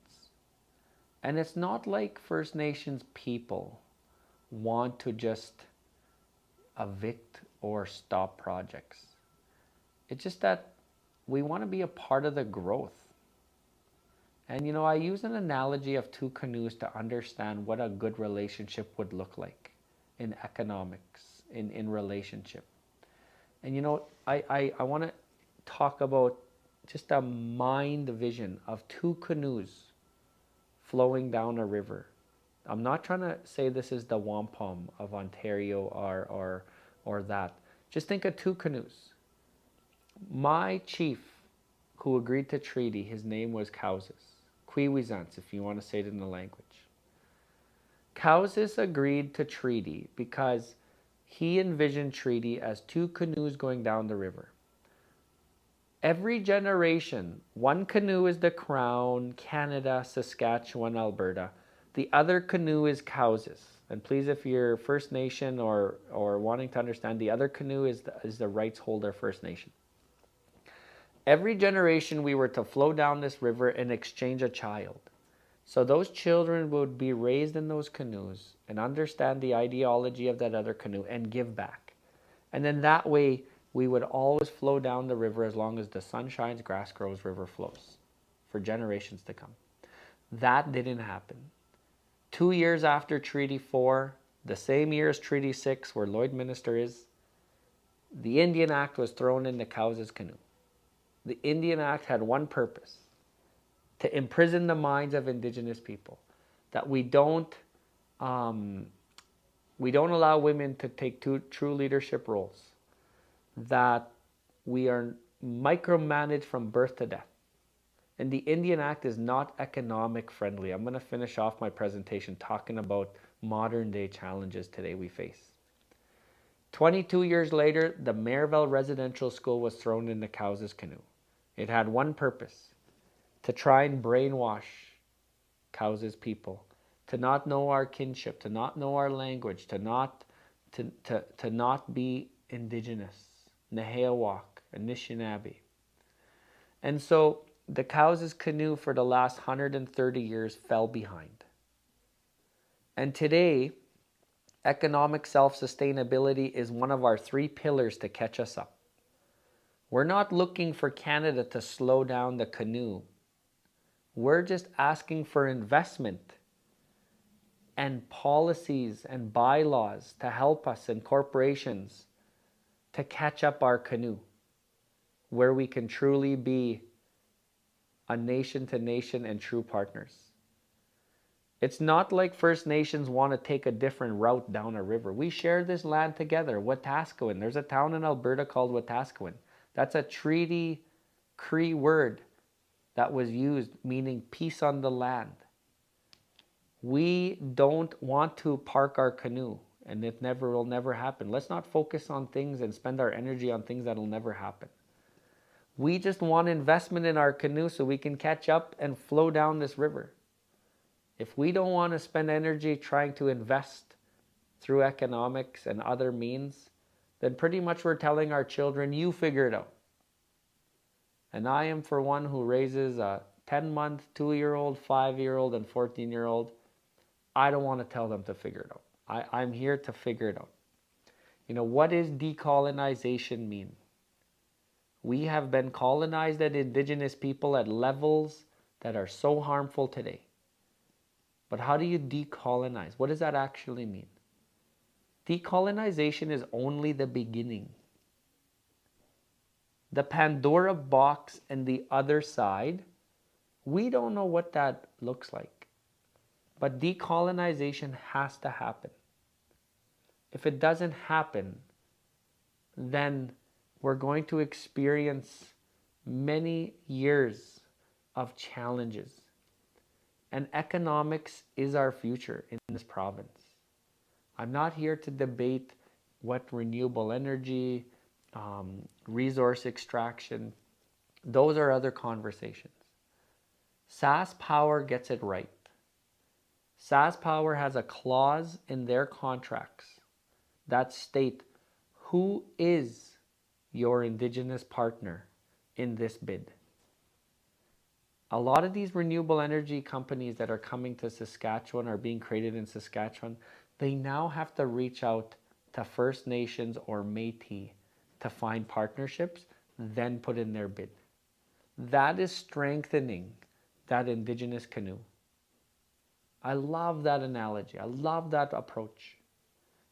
And it's not like First Nations people want to just evict or stop projects. It's just that we want to be a part of the growth. And I use an analogy of two canoes to understand what a good relationship would look like in economics, in relationship. And I want to talk about just a mind vision of two canoes flowing down a river. I'm not trying to say this is the wampum of Ontario or that. Just think of 2 canoes. My chief who agreed to treaty, his name was Kausas. Kwiwizants, if you want to say it in the language. Kausas agreed to treaty because he envisioned treaty as 2 canoes going down the river. Every generation, 1 canoe is the Crown, Canada, Saskatchewan, Alberta. The other canoe is Kausas. And please, if you're First Nation or wanting to understand, the other canoe is the rights holder First Nation. Every generation we were to flow down this river and exchange a child. So those children would be raised in those canoes and understand the ideology of that other canoe and give back. And then that way we would always flow down the river as long as the sun shines, grass grows, river flows for generations to come. That didn't happen. 2 years after Treaty 4, the same year as Treaty 6, where Lloyd Minister is, the Indian Act was thrown in the Kausas canoe. The Indian Act had one purpose: to imprison the minds of Indigenous people, that we don't allow women to take true leadership roles, that we are micromanaged from birth to death. And the Indian Act is not economic friendly. I'm going to finish off my presentation talking about modern day challenges today we face. 22 years later, the Mayoral Residential School was thrown in the Kausas canoe. It had one purpose: to try and brainwash Kausas people, to not know our kinship, to not know our language, to not be Indigenous, Nehewak, Anishinaabe. And so the Kausas canoe for the last 130 years fell behind. And today, economic self-sustainability is one of our 3 pillars to catch us up. We're not looking for Canada to slow down the canoe. We're just asking for investment and policies and bylaws to help us and corporations to catch up our canoe, where we can truly be a nation to nation and true partners. It's not like First Nations want to take a different route down a river. We share this land together. Wetaskiwin. There's a town in Alberta called Wetaskiwin. That's a Treaty Cree word that was used, meaning peace on the land. We don't want to park our canoe, and it will never happen. Let's not focus on things and spend our energy on things that will never happen. We just want investment in our canoe so we can catch up and flow down this river. If we don't want to spend energy trying to invest through economics and other means, then pretty much we're telling our children, you figure it out. And I am for one who raises a 10-month, 2-year-old, 5-year-old, and 14-year-old. I don't want to tell them to figure it out. I'm here to figure it out. You know, what does decolonization mean? We have been colonized as Indigenous people at levels that are so harmful today. But how do you decolonize? What does that actually mean? Decolonization is only the beginning. The Pandora box and the other side, we don't know what that looks like. But decolonization has to happen. If it doesn't happen, then we're going to experience many years of challenges. And economics is our future in this province. I'm not here to debate what renewable energy, resource extraction, those are other conversations. SaskPower gets it right. SaskPower has a clause in their contracts that state who is your Indigenous partner in this bid. A lot of these renewable energy companies that are coming to Saskatchewan, are being created in Saskatchewan, they now have to reach out to First Nations or Métis to find partnerships, then put in their bid. That is strengthening that Indigenous canoe. I love that analogy. I love that approach.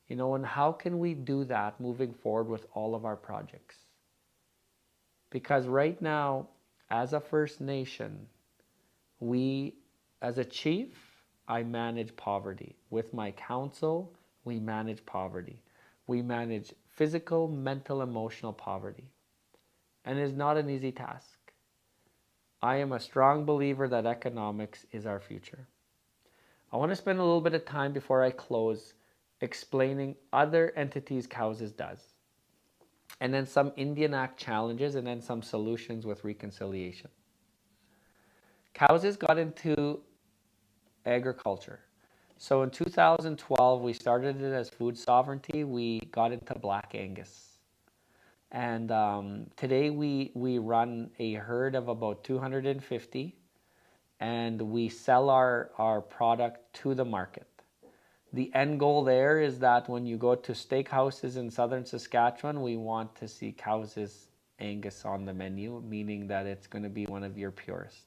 You know, and how can we do that moving forward with all of our projects? Because right now, as a First Nation, as a chief, I manage poverty. With my council, we manage poverty. we manage physical, mental, emotional poverty. And it is not an easy task. I am a strong believer that economics is our future. I want to spend a little bit of time before I close explaining other entities Cowses does, and then some Indian Act challenges, and then some solutions with reconciliation. Cowses got into agriculture. So in 2012, we started it as food sovereignty. We got into Black Angus. And today we run a herd of about 250, and we sell our product to the market. The end goal there is that when you go to steakhouses in southern Saskatchewan, we want to see Cowses Angus on the menu, meaning that it's going to be one of your purest.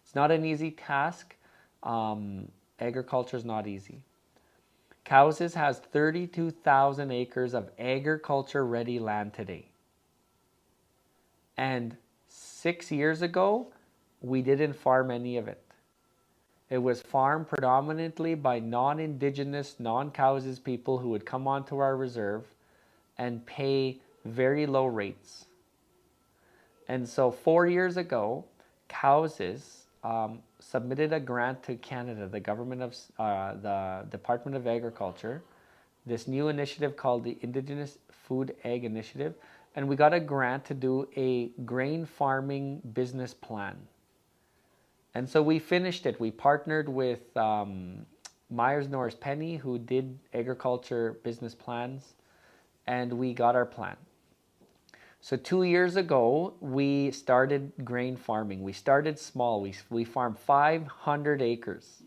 It's not an easy task. Agriculture is not easy. Cowses has 32,000 acres of agriculture-ready land today. And 6 years ago, we didn't farm any of it. It was farmed predominantly by non-Indigenous, non-Cowses people who would come onto our reserve and pay very low rates. And so 4 years ago, Cowses submitted a grant to Canada, the government of the Department of Agriculture, this new initiative called the Indigenous Food Ag Initiative, and we got a grant to do a grain farming business plan. And so we finished it. We partnered with Myers Norris Penny, who did agriculture business plans, and we got our plan. So 2 years ago, we started grain farming. We started small. We farmed 500 acres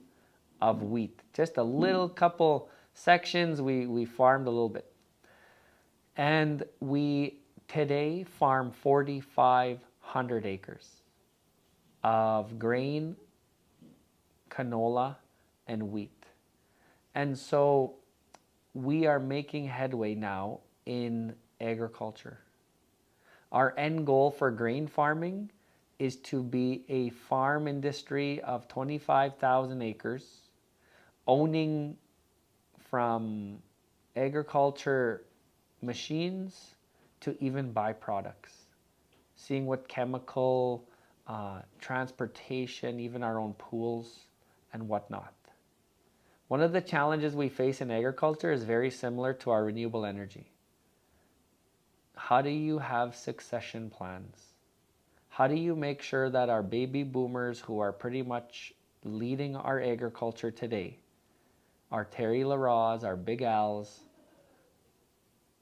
of wheat. Just a little couple sections, we farmed a little bit. And we today farm 4,500 acres of grain, canola, and wheat. And so we are making headway now in agriculture. Our end goal for grain farming is to be a farm industry of 25,000 acres, owning from agriculture machines to even byproducts, seeing what chemical, transportation, even our own pools and whatnot. One of the challenges we face in agriculture is very similar to our renewable energy. How do you have succession plans? How do you make sure that our baby boomers, who are pretty much leading our agriculture today, our Terry Leroy's, our Big Al's,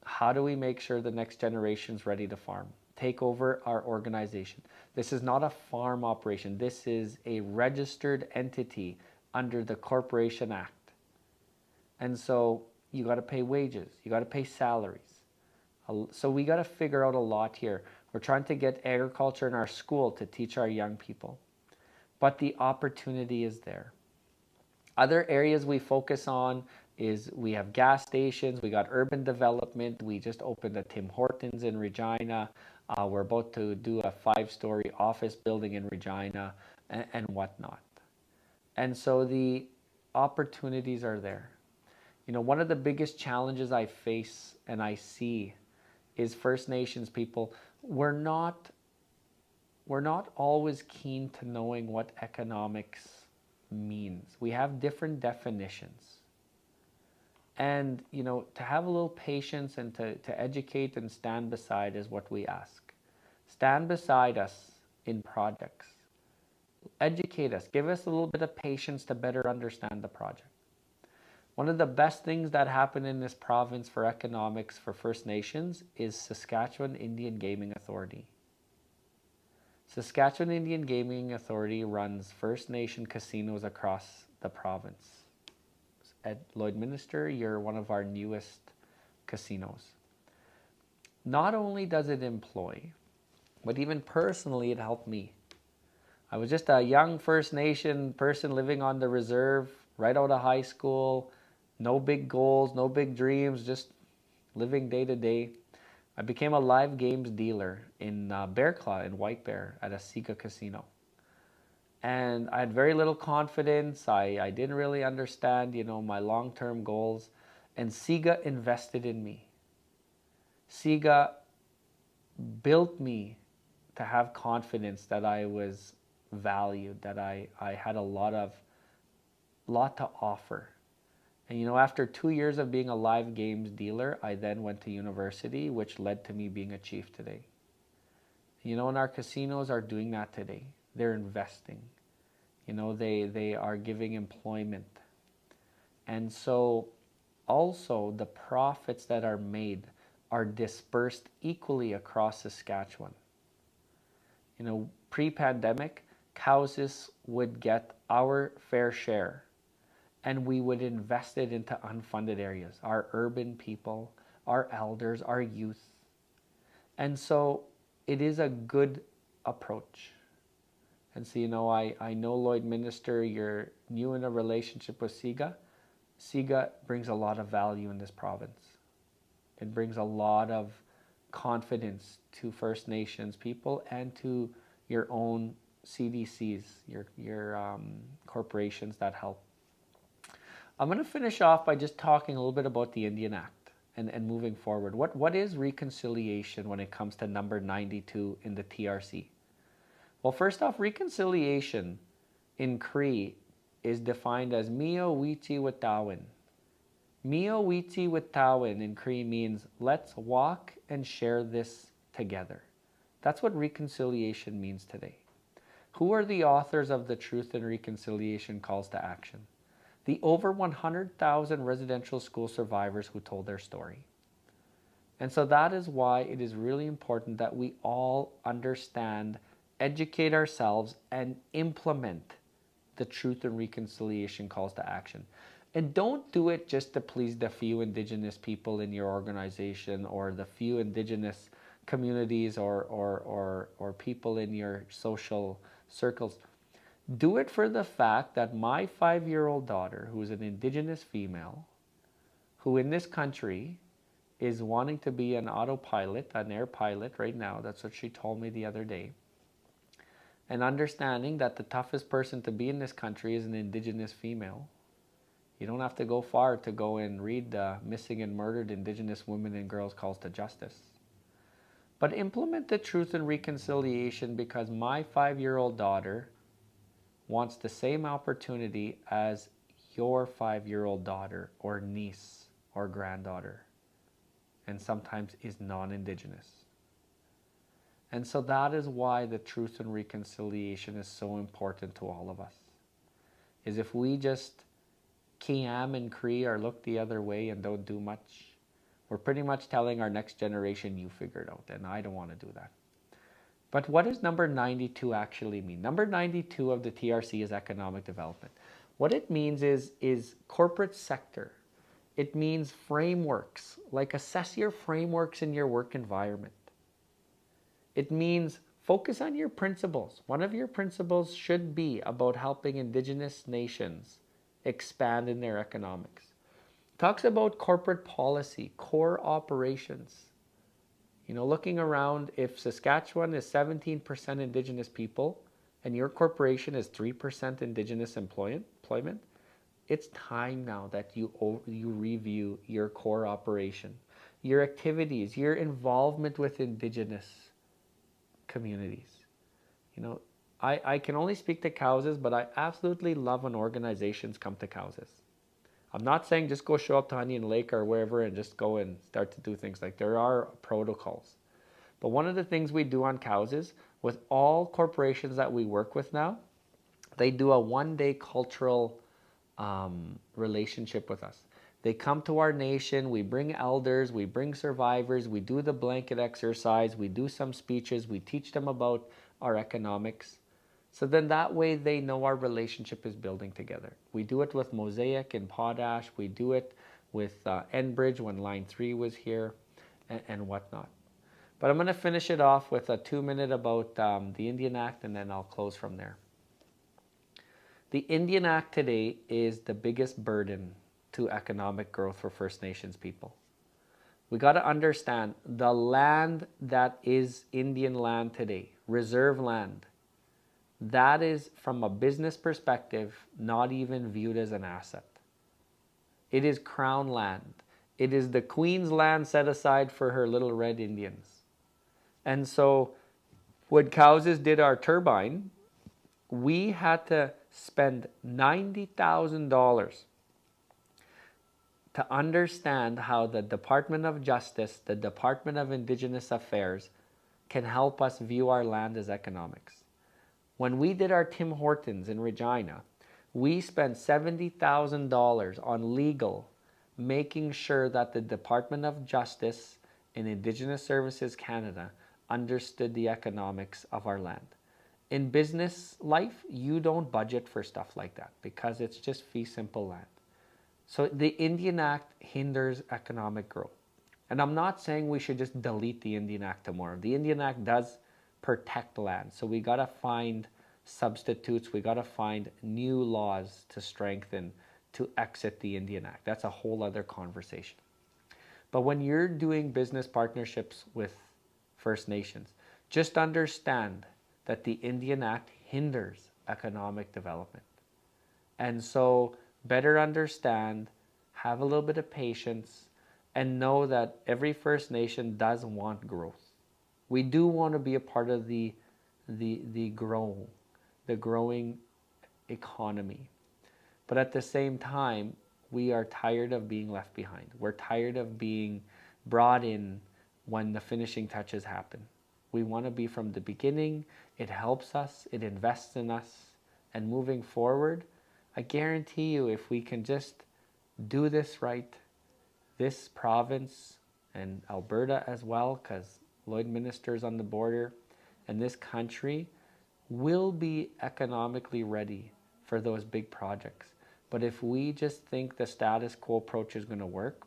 how do we make sure the next generation's ready to farm? Take over our organization. This is not a farm operation. This is a registered entity under the Corporation Act. And so you got to pay wages. You got to pay salaries. So we got to figure out a lot here. We're trying to get agriculture in our school to teach our young people. But the opportunity is there. Other areas we focus on is we have gas stations, we got urban development, we just opened a Tim Hortons in Regina, we're about to do a 5-story office building in Regina, and whatnot. And so the opportunities are there. You know, one of the biggest challenges I face and I see is First Nations people, we're not always keen to knowing what economics means. We have different definitions. And, you know, to have a little patience and to educate and stand beside is what we ask. Stand beside us in projects. Educate us. Give us a little bit of patience to better understand the project. One of the best things that happen in this province for economics for First Nations is Saskatchewan Indian Gaming Authority. Saskatchewan Indian Gaming Authority runs First Nation casinos across the province. At Lloydminster, you're one of our newest casinos. Not only does it employ, but even personally it helped me. I was just a young First Nation person living on the reserve, right out of high school, no big goals, no big dreams, just living day to day. I became a live games dealer in Bear Claw in White Bear at a Sika casino. And I had very little confidence. I didn't really understand, you know, my long-term goals. And SIGA invested in me. SIGA built me to have confidence that I was valued, that I had a lot to offer. And you know, after 2 years of being a live games dealer, I then went to university, which led to me being a chief today. You know, and our casinos are doing that today. They're investing. You know, they are giving employment. And so also the profits that are made are dispersed equally across Saskatchewan. You know, pre-pandemic, Cowses would get our fair share, and we would invest it into unfunded areas, our urban people, our elders, our youth. And so it is a good approach. And so, you know, I know, Lloyd Minister, you're new in a relationship with SIGA. SIGA brings a lot of value in this province. It brings a lot of confidence to First Nations people and to your own CDCs, your corporations that help. I'm going to finish off by just talking a little bit about the Indian Act and moving forward. What is reconciliation when it comes to number 92 in the TRC? Well, first off, reconciliation in Cree is defined as Mio Witi Witawin. Mio Witi Witawin in Cree means let's walk and share this together. That's what reconciliation means today. Who are the authors of the Truth and Reconciliation Calls to Action? The over 100,000 residential school survivors who told their story. And so that is why it is really important that we all understand, educate ourselves, and implement the Truth and Reconciliation Calls to Action. And don't do it just to please the few Indigenous people in your organization or the few Indigenous communities or people in your social circles. Do it for the fact that my 5-year-old daughter, who is an Indigenous female, who in this country is wanting to be an autopilot, an air pilot right now, that's what she told me the other day, and understanding that the toughest person to be in this country is an Indigenous female. You don't have to go far to go and read the Missing and Murdered Indigenous Women and Girls Calls to Justice. But implement the Truth and Reconciliation because my 5-year-old daughter wants the same opportunity as your 5-year-old daughter or niece or granddaughter, and sometimes is non-Indigenous. And so that is why the Truth and Reconciliation is so important to all of us. Is if we just Kiam and Cree or look the other way and don't do much, we're pretty much telling our next generation, you figure it out, and I don't want to do that. But what does number 92 actually mean? Number 92 of the TRC is economic development. What it means is corporate sector. It means frameworks, like assess your frameworks in your work environment. It means focus on your principles. One of your principles should be about helping Indigenous nations expand in their economics. Talks about corporate policy, core operations. You know, looking around, if Saskatchewan is 17% Indigenous people and your corporation is 3% Indigenous employment, it's time now that you review your core operation, your activities, your involvement with Indigenous communities. You know, I can only speak to Cowses, but I absolutely love when organizations come to Cowses. I'm not saying just go show up to Onion Lake or wherever and just go and start to do things. Like, there are protocols. But one of the things we do on Cowses with all corporations that we work with now, they do a one-day cultural relationship with us. They come to our nation, we bring elders, we bring survivors, we do the blanket exercise, we do some speeches, we teach them about our economics. So then that way they know our relationship is building together. We do it with Mosaic and Potash, we do it with Enbridge when Line 3 was here, and whatnot. But I'm going to finish it off with a 2-minute about the Indian Act, and then I'll close from there. The Indian Act today is the biggest burden to economic growth for First Nations people. We got to understand the land that is Indian land today, reserve land, that is, from a business perspective, not even viewed as an asset. It is crown land. It is the Queen's land set aside for her little red Indians. And so when Cowses did our turbine, we had to spend $90,000 to understand how the Department of Justice, the Department of Indigenous Affairs, can help us view our land as economics. When we did our Tim Hortons in Regina, we spent $70,000 on legal, making sure that the Department of Justice and Indigenous Services Canada understood the economics of our land. In business life, you don't budget for stuff like that because it's just fee simple land. So the Indian Act hinders economic growth. And I'm not saying we should just delete the Indian Act tomorrow. The Indian Act does protect land. So we got to find substitutes. We got to find new laws to strengthen to exit the Indian Act. That's a whole other conversation. But when you're doing business partnerships with First Nations, just understand that the Indian Act hinders economic development. And so better understand, have a little bit of patience, and know that every First Nation does want growth. We do want to be a part of the growing economy. But at the same time, we are tired of being left behind. We're tired of being brought in when the finishing touches happen. We want to be from the beginning. It helps us, it invests in us, and moving forward, I guarantee you, if we can just do this right, this province and Alberta as well, because Lloydminster's on the border, and this country will be economically ready for those big projects. But if we just think the status quo approach is going to work,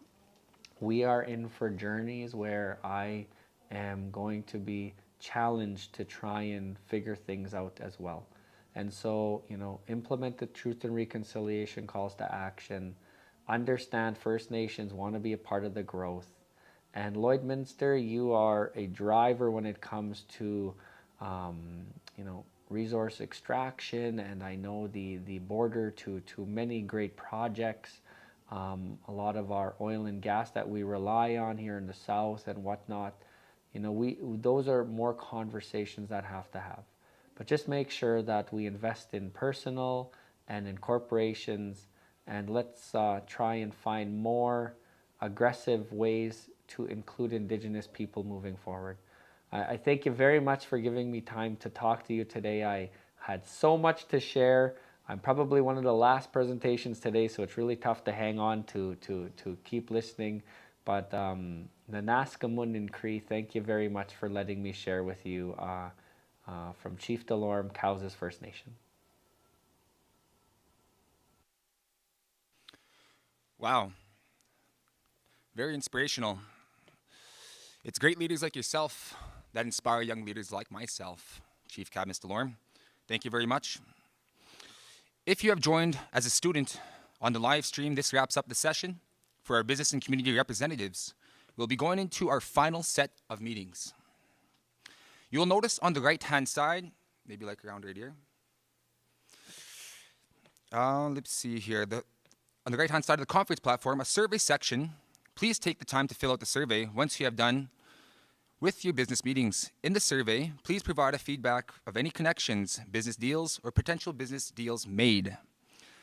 we are in for journeys where I am going to be challenged to try and figure things out as well. And so, implement the Truth and Reconciliation calls to action. Understand First Nations want to be a part of the growth. And Lloydminster, you are a driver when it comes to, resource extraction, and I know the border to many great projects. A lot of our oil and gas that we rely on here in the south and whatnot. Those are more conversations that have to have. But just make sure that we invest in personal and in corporations, and let's try and find more aggressive ways to include Indigenous people moving forward. I thank you very much for giving me time to talk to you today. I had so much to share. I'm probably one of the last presentations today, so it's really tough to hang on to keep listening. But the Naskamun and Cree, thank you very much for letting me share with you from Chief Delorme, Cowses First Nation. Wow. Very inspirational. It's great leaders like yourself that inspire young leaders like myself, Chief Cabinet Delorme. Thank you very much. If you have joined as a student on the live stream, this wraps up the session. For our business and community representatives, we'll be going into our final set of meetings. You'll notice on the right-hand side, maybe like around right here. Let's see here. On the right-hand side of the conference platform, a survey section. Please take the time to fill out the survey once you have done with your business meetings. In the survey, please provide a feedback of any connections, business deals, or potential business deals made.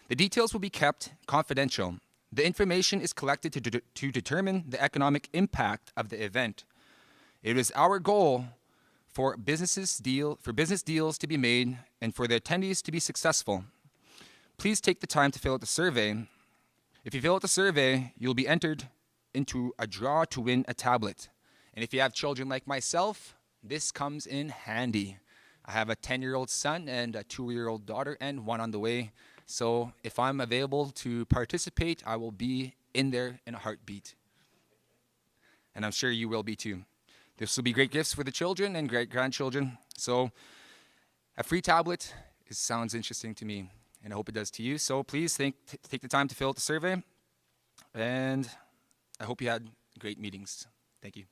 The details will be kept confidential. The information is collected to determine the economic impact of the event. It is our goal for business deals to be made and for the attendees to be successful. Please take the time to fill out the survey. If you fill out the survey, you'll be entered into a draw to win a tablet. And if you have children like myself, this comes in handy. I have a 10-year-old son and a 2-year-old daughter and one on the way. So if I'm available to participate, I will be in there in a heartbeat. And I'm sure you will be too. This will be great gifts for the children and great-grandchildren. So a free tablet sounds interesting to me, and I hope it does to you. So please take the time to fill out the survey. And I hope you had great meetings. Thank you.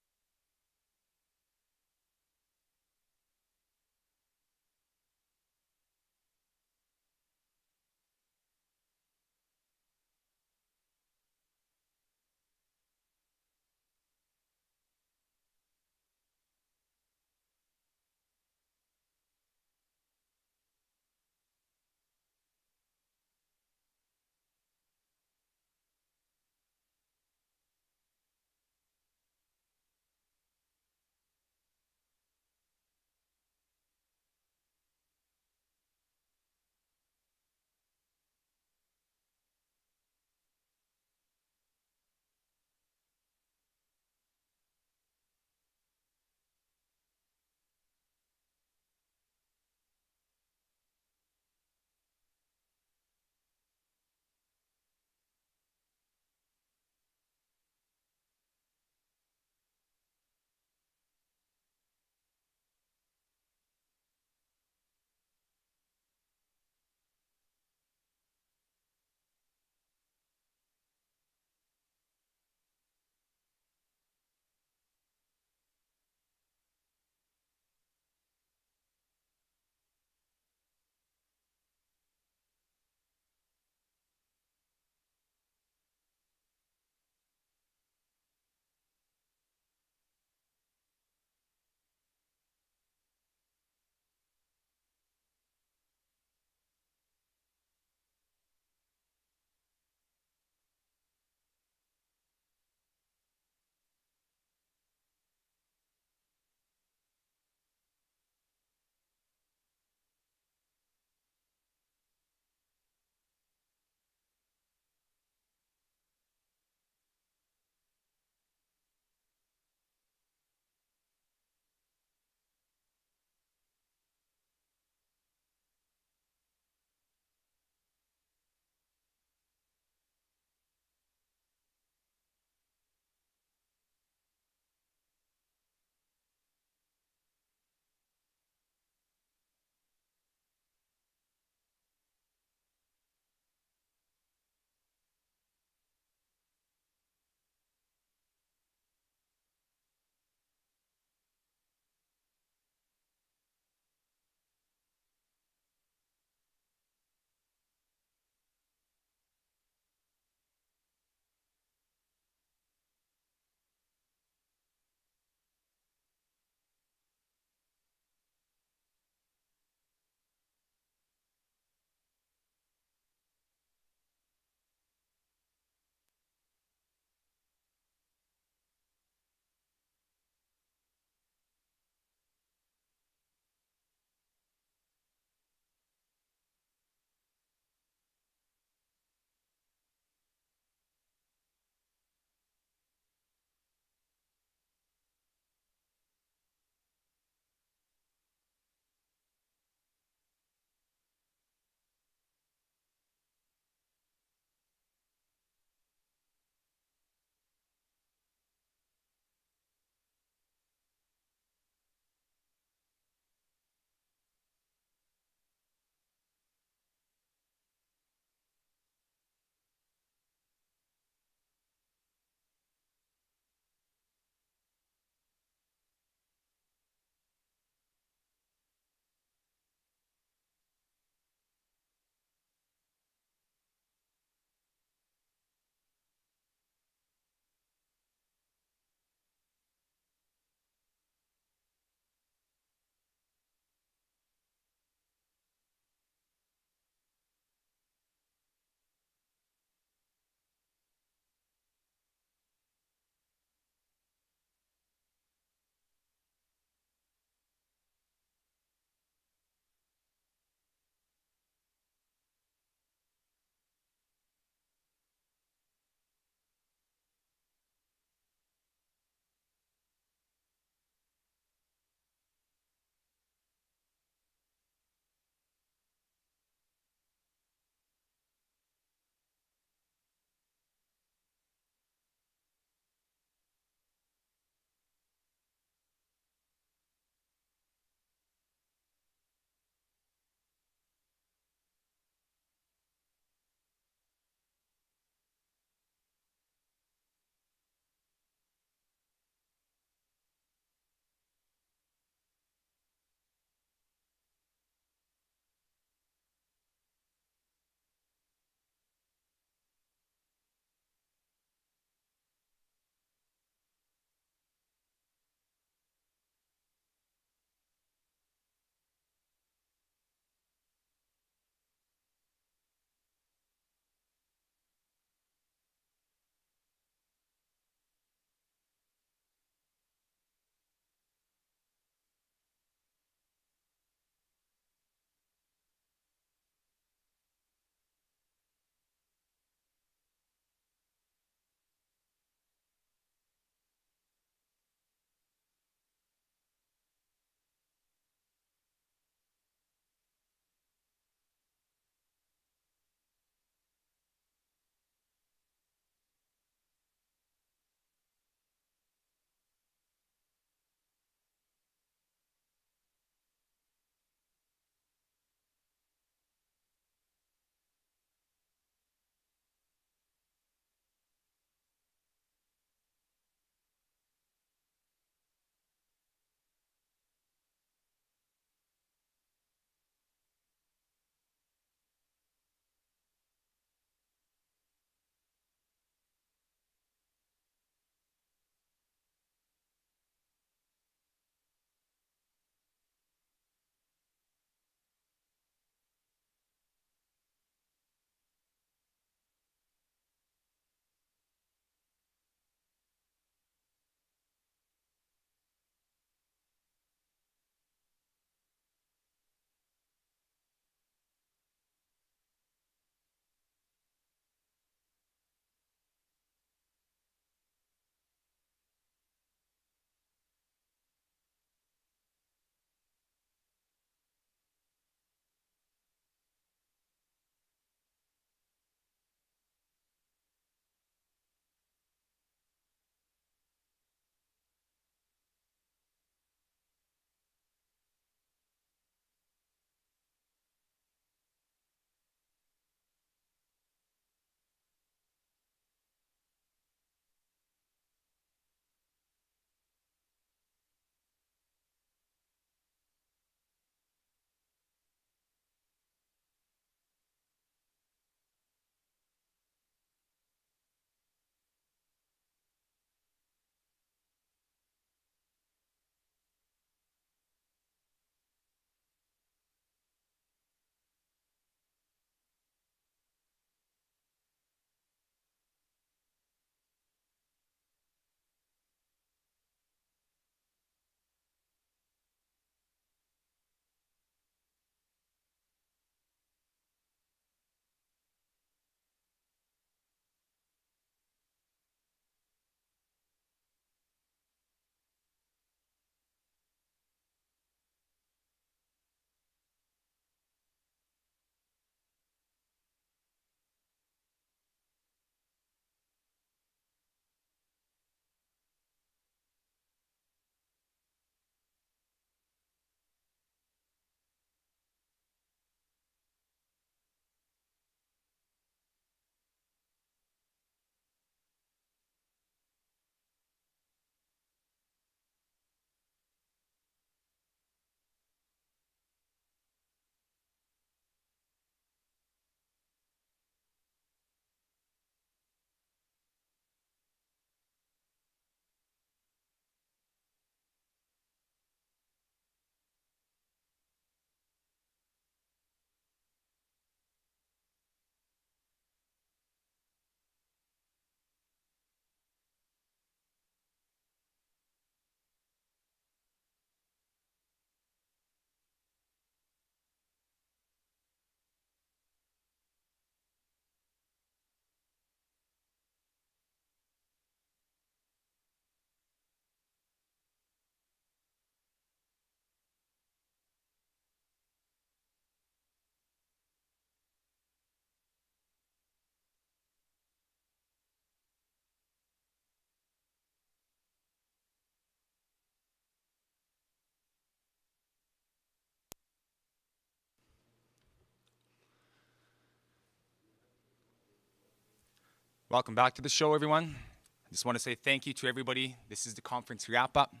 Welcome back to the show, everyone. I just want to say thank you to everybody. This is the conference wrap-up. I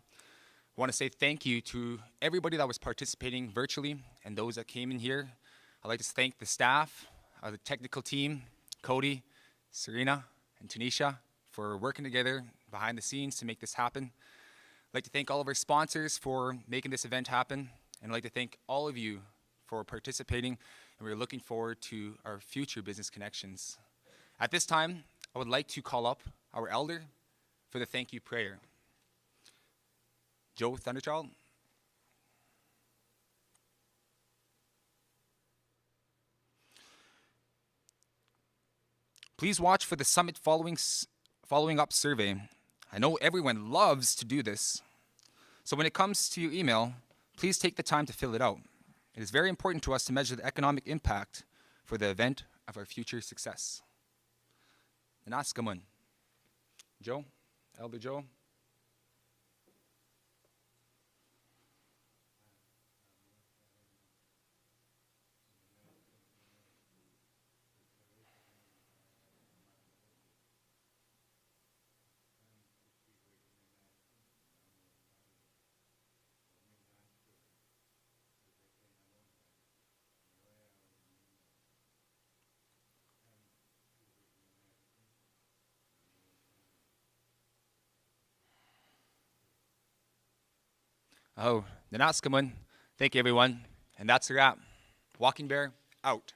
want to say thank you to everybody that was participating virtually and those that came in here. I'd like to thank the staff, the technical team, Cody, Serena, and Tanisha for working together behind the scenes to make this happen. I'd like to thank all of our sponsors for making this event happen. And I'd like to thank all of you for participating. And we're looking forward to our future business connections. At this time, I would like to call up our elder for the thank you prayer. Joe Thunderchild. Please watch for the summit following up survey. I know everyone loves to do this. So when it comes to your email, please take the time to fill it out. It is very important to us to measure the economic impact for the event of our future success. Nanaskamun. Joe, Elder Joe. Oh, Nanaskamun. Thank you, everyone. And that's a wrap. Walking Bear, out.